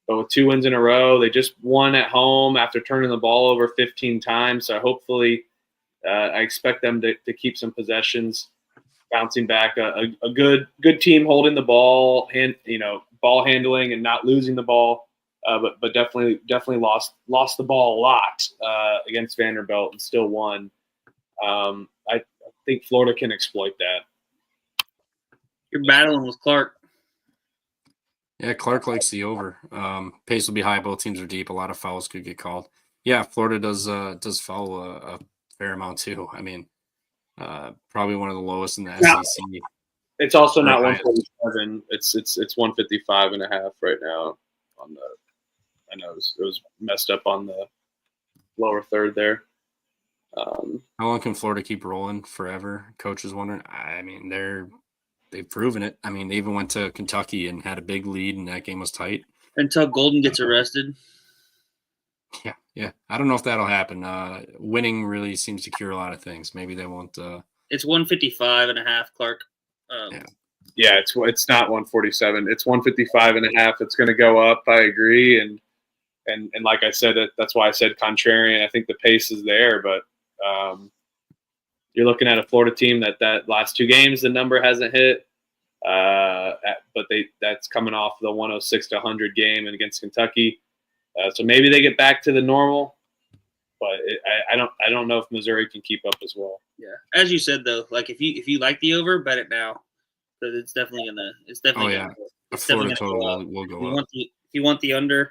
But with 2 wins in a row, they just won at home after turning the ball over 15 times. So hopefully I expect them to keep some possessions, bouncing back. A good team holding the ball, ball handling and not losing the ball. But definitely lost the ball a lot against Vanderbilt and still won. I think Florida can exploit that. You're battling with Clark. Yeah, Clark likes the over. Pace will be high. Both teams are deep. A lot of fouls could get called. Yeah, Florida does foul a fair amount too. I mean, probably one of the lowest in the SEC. It's also not Right. 147. It's 155.5 right now. On the, I know it was messed up on the lower third there. How long can Florida keep rolling forever? Coach is wondering. I mean, they've proven it. I mean, they even went to Kentucky and had a big lead, and that game was tight. Until Golden gets arrested. Yeah. I don't know if that'll happen. Winning really seems to cure a lot of things. Maybe they won't. It's 155.5, Clark. Yeah, it's not 147. It's 155.5. It's going to go up. I agree, and like I said, that's why I said contrarian. I think the pace is there, but you're looking at a Florida team that last two games the number hasn't hit, but that's coming off the 106-100 game against Kentucky. So maybe they get back to the normal, but I don't know if Missouri can keep up as well. Yeah, as you said though, like if you like the over, bet it now. But it's definitely gonna. A Florida total will go up. If you want the under,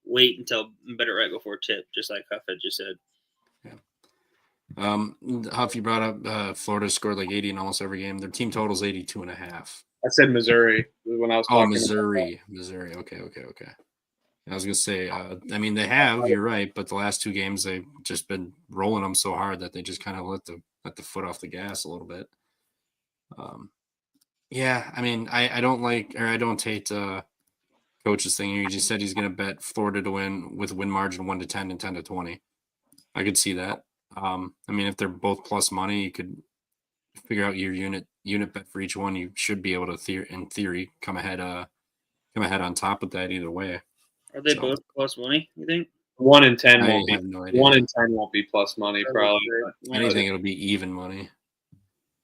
wait until bet it right before tip, just like Huff had just said. Huff, you brought up Florida scored like 80 in almost every game. Their team total is 82.5. I said Missouri when I was talking. Missouri. Okay. I was gonna say, I mean, they have. You're right, but the last two games they've just been rolling them so hard that they just kind of let the foot off the gas a little bit. Yeah, I mean, I don't hate Coach's thing. He just said he's gonna bet Florida to win with win margin 1-10 and 10-20. I could see that. I mean, if they're both plus money, you could figure out your unit bet for each one. You should be able to, in theory, come ahead on top with that either way. Are they both plus money, you think? 1 in 10 won't be. No idea. 1 in 10 won't be plus money, probably. Anything, it'll be even money.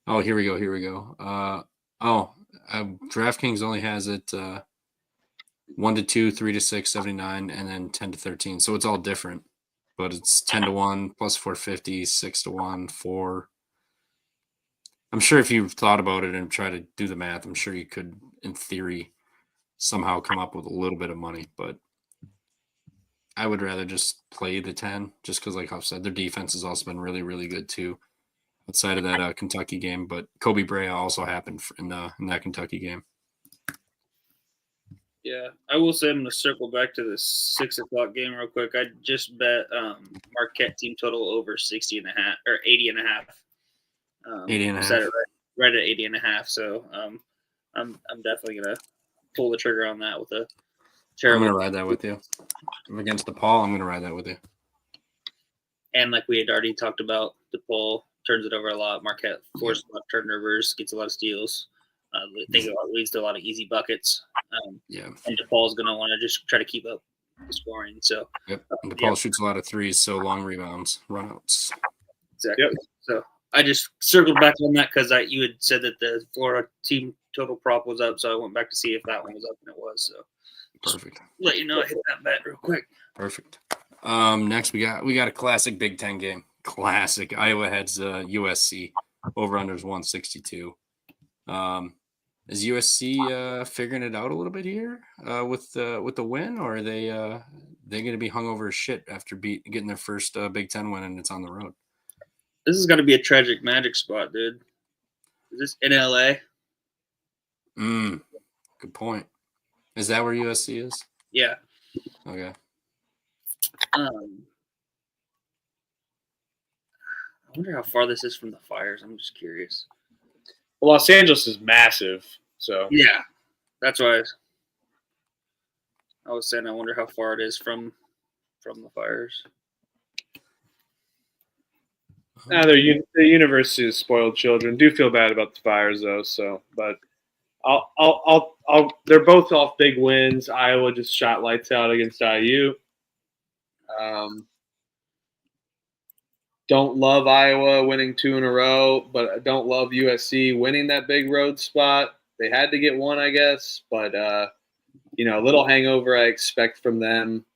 Oh, here we go. DraftKings only has it 1-2, 3-6, 79, and then 10-13. So it's all different, but it's 10-1 plus 450, 6-1, 4. I'm sure if you thought about it and try to do the math, I'm sure you could, in theory, somehow come up with a little bit of money, but I would rather just play the 10 just because, like Huff said, their defense has also been really, really good too outside of that Kentucky game. But Kobe Bryant also happened in that Kentucky game. Yeah, I will say I'm going to circle back to the 6 o'clock game real quick. I just bet Marquette team total over 60.5 or 80.5. 80.5. Said it right at 80.5. So I'm definitely going to pull the trigger on that with a terrible. I'm going to ride that with you. I'm against DePaul. I'm going to ride that with you. And like we had already talked about, DePaul turns it over a lot. Marquette forces a lot of turnovers, gets a lot of steals. Leads to a lot of easy buckets. And DePaul's going to want to just try to keep up the scoring. So yep. And DePaul shoots a lot of threes, so long rebounds, runouts. Exactly. Yep. So I just circled back on that because you had said that the Florida team total prop was up, so I went back to see if that one was up, and it was. So perfect. Let you know I hit that bet real quick. Perfect. Next we got a classic Big Ten game. Classic. Iowa heads USC. Over unders 162. Is USC figuring it out a little bit here with the win, or are they going to be hung over as shit after getting their first Big Ten win and it's on the road? This is going to be a tragic magic spot, dude. Is this in LA? Good point. Is that where USC is? Yeah. Okay. I wonder how far this is from the Fires. I'm just curious. Well, Los Angeles is massive, so yeah, that's why I was saying. I wonder how far it is from the Fires. The university is spoiled children. Do feel bad about the Fires though. So, but I'll. They're both off big wins. Iowa just shot lights out against IU. Don't love Iowa winning 2 in a row, but I don't love USC winning that big road spot. They had to get one, I guess, but a little hangover I expect from them.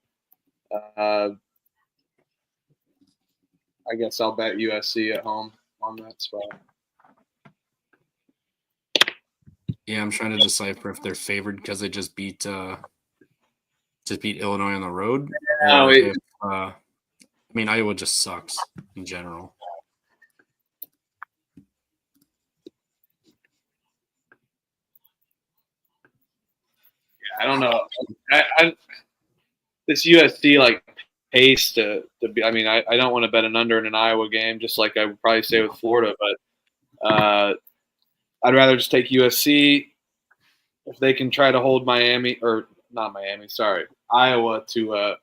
I guess I'll bet USC at home on that spot. Yeah, I'm trying to decipher if they're favored because they just beat Illinois on the road. No, If, I mean, Iowa just sucks in general. I don't know. This USC like pace to be. I mean, I don't want to bet an under in an Iowa game, just like I would probably say with Florida. But I'd rather just take USC if they can try to hold Iowa to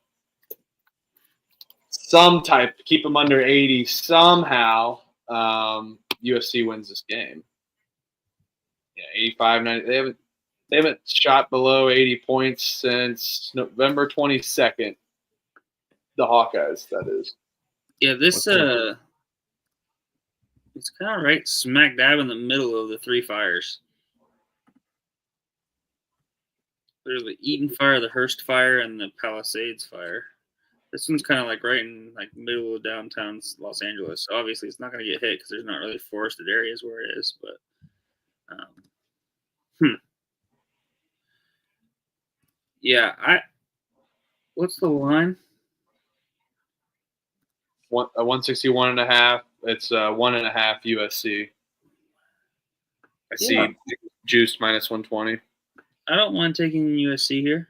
some type, keep them under 80 somehow. USC wins this game. Yeah, 85, 90. They haven't shot below 80 points since November 22nd. The Hawkeyes, that is. Yeah, this it's kind of right smack dab in the middle of the three fires. There's the Eaton fire, the Hearst fire, and the Palisades fire. This one's kind of like right in like middle of downtown Los Angeles. So obviously, it's not going to get hit because there's not really forested areas where it is. But yeah, what's the line? 161.5. It's 1.5 USC. I see juice minus 120. I don't mind taking USC here.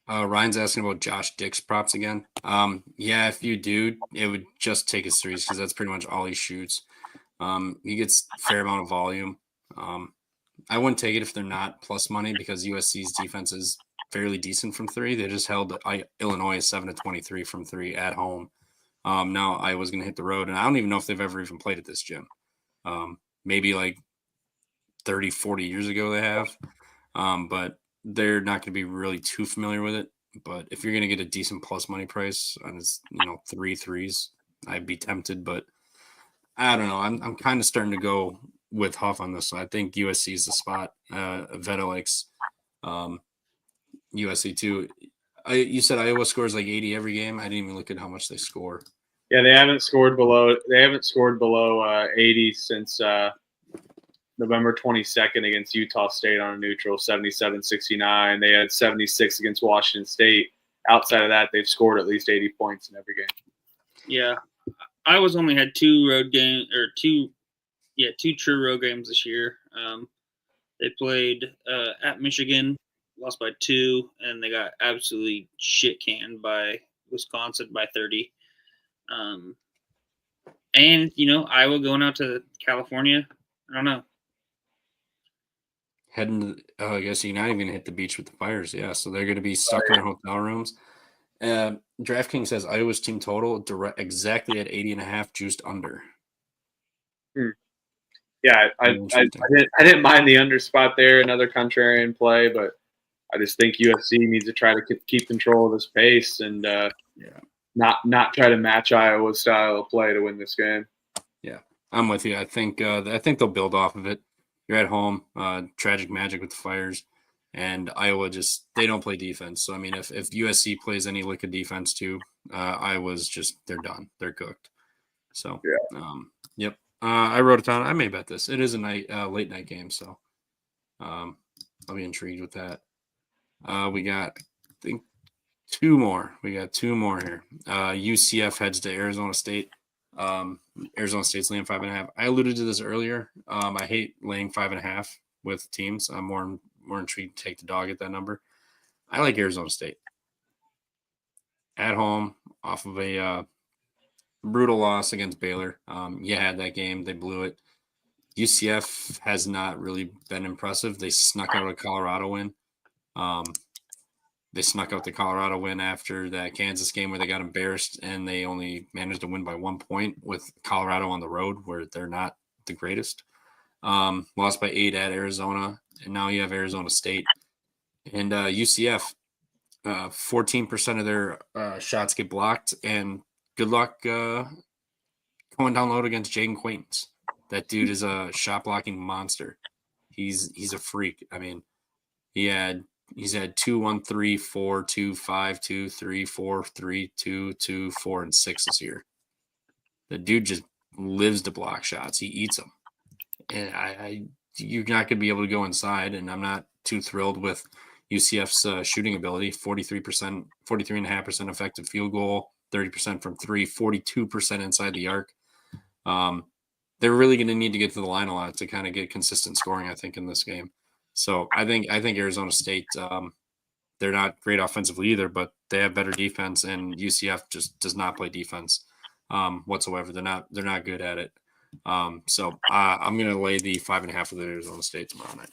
Ryan's asking about Josh Dix props again. Yeah, if you do, it would just take his threes because that's pretty much all he shoots. He gets a fair amount of volume. I wouldn't take it if they're not plus money because USC's defense is fairly decent from three. They just held Illinois 7-23 from three at home. Now Iowa's going to hit the road, and I don't even know if they've ever even played at this gym. Maybe like 30, 40 years ago they have, but they're not going to be really too familiar with it. But if you're going to get a decent plus money price on his, 3 threes, I'd be tempted, but I don't know. I'm kind of starting to go with Huff on this one. I think USC is the spot. Veta likes USC too. You said Iowa scores like 80 every game. I didn't even look at how much they score. Yeah, they haven't scored below 80 since November 22nd against Utah State on a neutral, 77-69. They had 76 against Washington State. Outside of that, they've scored at least 80 points in every game. Yeah, Iowa's only had two true road games this year. They played at Michigan, lost by 2, and they got absolutely shit canned by Wisconsin by 30. And Iowa going out to California, I don't know. Heading, I guess you're not even going to hit the beach with the Fires. Yeah, so they're going to be stuck in hotel rooms. DraftKings says Iowa's team total exactly at 80.5, juiced under. Yeah, I didn't mind the under spot there, another contrarian play, but I just think USC needs to try to keep control of this pace and not try to match Iowa's style of play to win this game. Yeah, I'm with you. I think they'll build off of it. You're at home, tragic magic with the Fires, and Iowa they don't play defense. So I mean, if USC plays any lick of defense too, Iowa's they're done. They're cooked. So yep. I wrote it down. I may bet this. It is a late night game, so I'll be intrigued with that. We got, I think, 2 more. We got 2 more here. UCF heads to Arizona State. Arizona State's laying 5.5. I alluded to this earlier. I hate laying 5.5 with teams. I'm more intrigued to take the dog at that number. I like Arizona State at home off of a brutal loss against Baylor. You had that game. They blew it. UCF has not really been impressive. They snuck out a Colorado win. They snuck out the Colorado win after that Kansas game where they got embarrassed, and they only managed to win by 1 point with Colorado on the road where they're not the greatest. Lost by 8 at Arizona, and now you have Arizona State. And UCF, 14% of their shots get blocked, and good luck going down low against Jaden Quaintance. That dude is a shot blocking monster. He's a freak. I mean, he had He's had 2, 1, 3, 4, 2, 5, 2, 3, 4, 3, 2, 2, 4, and 6 this year. The dude just lives to block shots. He eats them. And you're not going to be able to go inside, and I'm not too thrilled with UCF's shooting ability. 43%, 43.5% effective field goal, 30% from three, 42% inside the arc. They're really going to need to get to the line a lot to kind of get consistent scoring, I think, in this game. So I think Arizona State, they're not great offensively either, but they have better defense, and UCF just does not play defense whatsoever. They're not good at it. So I'm going to lay the 5.5 with Arizona State tomorrow night.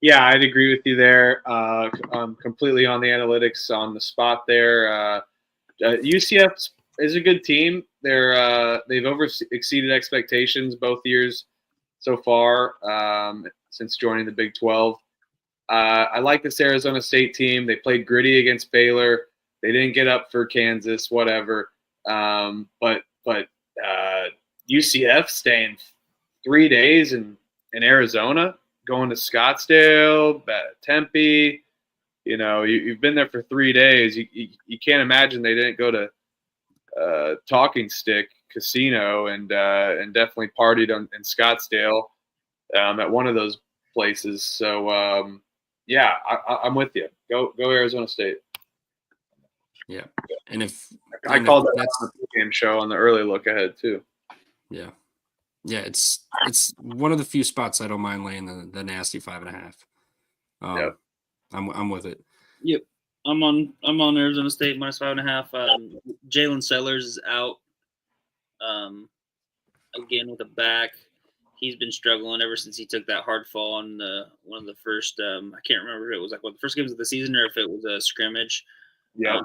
Yeah, I'd agree with you there. I'm completely on the analytics on the spot there. UCF is a good team. They've exceeded expectations both years so far since joining the Big 12. I like this Arizona State team. They played gritty against Baylor. They didn't get up for Kansas, whatever. But UCF staying 3 days in Arizona, going to Scottsdale, Tempe. You know, you've been there for 3 days. You can't imagine they didn't go to Talking Stick Casino and definitely partied in Scottsdale at one of those places. So yeah, I'm with you. Go Arizona State. Yeah, and I called that on the game show on the early look ahead too. Yeah, it's one of the few spots I don't mind laying the nasty 5.5. Yep. I'm with it. Yep. I'm on Arizona State minus 5.5. Jalen Sellers is out again with a back. He's been struggling ever since he took that hard fall on one of the first. I can't remember if it was like one of the first games of the season or if it was a scrimmage. Yeah.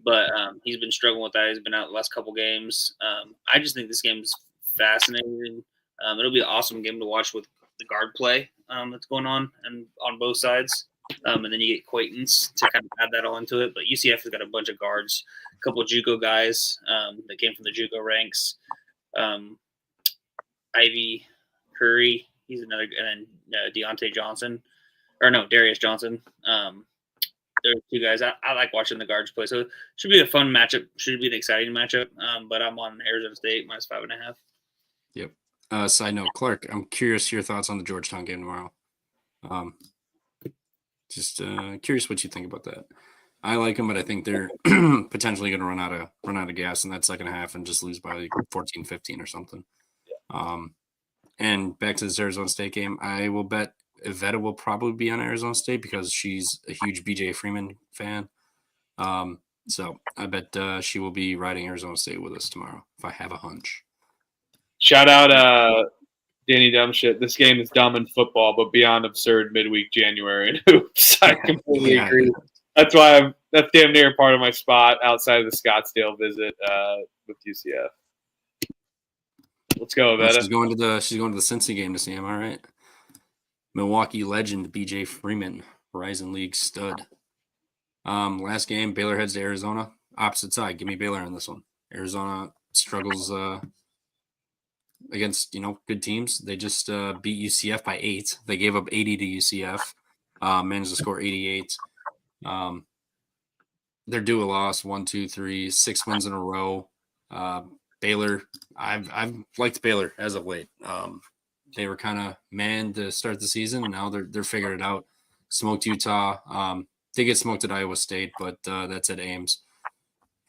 But he's been struggling with that. He's been out the last couple games. I just think this game is fascinating. It'll be an awesome game to watch with the guard play that's going on and on both sides. And then you get Quaintance to kind of add that all into it. But UCF has got a bunch of guards, a couple of JUCO guys that came from the JUCO ranks. Ivy Curry, he's another, and then Darius Johnson. There are two guys. I like watching the guards play. So it should be a fun matchup. Should be an exciting matchup. But I'm on Arizona State minus 5.5. Yep. Side note, Clark, I'm curious your thoughts on the Georgetown game tomorrow. Just curious what you think about that. I like them, but I think they're potentially going to run out of gas in that second half and just lose by like 14-15 or something. And back to this Arizona State game, I will bet Iveta will probably be on Arizona State because she's a huge BJ Freeman fan. So I bet she will be riding Arizona State with us tomorrow if I have a hunch. Shout out Danny Dumbshit. This game is dumb in football, but beyond absurd midweek January and hoops. I completely agree. That's why that's damn near part of my spot outside of the Scottsdale visit with UCF. Let's go, Iveta. She's going to the Cincy game to see him. All right. Milwaukee legend BJ Freeman, Horizon League stud. Last game, Baylor heads to Arizona. Opposite side. Give me Baylor in this one. Arizona struggles against good teams. They just beat UCF by 8. They gave up 80 to UCF. Managed to score 88. They're due a loss. 1, 2, 3, 6 wins in a row. Baylor. I've liked Baylor as of late. They were kind of manned to start the season, and now they're figuring it out. Smoked Utah. They get smoked at Iowa State, but that's at Ames.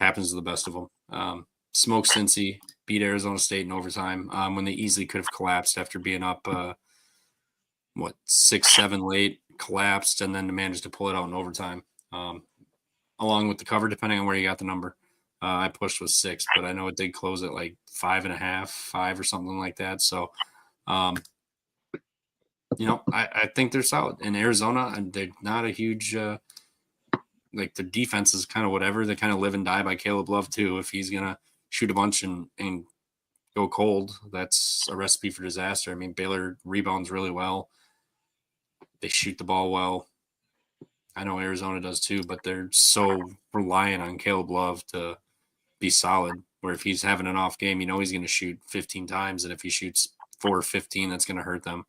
Happens to the best of them. Smoked Cincy, beat Arizona State in overtime when they easily could have collapsed after being up 6-7 late, collapsed, and then managed to pull it out in overtime. Along with the cover, depending on where you got the number. I pushed with 6, but I know it did close at like 5.5, 5 or something like that. So, I think they're solid. In Arizona, and they're not a huge like their defense is kind of whatever. They kind of live and die by Caleb Love too. If he's gonna shoot a bunch and go cold, that's a recipe for disaster. I mean, Baylor rebounds really well. They shoot the ball well. I know Arizona does too, but they're so reliant on Caleb Love to be solid. Where if he's having an off game, he's going to shoot 15 times, and if he shoots 4 or 15, that's going to hurt them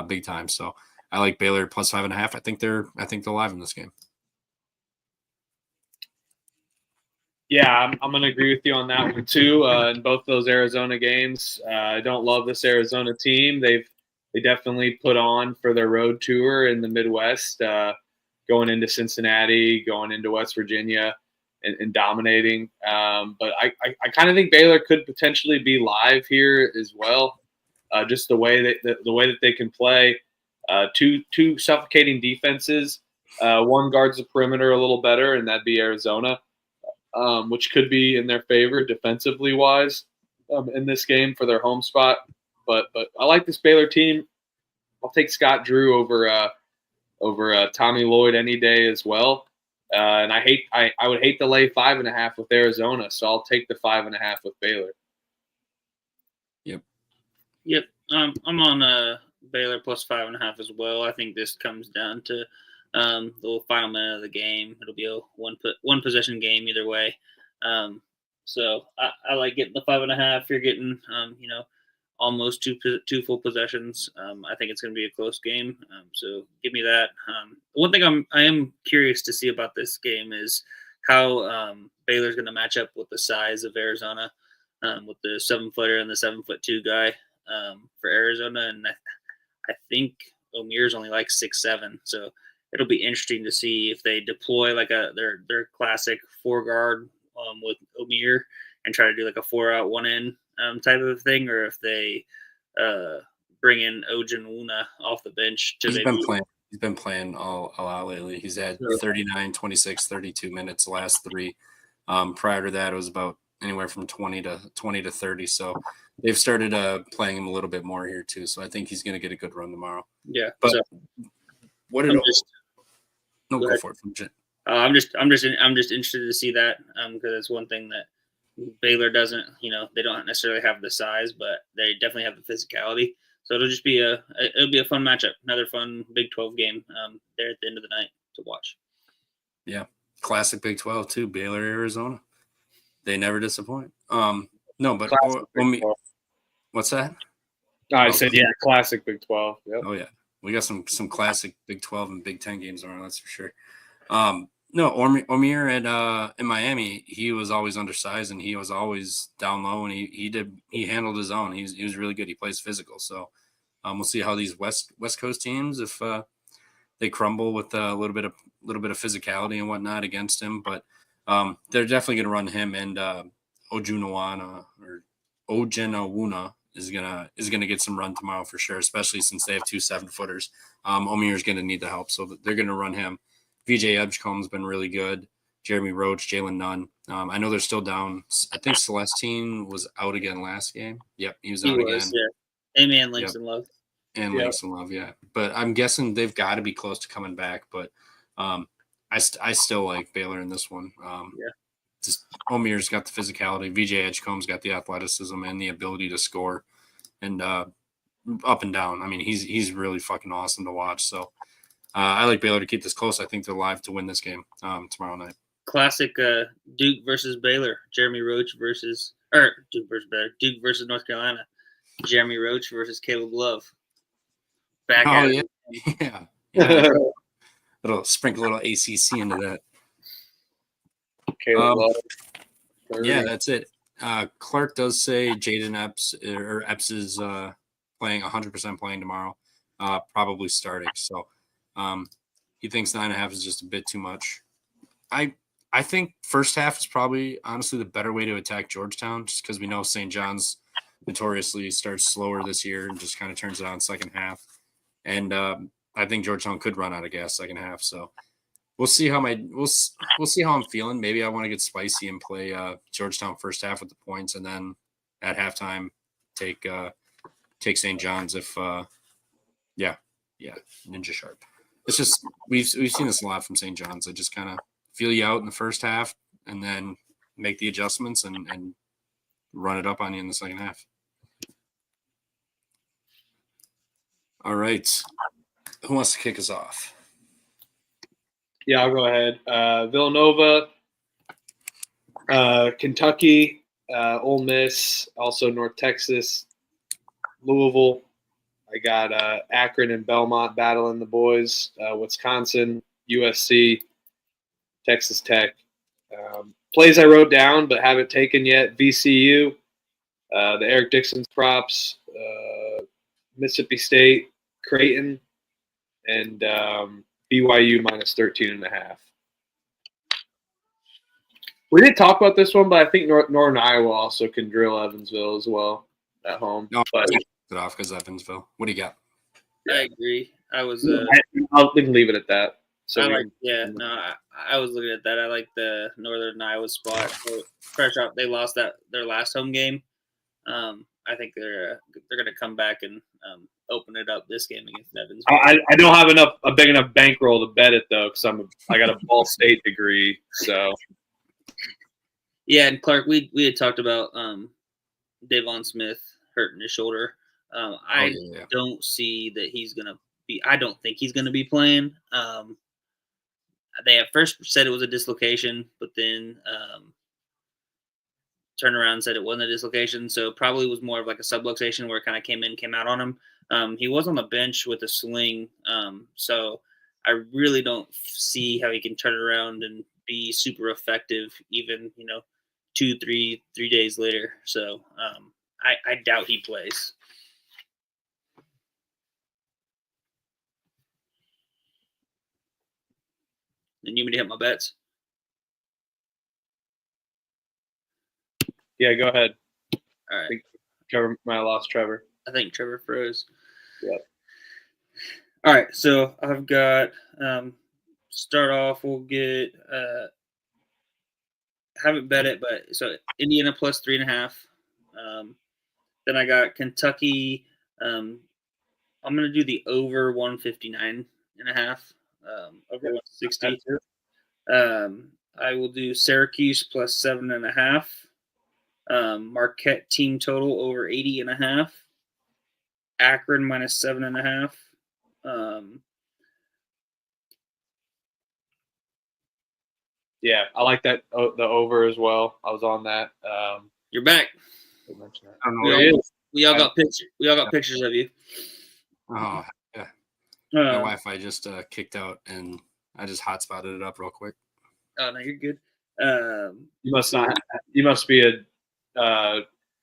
big time. So I like Baylor plus 5.5. I think they're live in this game. Yeah, I'm going to agree with you on that one too. In both those Arizona games, I don't love this Arizona team. They definitely put on for their road tour in the Midwest, going into Cincinnati, going into West Virginia, and dominating. But I kind of think Baylor could potentially be live here as well. Just the way that they can play, two suffocating defenses. One guards the perimeter a little better, and that'd be Arizona. Which could be in their favor defensively wise in this game for their home spot. But I like this Baylor team. I'll take Scott Drew over Tommy Lloyd any day as well. And I would hate to lay 5.5 with Arizona, so I'll take the 5.5 with Baylor. Yep. I'm on Baylor plus 5.5 as well. I think this comes down to the final minute of the game. It'll be a one possession game either way. So I like getting the 5.5. You're getting almost two full possessions. I think it's going to be a close game. So give me that. One thing I am curious to see about this game is how Baylor's going to match up with the size of Arizona, with the 7-footer and the 7'2" guy for Arizona, and I think Omir's only like 6'7", so it'll be interesting to see if they deploy like their classic 4-guard with Omir and try to do like a 4-out 1-in type of thing, or if they bring in Ojinwuna off the bench to He's been playing all out lately. He's had 39, 26, 32 minutes the last 3. Prior to that, it was about anywhere from 20 to 30. So they've started playing him a little bit more here too. So I think he's going to get a good run tomorrow. Yeah. But so, go for it. I'm just interested to see that because it's one thing that Baylor doesn't. They don't necessarily have the size, but they definitely have the physicality. So it'll just be a fun matchup, another fun Big 12 game there at the end of the night to watch. Yeah, classic Big 12 too. Baylor, Arizona, they never disappoint. No, but what's that? I said classic Big 12. Yep. Oh yeah, we got some classic Big 12 and Big 10 games around. That's for sure. No, Omir in Miami, he was always undersized and he was always down low, and he handled his own. He was really good. He plays physical. So we'll see how these West Coast teams, if they crumble with a little bit of physicality and whatnot against him. But they're definitely going to run him, and Ojinwuna is gonna get some run tomorrow for sure, especially since they have 2 7-footers. Omir's going to need the help, so they're going to run him. VJ Edgecombe's been really good. Jeremy Roach, Jalen Nunn. I know they're still down. I think Celestine was out again last game. Yep, he was out again. Yeah. Amen, Langston Love. And Langston Love, yeah. But I'm guessing they've got to be close to coming back. But I still like Baylor in this one. Just Omir's got the physicality. VJ Edgecombe's got the athleticism and the ability to score, and up and down. I mean, he's really fucking awesome to watch. So I like Baylor to keep this close. I think they're live to win this game tomorrow night. Classic Duke versus Baylor. Jeremy Roach versus Duke versus North Carolina. Jeremy Roach versus Caleb Love. Back at it. Yeah. Sprinkle a little ACC into that. Caleb Love. Yeah, that's it. Clark does say Jaden Epps is playing 100% playing tomorrow, probably starting. So he thinks 9.5 is just a bit too much. I think first half is probably honestly the better way to attack Georgetown, just because we know St. John's notoriously starts slower this year and just kind of turns it on second half. And I think Georgetown could run out of gas second half. So we'll see how we'll see how I'm feeling. Maybe I want to get spicy and play Georgetown first half with the points, and then at halftime take St. John's if Ninja Sharp. It's just we've seen this a lot from St. John's. They just kind of feel you out in the first half and then make the adjustments and run it up on you in the second half. All right. Who wants to kick us off? Yeah, I'll go ahead. Villanova, Kentucky, Ole Miss, also North Texas, Louisville, I got Akron and Belmont battling the boys. Wisconsin, USC, Texas Tech. Plays I wrote down but haven't taken yet. VCU, the Eric Dixon's props, Mississippi State, Creighton, and BYU minus 13.5. We didn't talk about this one, but I think Northern Iowa also can drill Evansville as well at home. No, But it off because Evansville. What do you got? I agree. I was. we can leave it at that. So I was looking at that. I like the Northern Iowa spot. So fresh out, they lost their last home game. I think they're going to come back and open it up this game against Evansville. I don't have a big enough bankroll to bet it though, because I got a Ball State degree. So yeah, and Clark, we had talked about Davon Smith hurting his shoulder. I don't see that he's going to be. I don't think he's going to be playing. They at first said it was a dislocation, but then turned around and said it wasn't a dislocation. So probably was more of like a subluxation where it kind of came out on him. He was on the bench with a sling. So I really don't see how he can turn around and be super effective even, 2-3 days later. So I doubt he plays. And you want me to hit my bets? yeah, go ahead. All right. Trevor might have lost Trevor. I think Trevor froze. Yep. All right. So I've got start off. We'll get haven't bet it, but so Indiana plus 3.5. Then I got Kentucky. I'm gonna do the over 159.5. Over 160. I will do Syracuse plus 7.5. Marquette team total over 80.5. Akron minus 7.5. Yeah, I like that the over as well. I was on that. You're back. I don't know where he is. We all got pictures. We all got pictures of you. Oh, yeah. My Wi-Fi just kicked out, and I just hotspotted it up real quick. Oh no, you're good. You must not. You must be a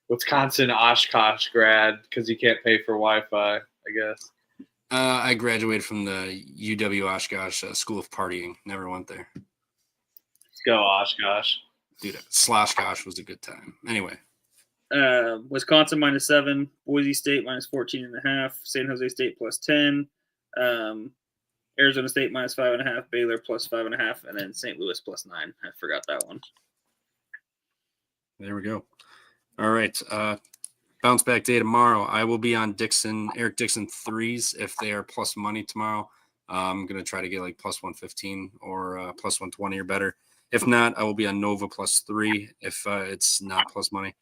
Wisconsin Oshkosh grad because you can't pay for Wi-Fi, I guess. I graduated from the UW Oshkosh School of Partying. Never went there. Let's go Oshkosh. Dude, Sloshkosh was a good time. Anyway. Wisconsin minus 7. Boise State minus 14.5. San Jose State plus 10. Arizona State minus 5.5. Baylor plus 5.5. And then St. Louis plus 9. I forgot that one. There we go. All right. Bounce back day tomorrow. I will be on Eric Dixon threes if they are plus money tomorrow. I'm going to try to get like plus 115 or plus 120 or better. If not, I will be on Nova plus 3 if it's not plus money.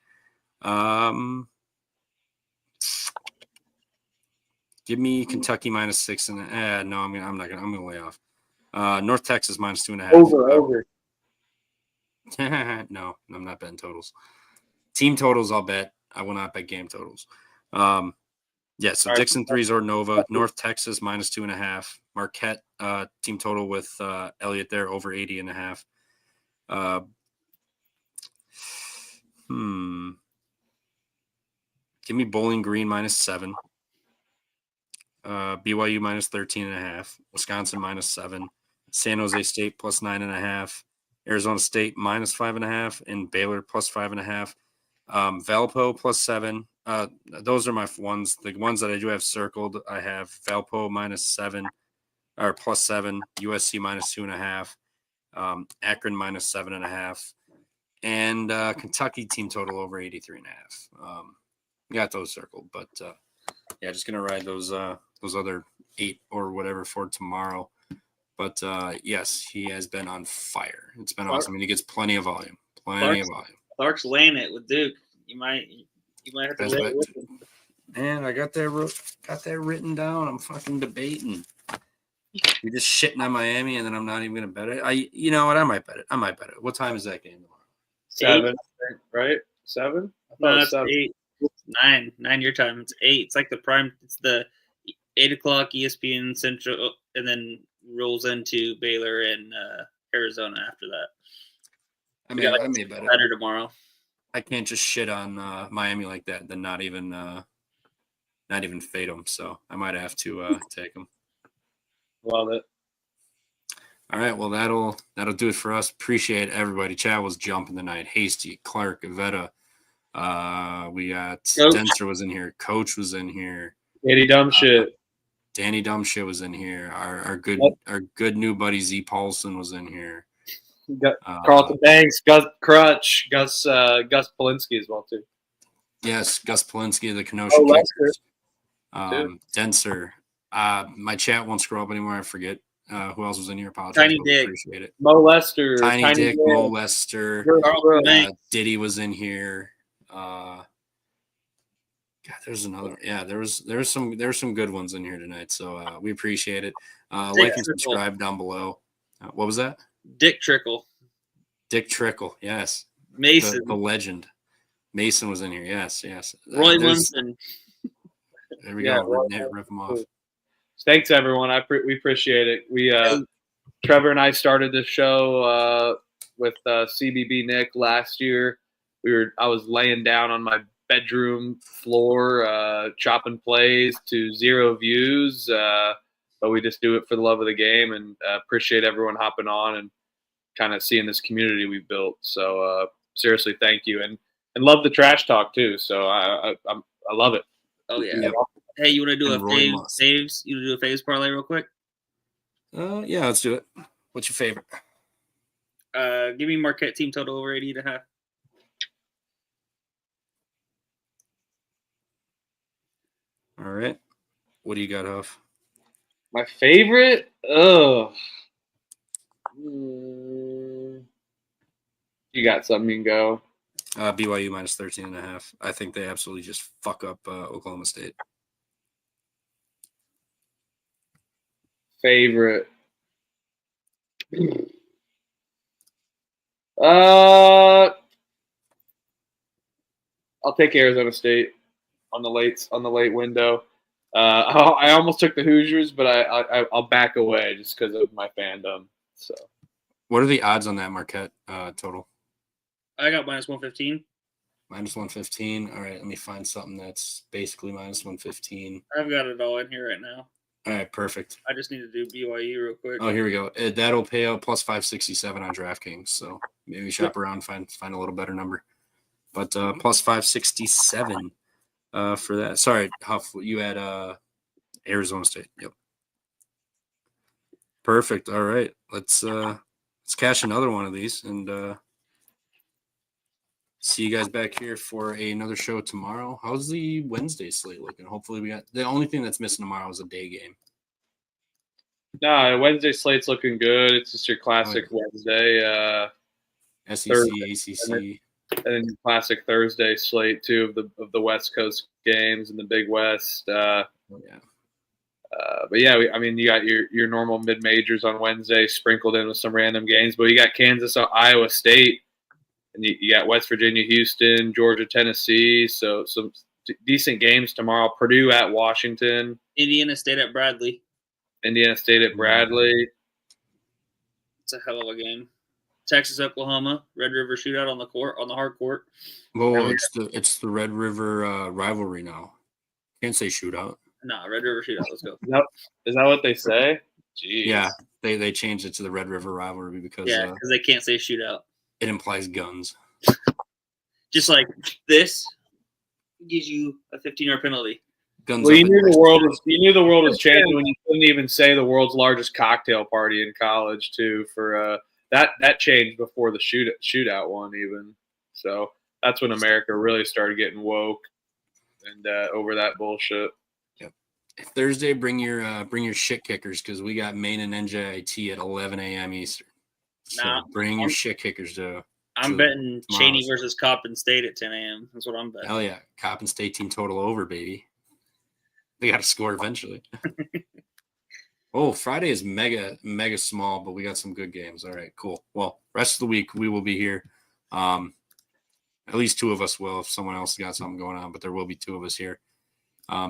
Give me Kentucky minus 6 and no, I'm gonna lay off. North Texas minus 2.5. Over. No, I'm not betting totals. Team totals I'll bet. I will not bet game totals. Yeah, so Dixon threes or Nova. North Texas minus 2.5. Marquette team total with Elliott there over 80.5. Give me Bowling Green minus 7. BYU minus 13.5. Wisconsin minus 7. San Jose State plus 9.5. Arizona State minus 5.5. And Baylor plus 5.5. Valpo plus 7. Those are my ones. The ones that I do have circled, I have Valpo minus 7 or plus 7. USC minus 2.5. Akron minus 7.5. And Kentucky team total over 83.5. Got those circled, but yeah, just gonna ride those other 8 or whatever for tomorrow. But yes, he has been on fire. It's been awesome. I mean, he gets plenty of volume. Clark's laying it with Duke. You might have to lay it with him. Man, I got that written down. I'm fucking debating. You're just shitting on Miami, and then I'm not even gonna bet it. You know what? I might bet it. What time is that game tomorrow? 7, right? 7? I thought it was 7. 8. 9 your time. It's 8. It's like the prime. It's the 8 o'clock ESPN Central, and then rolls into Baylor and Arizona after that. I We got, may bet it. better tomorrow. I can't just shit on Miami like that, then not even fade them. So I might have to take them. Love it. All right, well that'll do it for us. Appreciate everybody. Chad was jumping tonight. Hasty, Clark, Avetta. We got Coach. Denser was in here. Coach was in here. Danny dumb shit. Danny Dumbshit was in here. Our good new buddy Z Paulson was in here. Got Carlton Banks, Gus Crutch, Gus Polinsky as well too. Yes, Gus Polinsky, the Kenosha Kickers. Denser. My chat won't scroll up anymore. I forget who else was in here. Apologize. Tiny Dick. Appreciate it. Mo Lester, Tiny Dick, Mo Lester. Carlton Banks. Diddy was in here. God, there's another. Yeah, there was some good ones in here tonight. So we appreciate it. Like and subscribe down below. What was that? Dick Trickle. Dick Trickle. Yes. Mason. The legend. Mason was in here. Yes. Roy Munson. There we go. Rip him off. Thanks everyone. We appreciate it. We Trevor and I started this show with CBB Nick last year. I was laying down on my bedroom floor chopping plays to 0 views, but we just do it for the love of the game, and appreciate everyone hopping on and kind of seeing this community we've built. So seriously, thank you, and love the trash talk too. So I love it. Oh yeah. Yep. Hey, you want to do And a Roy Moss. faves? You want to do a faves parlay real quick? Yeah, let's do it. What's your favorite? Give me Marquette team total over 80.5. All right. What do you got, Huff? My favorite? You got something, you can go. BYU minus 13.5. I think they absolutely just fuck up Oklahoma State. Favorite? I'll take Arizona State on the late window. I almost took the Hoosiers, but I'll back away just because of my fandom. So, What are the odds on that Marquette total? I got minus 115. Minus 115. All right, let me find something that's basically minus 115. I've got it all in here right now. All right, perfect. I just need to do BYU real quick. Oh, here we go. That'll pay out plus 567 on DraftKings. So maybe shop around, find a little better number. But plus 567 for that. Sorry, Huff, you had Arizona State. Yep. Perfect. All right, let's cash another one of these and see you guys back here for another show tomorrow. How's the Wednesday slate looking? Hopefully we got the only thing that's missing tomorrow is a day game. No, Wednesday slate's looking good. It's just your classic Wednesday. SEC, Thursday, ACC. And then your classic Thursday slate too of the West Coast games and the Big West. Yeah. But yeah, you got your normal mid majors on Wednesday, sprinkled in with some random games. But you got Kansas, Iowa State, and you got West Virginia, Houston, Georgia, Tennessee. So some decent games tomorrow. Purdue at Washington, Indiana State at Bradley. Indiana State at Bradley. It's a hell of a game. Texas, Oklahoma, Red River shootout on the hard court. Well, it's the Red River rivalry now. Can't say shootout. No, Red River shootout. Let's go. Is that what they say? Jeez. Yeah, they changed it to the Red River rivalry because because they can't say shootout. it implies guns. Just like this gives you a 15-yard penalty. Guns. Well, up you in knew there. the world was changing when you couldn't even say the world's largest cocktail party in college too. For that changed before the shootout one even. So that's when America really started getting woke and over that bullshit. Thursday, bring your shit kickers because we got Maine and NJIT at 11 a.m. Eastern. So bring your shit kickers to. I'm betting Cheney versus Coppin State at 10 a.m. That's what I'm betting. Hell yeah, Coppin State team total over, baby. They got to score eventually. Oh, Friday is mega small, but we got some good games. All right, cool. Well, rest of the week we will be here. At least two of us will if someone else got something going on, but there will be two of us here.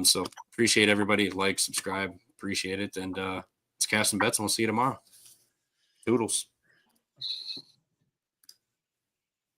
So appreciate everybody. Like, subscribe. Appreciate it. And let's cast some bets, and we'll see you tomorrow. Toodles.